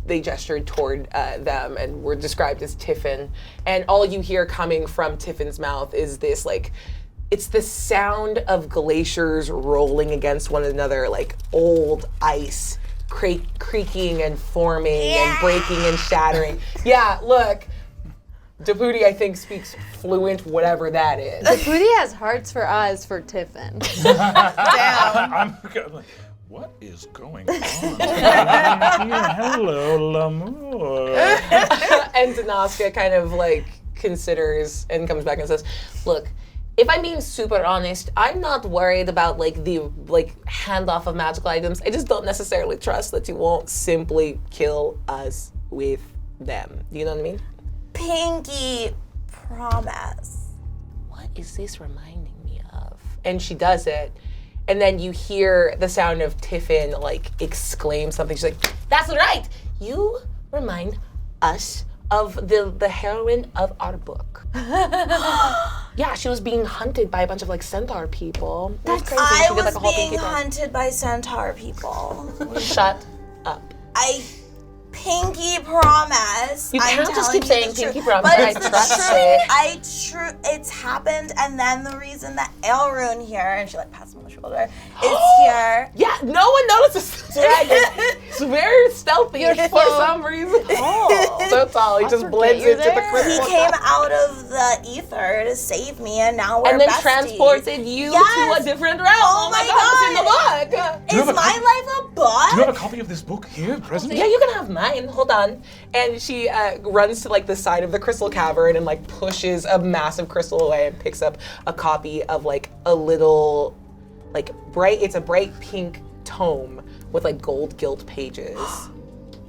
they gestured toward them and were described as Tiffin. And all you hear coming from Tiffin's mouth is this, like, it's the sound of glaciers rolling against one another, like old ice creaking and forming and breaking and shattering. Yeah, look. Deputy, I think, speaks fluent whatever that is. Deputy has hearts for eyes for Tiffin. I'm like, what is going on? Hello, L'amour. And Danaska kind of like considers and comes back and says, look, if I'm being super honest, I'm not worried about like the handoff of magical items. I just don't necessarily trust that you won't simply kill us with them. Do you know what I mean? Pinky promise. What is this reminding me of? And she does it. And then you hear the sound of Tiffin like exclaim something. She's like, that's right. You remind us of the heroine of our book. Yeah, she was being hunted by a bunch of like centaur people. That's crazy. I She did, was being hunted by centaur people. Shut up. I Pinky promise. You can't just keep saying pinky promise. But I it's the trust truth. It's happened, and then the reason that Elrune here, and she like pats him on the shoulder, is here. Yeah, no one notices the dragon. It's very stealthy for some reason. So tall. He just blends into the crystal. He came out of the ether to save me, and now we're and then besties. transported you to a different realm. Oh my God, it's in the book. Is my life a book? Do you have a copy of this book here, present? Yeah, you can have mine. Hold on. And she runs to like the side of the crystal cavern and like pushes a massive crystal away and picks up a copy of like a little, like it's a bright pink tome with like gold gilt pages.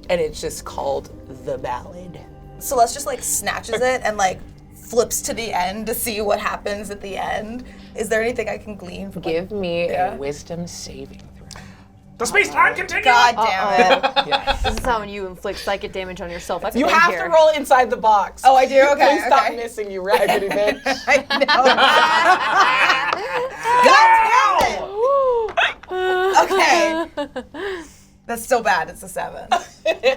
And it's just called The Ballad. Celeste just like snatches it and like flips to the end to see what happens at the end. Is there anything I can glean from Give me a wisdom saving throw. The space-time continuum! God damn it. This is how you inflict psychic damage on yourself. I've You been have here. to roll inside the box. Oh, I do? Okay. Please stop missing, you raggedy bitch. I know. God damn it! Okay. That's still bad. It's a 7.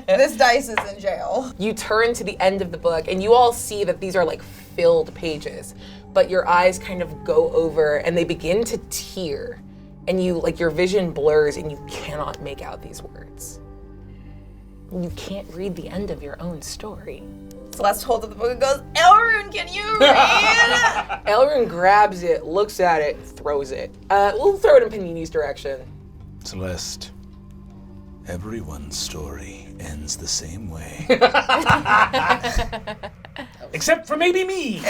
This dice is in jail. You turn to the end of the book and you all see that these are like filled pages, but your eyes kind of go over and they begin to tear. And you, like, your vision blurs and you cannot make out these words. You can't read the end of your own story. Celeste holds up the book and goes, Elrune, can you read? Elrune grabs it, looks at it, throws it. We'll throw it in Panini's direction. Celeste, everyone's story ends the same way. Except for maybe me.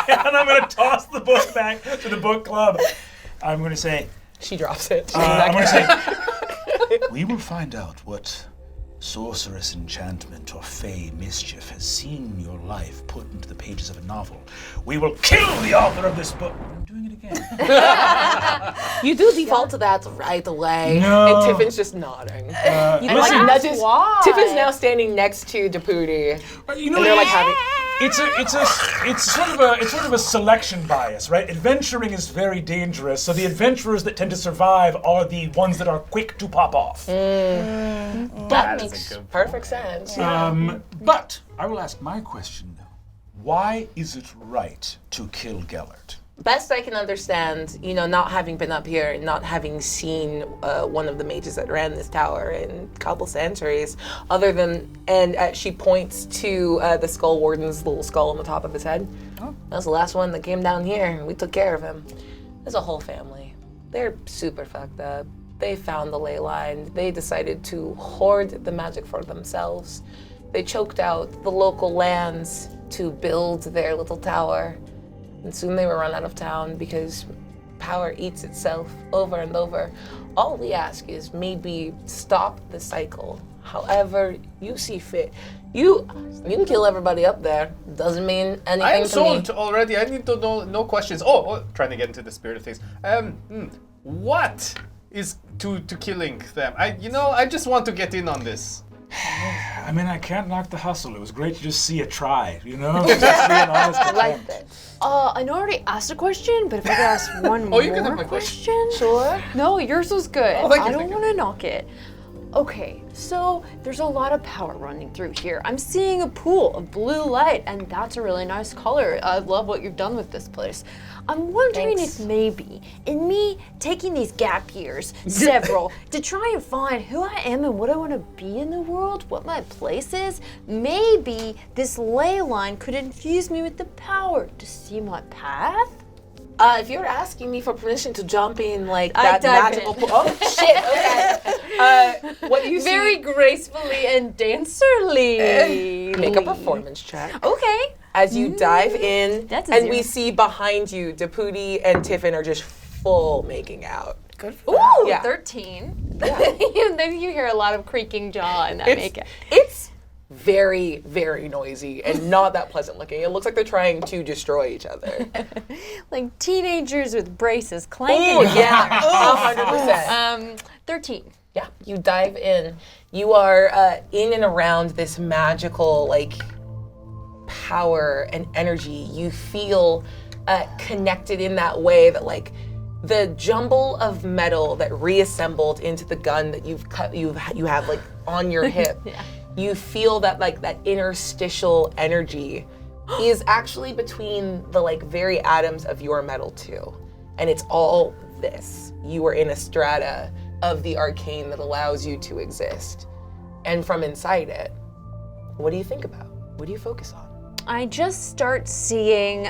And I'm going to toss the book back to the book club. I'm going to say... She drops it. I'm going to say... We will find out what sorceress enchantment or fey mischief has seen your life put into the pages of a novel. We will kill the author of this book. I'm doing it again. You do default to that right away. No. And Tiffin's just nodding. Listen, like nudges. Tiffin's now standing next to Deputy. You know, and they're like having... It's sort of a selection bias, right? Adventuring is very dangerous, so the adventurers that tend to survive are the ones that are quick to pop off. That makes perfect sense. But I will ask my question now. Why is it right to kill Gellert? Best I can understand, not having been up here and not having seen one of the mages that ran this tower in a couple centuries, other than, and she points to the Skull Warden's little skull on the top of his head. Oh. That was the last one that came down here, and we took care of him. There's a whole family. They're super fucked up. They found the ley line. They decided to hoard the magic for themselves. They choked out the local lands to build their little tower. And soon they were run out of town because power eats itself over and over. All we ask is maybe stop the cycle, however you see fit. You can kill everybody up there. Doesn't mean anything I'm to sold me. already. I need to know, no questions. Oh, trying to get into the spirit of things. What is to killing them? I just want to get in on this. I mean, I can't knock the hustle. It was great to just see it try, Just being honest attempt. I know I already asked a question, but if I could ask one more you can have my question. Sure. No, yours was good. Oh, thank you, I don't thank you. want to knock it. Okay, so there's a lot of power running through here. I'm seeing a pool of blue light, and that's a really nice color. I love what you've done with this place. I'm wondering if maybe, in me taking these gap years, several, to try and find who I am and what I want to be in the world, what my place is, maybe this ley line could infuse me with the power to see my path? If you're asking me for permission to jump in like that magical pool, oh shit, okay. What you Very see? gracefully and dancerly. Make a performance check. Okay. As you dive in, That's a and 0. we see behind you, Deputy and Tiffin are just full making out. Good for Ooh, Yeah. 13. Then you hear a lot of creaking jaw in that makeup. It's very, very noisy and not that pleasant looking. It looks like they're trying to destroy each other. Like teenagers with braces clanking. Oh yeah, 100%. 13. Yeah, you dive in. You are in and around this magical power and energy. You feel connected in that way that the jumble of metal that reassembled into the gun that you have like on your hip, you feel that like that interstitial energy is actually between the like very atoms of your metal too. And it's all this. You are in a strata of the arcane that allows you to exist. And from inside it, what do you think about? What do you focus on? I just start seeing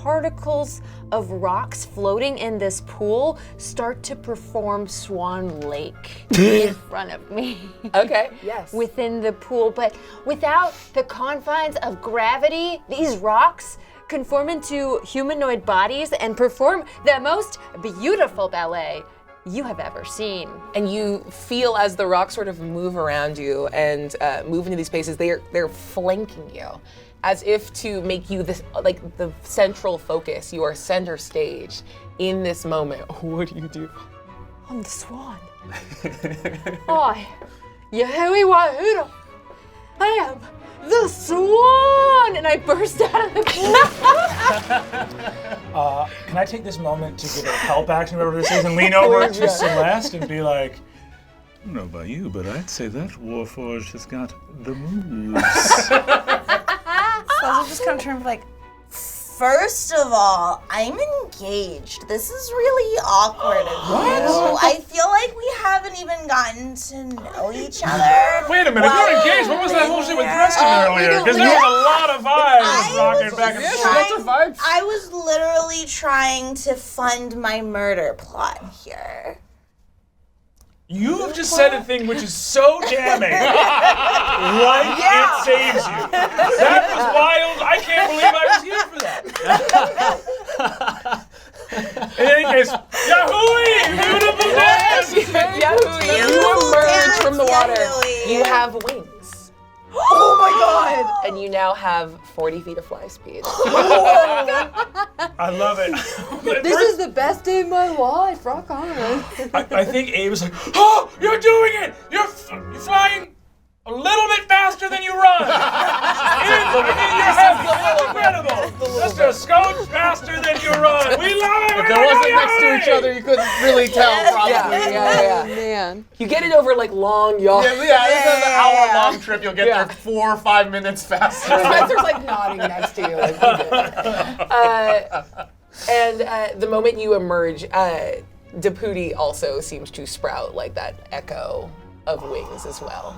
particles of rocks floating in this pool start to perform Swan Lake in front of me. Okay, yes. Within the pool, but without the confines of gravity, these rocks conform into humanoid bodies and perform the most beautiful ballet you have ever seen. And you feel as the rocks sort of move around you and move into these spaces, they're flanking you, as if to make you this like the central focus. You are center stage in this moment. What do? I'm the swan. I, Yehui Wahuda, I am the swan! And I burst out of the pool. Can I take this moment to give a help action, whatever this is, and lean over to Celeste and be like, I don't know about you, but I'd say that Warforged has got the moves. So I'm just kind of trying to be like, first of all, I'm engaged. This is really awkward of you. I feel like we haven't even gotten to know each other. Wait a minute, you're engaged. What was that whole shit with Preston earlier? Because there was a lot of vibes rocking back and forth. I was literally trying to fund my murder plot here. You have just said a thing which is so damning. It saves you. That was wild. I can't believe I was here for that. In any case, Yahui! Beautiful dance! Yahui, you emerge from the water. Yahui. You have wings. Oh my god! And you now have 40 feet of fly speed. I love it. This is the best day of my life, rock on. I think Abe was like, oh, you're doing it! You're flying a little bit faster than you run! You're incredible! Just a scotch faster than you run! We love it! If there wasn't next to each other, you couldn't really tell, probably. Yeah. Man. You get it over like long yachts. This is an hour-long trip. You'll get there 4 or 5 minutes faster. Spencer's like nodding next to you. Like, and the moment you emerge, Deputy also seems to sprout like that echo of wings as well.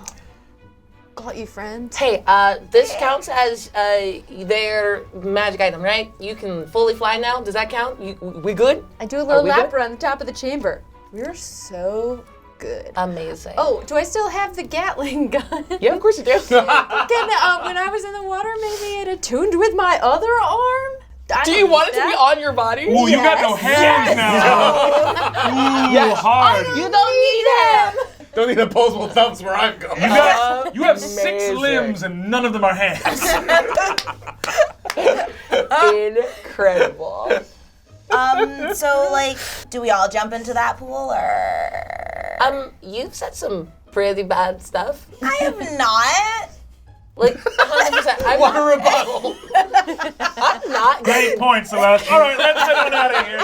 Got you, friend. Hey, this counts as their magic item, right? You can fully fly now. Does that count? We good? I do a little lap around the top of the chamber. We're so good. Amazing. Oh, do I still have the Gatling gun? Yeah, of course you do. When I was in the water, maybe it attuned with my other arm? Do you want it to be on your body? Ooh, you got no hands now. Ooh, hard. You don't need them. Don't need opposable thumbs where I'm going. You have 6 limbs and none of them are hands. Incredible. So like, do we all jump into that pool or? You've said some pretty bad stuff. I have not. Like 100%. What a rebuttal. I'm not. Great point, Celeste. All right, let's get on out of here.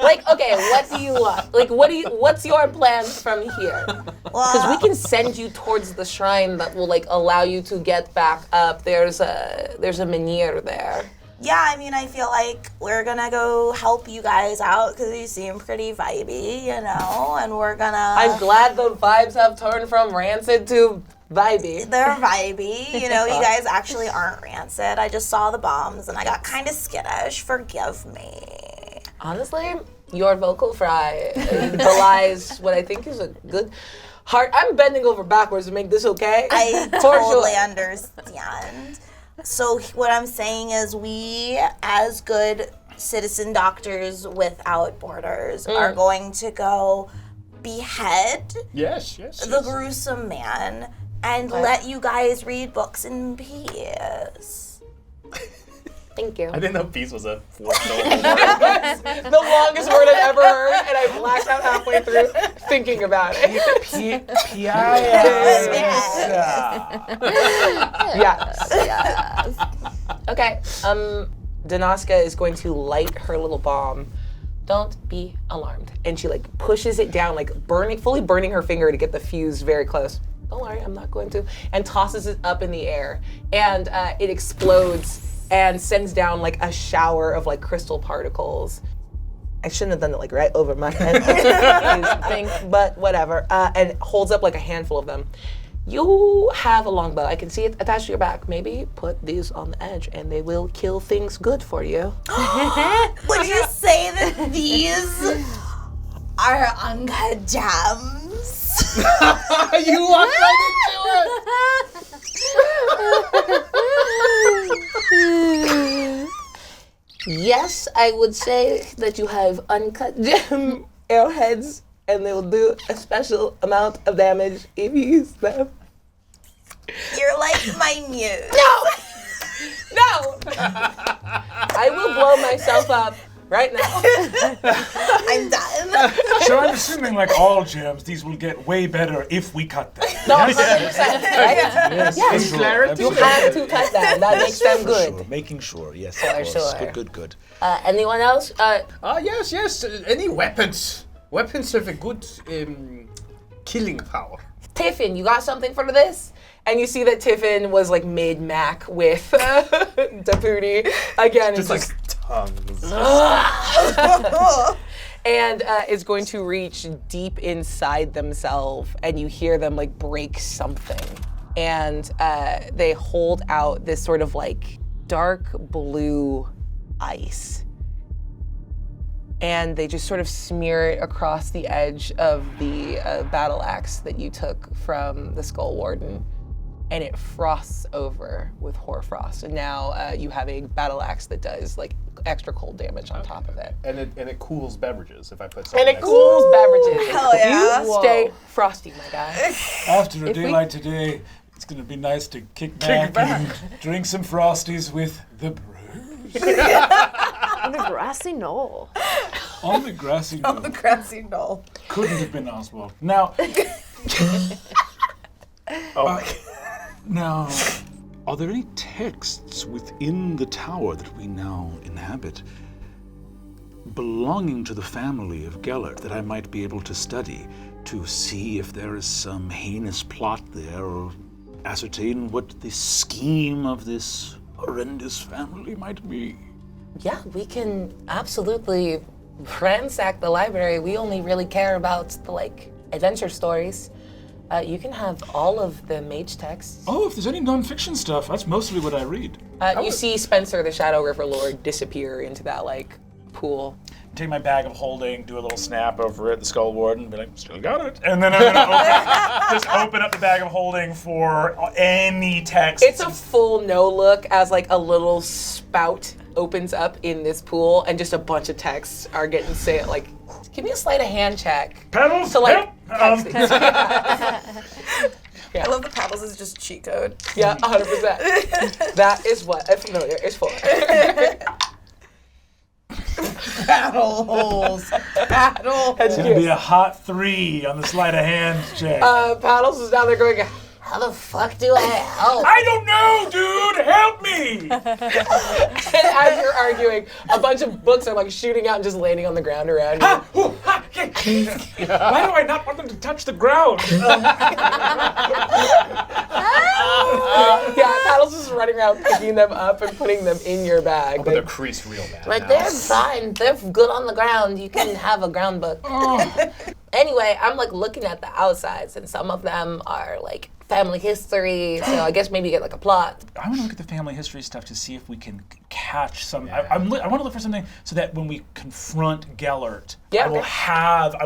Like, okay, what do you want? Like, what's your plan from here? Because we can send you towards the shrine that will like allow you to get back up. There's a menhir there. Yeah, I mean, I feel like we're gonna go help you guys out because you seem pretty vibey, you know, and we're gonna. I'm glad the vibes have turned from rancid to vibey. They're vibey, you know, you guys actually aren't rancid. I just saw the bombs and I got kind of skittish. Forgive me. Honestly, your vocal fry belies what I think is a good heart. I'm bending over backwards to make this okay. I totally understand. So what I'm saying is we, as good citizen doctors without borders, are going to go behead the gruesome man and let you guys read books in peace. Thank you. I didn't know peace was a 4-syllable. The longest word I've ever heard, and I blacked out halfway through thinking about it. Yes. Okay. Danaska is going to light her little bomb Don't be alarmed. And she like pushes it down, like fully burning her finger to get the fuse very close. Don't worry, I'm not going to. And tosses it up in the air. And it explodes and sends down like a shower of like crystal particles. I shouldn't have done it like right over my head, but whatever. And holds up like a handful of them. You have a longbow. I can see it attached to your back. Maybe put these on the edge and they will kill things good for you. Would you say that these are uncut gems? You walked right into it! Yes, I would say that you have uncut gem arrowheads and they will do a special amount of damage if you use them. You're like my muse. No! I will blow myself up right now. I'm done. So I'm assuming, like all gems, these will get way better if we cut them. No, 100%, right? Yes, Yes. for Clarity. You have to cut them. That makes them For good. sure. Making sure, yes, For of course. sure. Good. Anyone else? Yes. Any weapons? Weapons have a good killing power. Tiffin, you got something for this? And you see that Tiffin was like mid-mac with Deputy. Again, it's like Tongues. and is going to reach deep inside themselves, and you hear them like break something. And they hold out this sort of like dark blue ice. And they just sort of smear it across the edge of the battle axe that you took from the Skull Warden. And it frosts over with hoarfrost. And now you have a battle axe that does like extra cold damage on top of it. And it cools beverages if I put something And it next cools beverages. Hell yeah. You stay frosty, my guy. After a day like today, it's going to be nice to kick back and drink some Frosties with the bros. On the grassy knoll. On the grassy knoll. The grassy knoll. Couldn't have been Oswald. Now, now, are there any texts within the tower that we now inhabit belonging to the family of Gellert that I might be able to study to see if there is some heinous plot there or ascertain what the scheme of this horrendous family might be? Yeah, we can absolutely ransack the library. We only really care about the like adventure stories. You can have all of the mage texts. Oh, if there's any nonfiction stuff, that's mostly what I read. You see Spencer, the Shadow River Lord, disappear into that like pool. Take my bag of holding, do a little snap over it, the Skull Warden, be like, still got it. And then I'm gonna just open up the bag of holding for any text. It's a full no look as like a little spout opens up in this pool and just a bunch of texts are getting say like, give me a sleight of hand check. Pedals, to like help. text things. I love the paddles is just cheat code. Yeah, 100%. That is what a familiar is for. Paddle holes. Paddle It's holes. gonna be a hot 3 on the sleight of hand check. Paddles is down there going, how the fuck do I help? I don't know, dude! Help me! And as you're arguing, a bunch of books are like shooting out and just landing on the ground around you. Why do I not want them to touch the ground? Yeah, Paddles is running around picking them up and putting them in your bag. But they're creased real bad. Like, now. they're fine. They're good on the ground. You can have a ground book. Anyway, I'm like looking at the outsides, and some of them are like family history, so I guess maybe you get like a plot. I want to look at the family history stuff to see if we can catch some. I want to look for something so that when we confront Gellert, Yeah, I will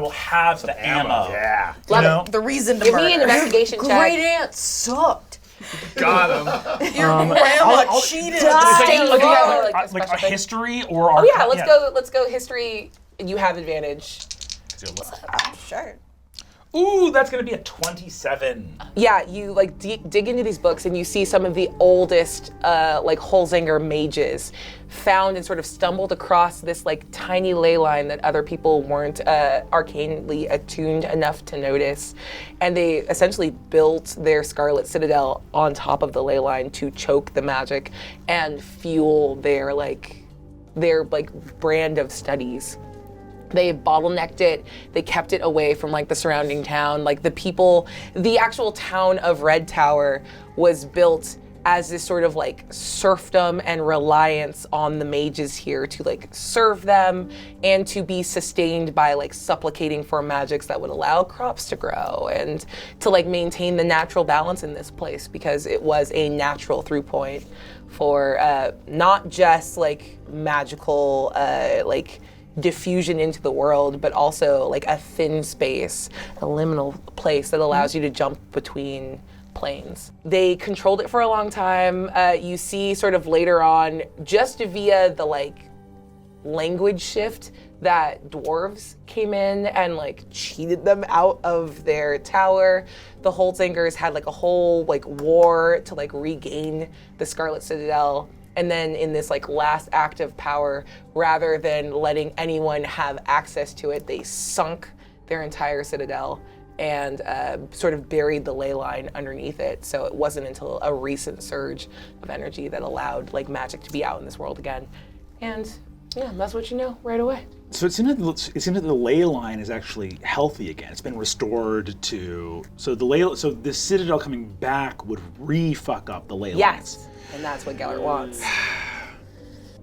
have the ammo. Yeah. You know? The reason to Give murder. me an investigation check. Great aunt sucked. Got him. Your grandma cheated. Like a history or Oh yeah, let's go history. You have advantage. Sure. Ooh, that's gonna be a 27. Yeah, you like dig into these books and you see some of the oldest like Holzinger mages found and sort of stumbled across this like tiny ley line that other people weren't arcanely attuned enough to notice. And they essentially built their Scarlet Citadel on top of the ley line to choke the magic and fuel their brand of studies. They bottlenecked it. They kept it away from like the surrounding town. Like the actual town of Red Tower was built as this sort of like serfdom and reliance on the mages here to like serve them and to be sustained by like supplicating for magics that would allow crops to grow and to like maintain the natural balance in this place, because it was a natural through point for not just like magical like diffusion into the world, but also like a thin space, a liminal place that allows you to jump between planes. They controlled it for a long time. You see sort of later on, just via the like language shift, that dwarves came in and like cheated them out of their tower. The Holtzingers had like a whole like war to like regain the Scarlet Citadel. And then in this like last act of power, rather than letting anyone have access to it, they sunk their entire citadel and sort of buried the ley line underneath it. So it wasn't until a recent surge of energy that allowed like magic to be out in this world again. And yeah, that's what you know right away. So it seems that the ley line is actually healthy again. It's been restored to, so the citadel coming back would re-fuck up the ley lines. Yes, and that's what Gellert wants.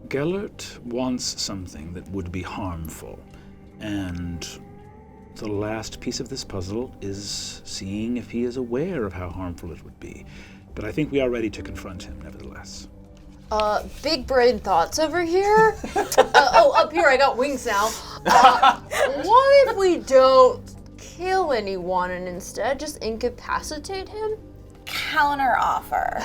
Gellert wants something that would be harmful, and the last piece of this puzzle is seeing if he is aware of how harmful it would be. But I think we are ready to confront him, nevertheless. Big brain thoughts over here. Up here I got wings now. What if we don't kill anyone and instead just incapacitate him? Counter offer.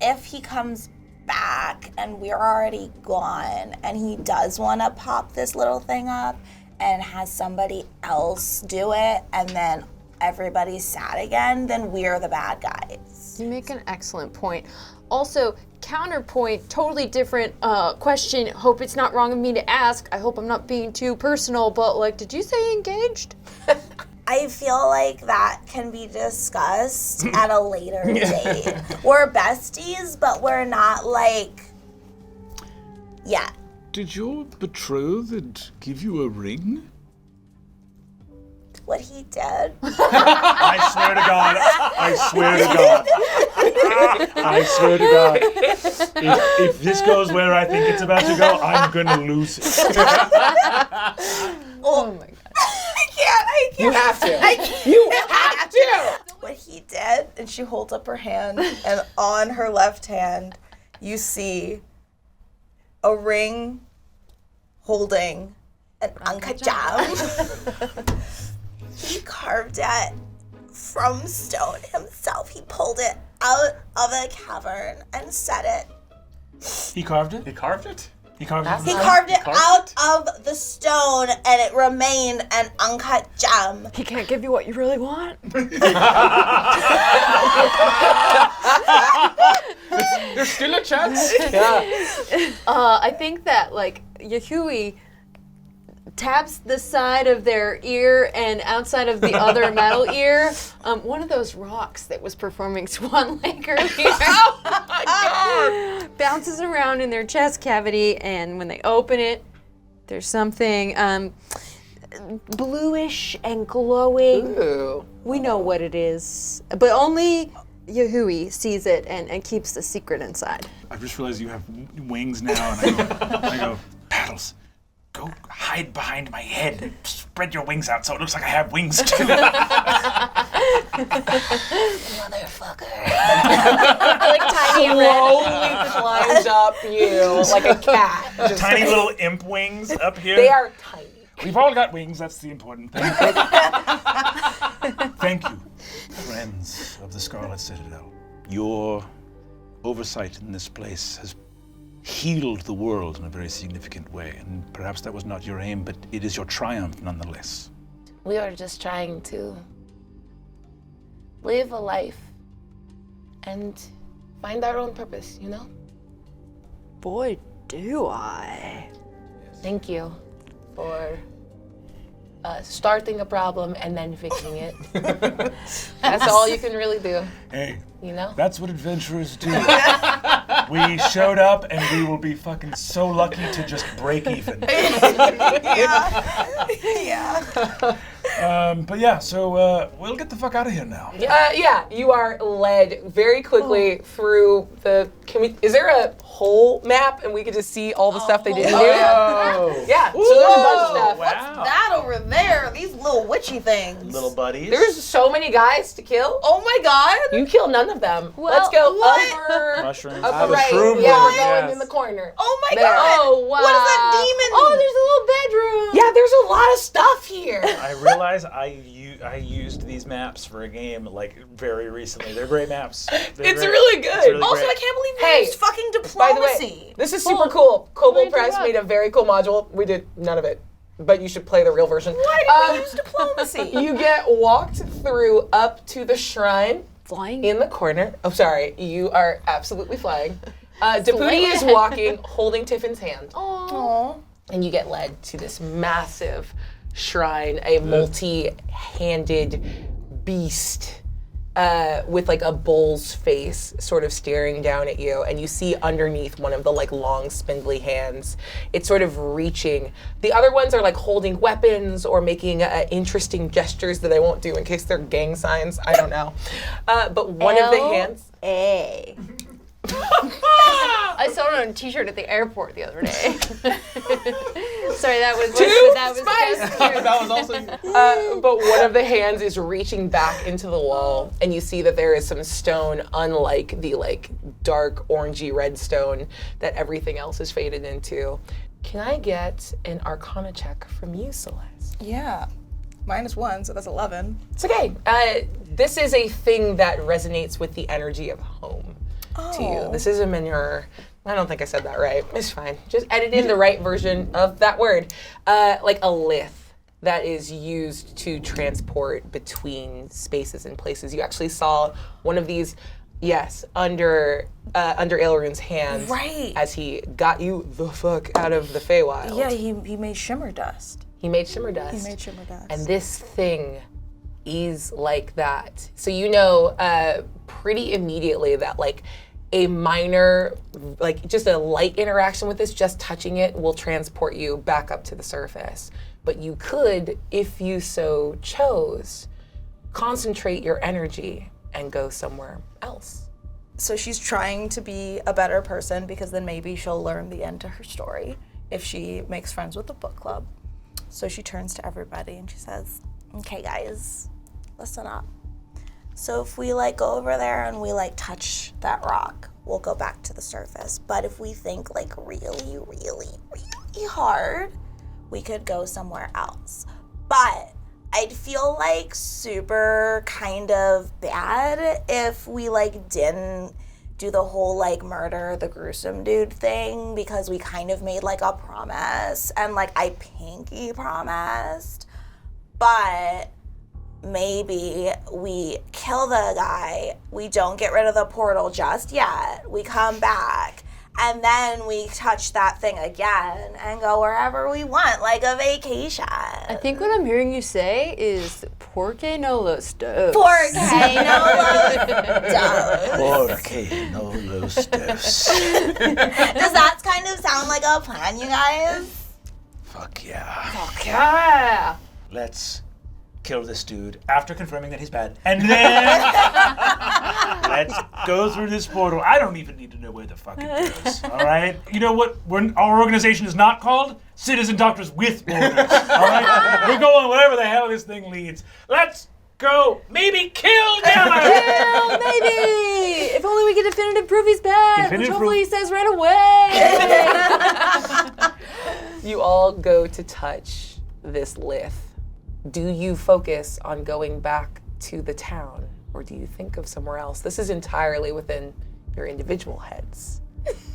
If he comes back and we're already gone and he does want to pop this little thing up and has somebody else do it and then everybody's sad again, then we're the bad guys. You make an excellent point. Also, counterpoint, totally different question. Hope it's not wrong of me to ask. I hope I'm not being too personal, but like, did you say engaged? I feel like that can be discussed at a later date. We're besties, but we're not like, yet. Did your betrothed give you a ring? What he did. I swear to God. I swear to God. I swear to God. If this goes where I think it's about to go, I'm gonna lose it. Oh my God. I can't. You have to. You have to. What he did, and she holds up her hand, and on her left hand, you see a ring holding an uncut gem. He carved it from stone himself. He pulled it out of a cavern and set it. He carved it? He carved it? He carved it? He carved it out of the stone and it remained an uncut gem. He can't give you what you really want? There's still a chance? Yeah. I think that like Yahui taps the side of their ear and outside of the other metal ear, one of those rocks that was performing Swan Lake earlier. Oh my God! Bounces around in their chest cavity, and when they open it, there's something bluish and glowing. Ooh. We know what it is, but only Yahui sees it and keeps the secret inside. I just realized you have wings now, and I go, Paddles, go hide behind my head. Spread your wings out so it looks like I have wings too. Motherfucker. Like tiny slowly climbs up you like a cat. Just Tiny little imp wings up here. They are tiny. We've all got wings, that's the important thing. Thank you, friends of the Scarlet Citadel. Your oversight in this place has healed the world in a very significant way, and perhaps that was not your aim, but it is your triumph nonetheless. We are just trying to live a life and find our own purpose, you know? Boy, do I. Thank you for starting a problem and then fixing it. That's all you can really do. Hey, You know? that's what adventurers do. We showed up, and we will be fucking so lucky to just break even. But yeah, so we'll get the fuck out of here now. Yeah, you are led very quickly through the. Is there a whole map and we could just see all the stuff they didn't do? Yeah, so there's a bunch of stuff. What's that over there? These little witchy things. Little buddies. There's so many guys to kill. Oh my god. You kill none of them. Well, let's go what? upper. Mushrooms. Upper the right. shroom Yeah, lord, we're going yes. in the corner. Oh my There. god. Oh, wow. What is that demon? Oh, there's a little bedroom. Yeah, there's a lot of stuff here. I realize I used these maps for a game like very recently. They're great maps. It's really good. It's really Also, great. I can't believe Hey, you used fucking By the diplomacy. way, this is super cool. Kobold Why did Press you made a very cool module. We did none of it, but you should play the real version. Why did we use diplomacy? You get walked through up to the shrine Flying. in the corner. Oh, sorry, you are absolutely flying. Deputy is walking, holding Tiffin's hand. Aw. And you get led to this massive shrine, a multi-handed beast with like a bull's face sort of staring down at you, and you see underneath one of the like long spindly hands, it's sort of reaching. The other ones are like holding weapons or making interesting gestures that I won't do in case they're gang signs, I don't know. But one of the hands... A. I saw it on a t-shirt at the airport the other day. Sorry, that was That was also. But one of the hands is reaching back into the wall, and you see that there is some stone, unlike the like dark orangey red stone that everything else is faded into. Can I get an Arcana check from you, Celeste? Yeah. -1, so that's 11. It's okay. This is a thing that resonates with the energy of home to you. This is a manure. I don't think I said that right. It's fine. Just edit in the right version of that word. Like a lith that is used to transport between spaces and places. You actually saw one of these, yes, under Ailrune's hands. Right. As he got you the fuck out of the Feywild. Yeah, he made shimmer dust. He made shimmer dust. He made shimmer dust. And this thing is like that. So you know pretty immediately that like a minor, like just a light interaction with this, just touching it will transport you back up to the surface. But you could, if you so chose, concentrate your energy and go somewhere else. So she's trying to be a better person because then maybe she'll learn the end to her story if she makes friends with the book club. So she turns to everybody and she says, okay guys, listen up. So if we like go over there and we like touch that rock, we'll go back to the surface. But if we think like really, really, really hard, we could go somewhere else. But I'd feel like super kind of bad if we like didn't do the whole like murder the gruesome dude thing, because we kind of made like a promise and like I pinky promised. But maybe we kill the guy, we don't get rid of the portal just yet, we come back, and then we touch that thing again and go wherever we want, like a vacation. I think what I'm hearing you say is Porque no los dos. Porque no los dos. Porque no los dos. Does that kind of sound like a plan, you guys? Fuck yeah. Yeah. Let's kill this dude after confirming that he's bad. And then let's go through this portal. I don't even need to know where the fuck it goes. All right? You know what? Our organization is not called Citizen Doctors with Borders. All right? We're going wherever the hell this thing leads. Let's go. Maybe kill Gamma. Kill, maybe! If only we get definitive proof he's bad, which Definitive hopefully he proof. says right away. You all go to touch this lith. Do you focus on going back to the town, or do you think of somewhere else? This is entirely within your individual heads.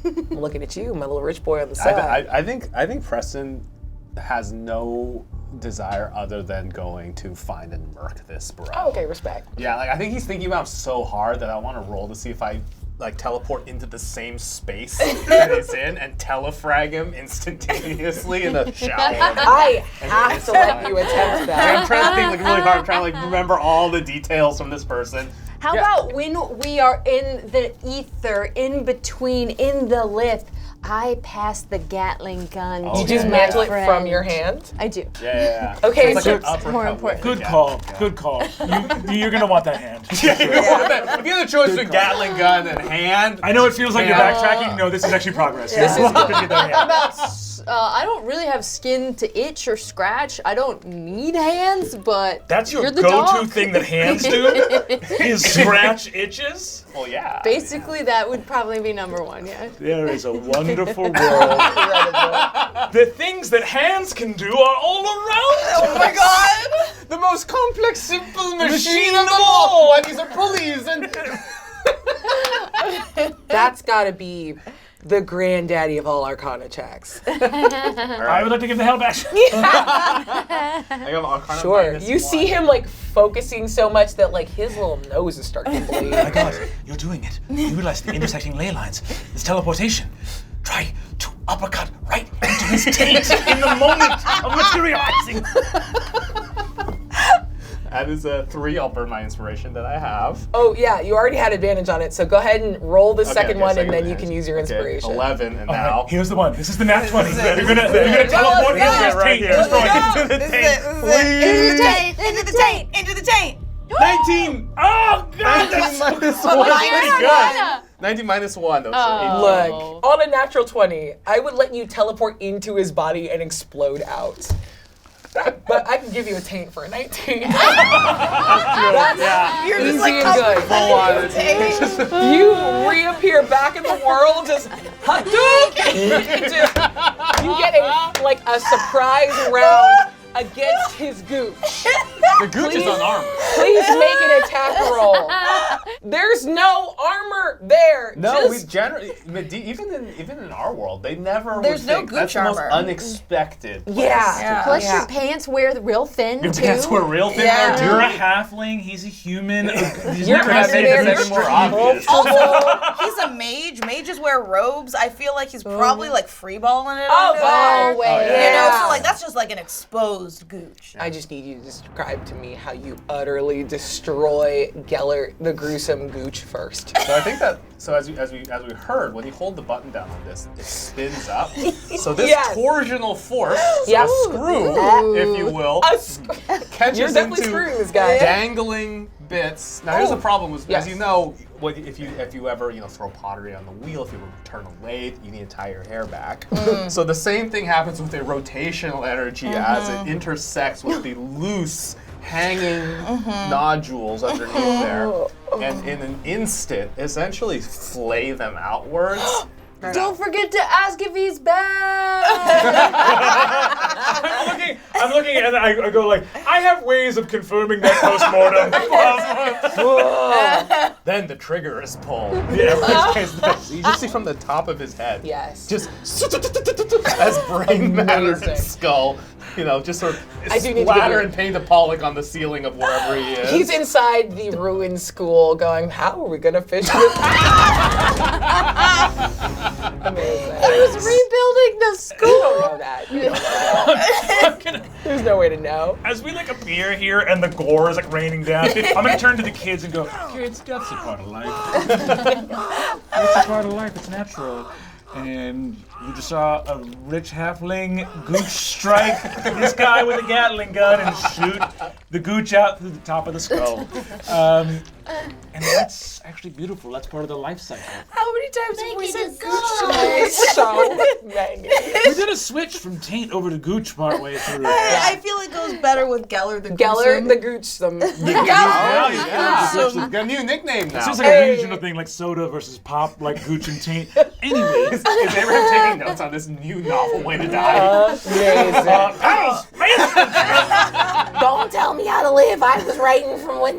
I'm looking at you, my little rich boy on the side. I think Preston has no desire other than going to find and murk this bro. Oh, okay, respect. Yeah, like I think he's thinking about him so hard that I want to roll to see if I like teleport into the same space that he's in and telefrag him instantaneously in a shower. I have to let you attempt that. I'm trying to think like really hard. I'm trying to like remember all the details from this person. How about when we are in the ether, in between, in the lift, I pass the Gatling gun to You just my mantle it friend. from your hand? I do. Yeah. Okay, It's so like an uppercut more with important. the Good Gatling call. gun. Good call. You're gonna want that hand. If you have the choice between Gatling gun and hand, I know it feels like you're Yeah. backtracking. No, this is actually progress. This is gonna get that hand. I don't really have skin to itch or scratch. I don't need hands, but That's your you're the go-to dog. thing that hands do? Is scratch itches? well, yeah. Basically, that would probably be number one, yeah. There is a wonderful world. The things that hands can do are all around. Oh my god! The most complex, simple machine of them all! And these are pulleys and... That's gotta be the granddaddy of all Arcana checks. I would like to give the hell back. I have Arcana Sure. minus You see one. him like focusing so much that like his little nose is starting to bleed. Oh my god, you're doing it. You realize the intersecting ley lines. It's teleportation. Try to uppercut right into his taint in the moment of materializing. That is a 3. I'll burn my inspiration that I have. Oh yeah, you already had advantage on it, so go ahead and roll the second Okay, one, second and then you advantage. can use your Okay, inspiration. 11, and All right, now... here's the one. This is the nat 20. You're gonna teleport into his taint. Destroy it. This is it. Into the taint. Into the taint. Into the taint. 19! Oh god! 19 minus 1. Pretty good. 19 minus 1. Though, so Look, on a natural 20, I would let you teleport into his body and explode out. But I can give you a taint for a 19. You're just Easy like and good. full on. You reappear back in the world, just Hadouken! You get a surprise round against his gooch. The gooch is unarmed. Please make an attack roll. There's no armor there. No, we just generally, even in our world, they never There's would no think. gooch That's the most armor. unexpected place. yeah. Plus, your pants wear the real thin, Your too. pants were real thin Yeah. there. You're a halfling. He's a human. He's You're never had under anything there, that's even more obvious. He's a mage. Mages wear robes. I feel like he's probably like freeballing it. Oh, under God. there. Oh, wait. You know, Yeah. so like that's just like an exposed gooch. I just need you to describe to me how you utterly destroy Gellert the gruesome gooch first. So I think that as we heard, when you hold the button down on this, it spins up. So this Yes. torsional force, so Yep. a screw, if you will, catches You're definitely into screwing this guy. dangling bits. Now here's the problem: is Yes. as you know, if you ever throw pottery on the wheel, if you turn a lathe, you need to tie your hair back. So the same thing happens with a rotational energy as it intersects with the loose hanging nodules underneath there, and in an instant, essentially flay them outwards. Don't forget to ask if he's back. I'm looking, and I go like, I have ways of confirming that postmortem. Then the trigger is pulled. In which case, you just see from the top of his head. Yes. Just as brain matter Amazing. and skull, just sort of I do need to splatter give you- and paint a Pollock on the ceiling of wherever he is. He's inside the ruined school going, how are we gonna fish with Amazing. He was rebuilding the school. You don't know that. You don't know that. There's no way to know. As we appear here and the gore is raining down, I'm gonna turn to the kids and go, kids, that's a part of life. That's a part of life. It's natural. And you just saw a rich halfling gooch strike this guy with a Gatling gun and shoot the gooch out through the top of the skull. And that's actually beautiful. That's part of the life cycle. How many times have we said gooch Oh, so many. We did a switch from taint over to gooch partway through. I feel it goes better with Geller the Gellert the goochsome. Got a new nickname now. It seems like a regional thing, like soda versus pop, like gooch and taint. Anyways, Is Abraham taking notes on this new novel way to die? Amazing. panels, Don't tell me how to live. I was writing from when,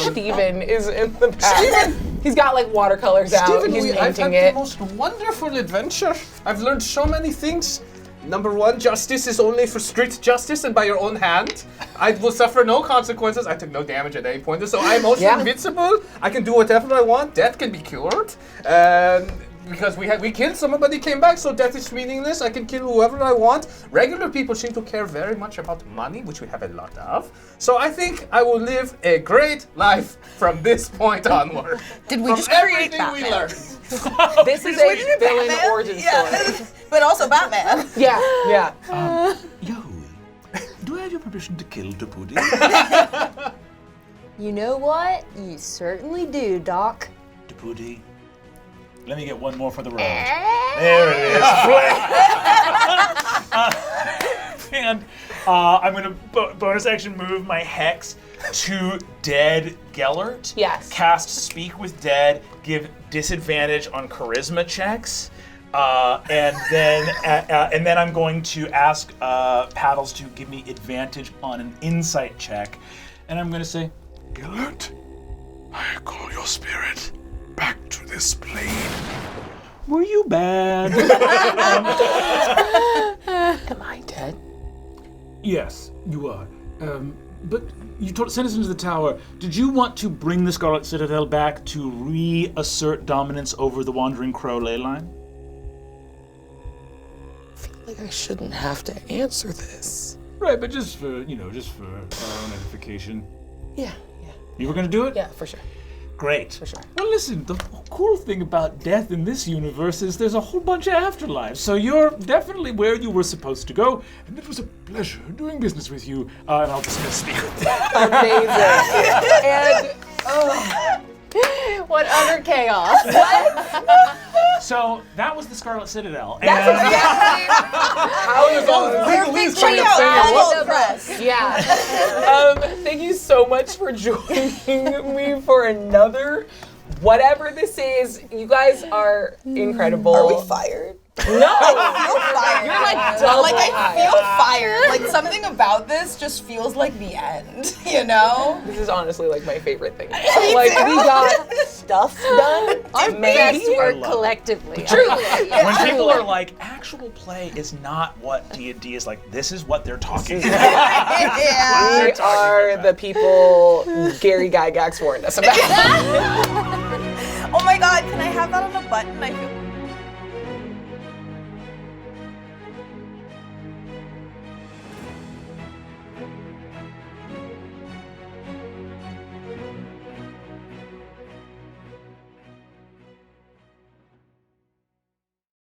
Steven is in the back. He's got watercolors out. He's I've painting had it. the most wonderful adventure. I've learned so many things. Number one, justice is only for strict justice and by your own hand. I will suffer no consequences. I took no damage at any point, so I'm also invincible. I can do whatever I want. Death can be cured. because we killed someone, but he came back, so death is meaningless. I can kill whoever I want. Regular people seem to care very much about money, which we have a lot of. So I think I will live a great life from this point onward. Did we from just create everything we Batman? learned. This is a villain origin story. But also Batman. Yeah, yeah. Yahui, do I have your permission to kill Tapudi? You know what? You certainly do, Doc. Tapudi, let me get one more for the road. There it is. And I'm going to bonus action move my hex to dead Gellert. Yes. Cast Speak with Dead, give disadvantage on charisma checks. And then I'm going to ask Paddles to give me advantage on an insight check. And I'm going to say, Gellert, I call your spirit back to this plane. were you bad? Am I dead? Yes, you are. But you sent us into the tower. Did you want to bring the Scarlet Citadel back to reassert dominance over the Wandering Crow ley line? I feel like I shouldn't have to answer this. Right, but just for our own edification. Yeah. You were gonna do it? Yeah, for sure. Great. For sure. Well, listen, the cool thing about death in this universe is there's a whole bunch of afterlives, so you're definitely where you were supposed to go, and it was a pleasure doing business with you, and I'll just speak with that. Amazing. What utter chaos. So, that was the Scarlet Citadel. That's exactly how it was. Legalese trying to say Yeah. Thank you so much for joining me for another whatever this is. You guys are incredible. Are we fired? No. I feel fired. You're like double Like I fired. feel fired. Like something about this just feels like the end, you know? This is honestly like my favorite thing. Like we got stuff done. Our best work collectively. Truly. When people are like, actual play is not what D&D is like, this is what they're talking about. Yeah. We are the people Gary Gygax warned us about. Oh my god, can I have that on a button? I feel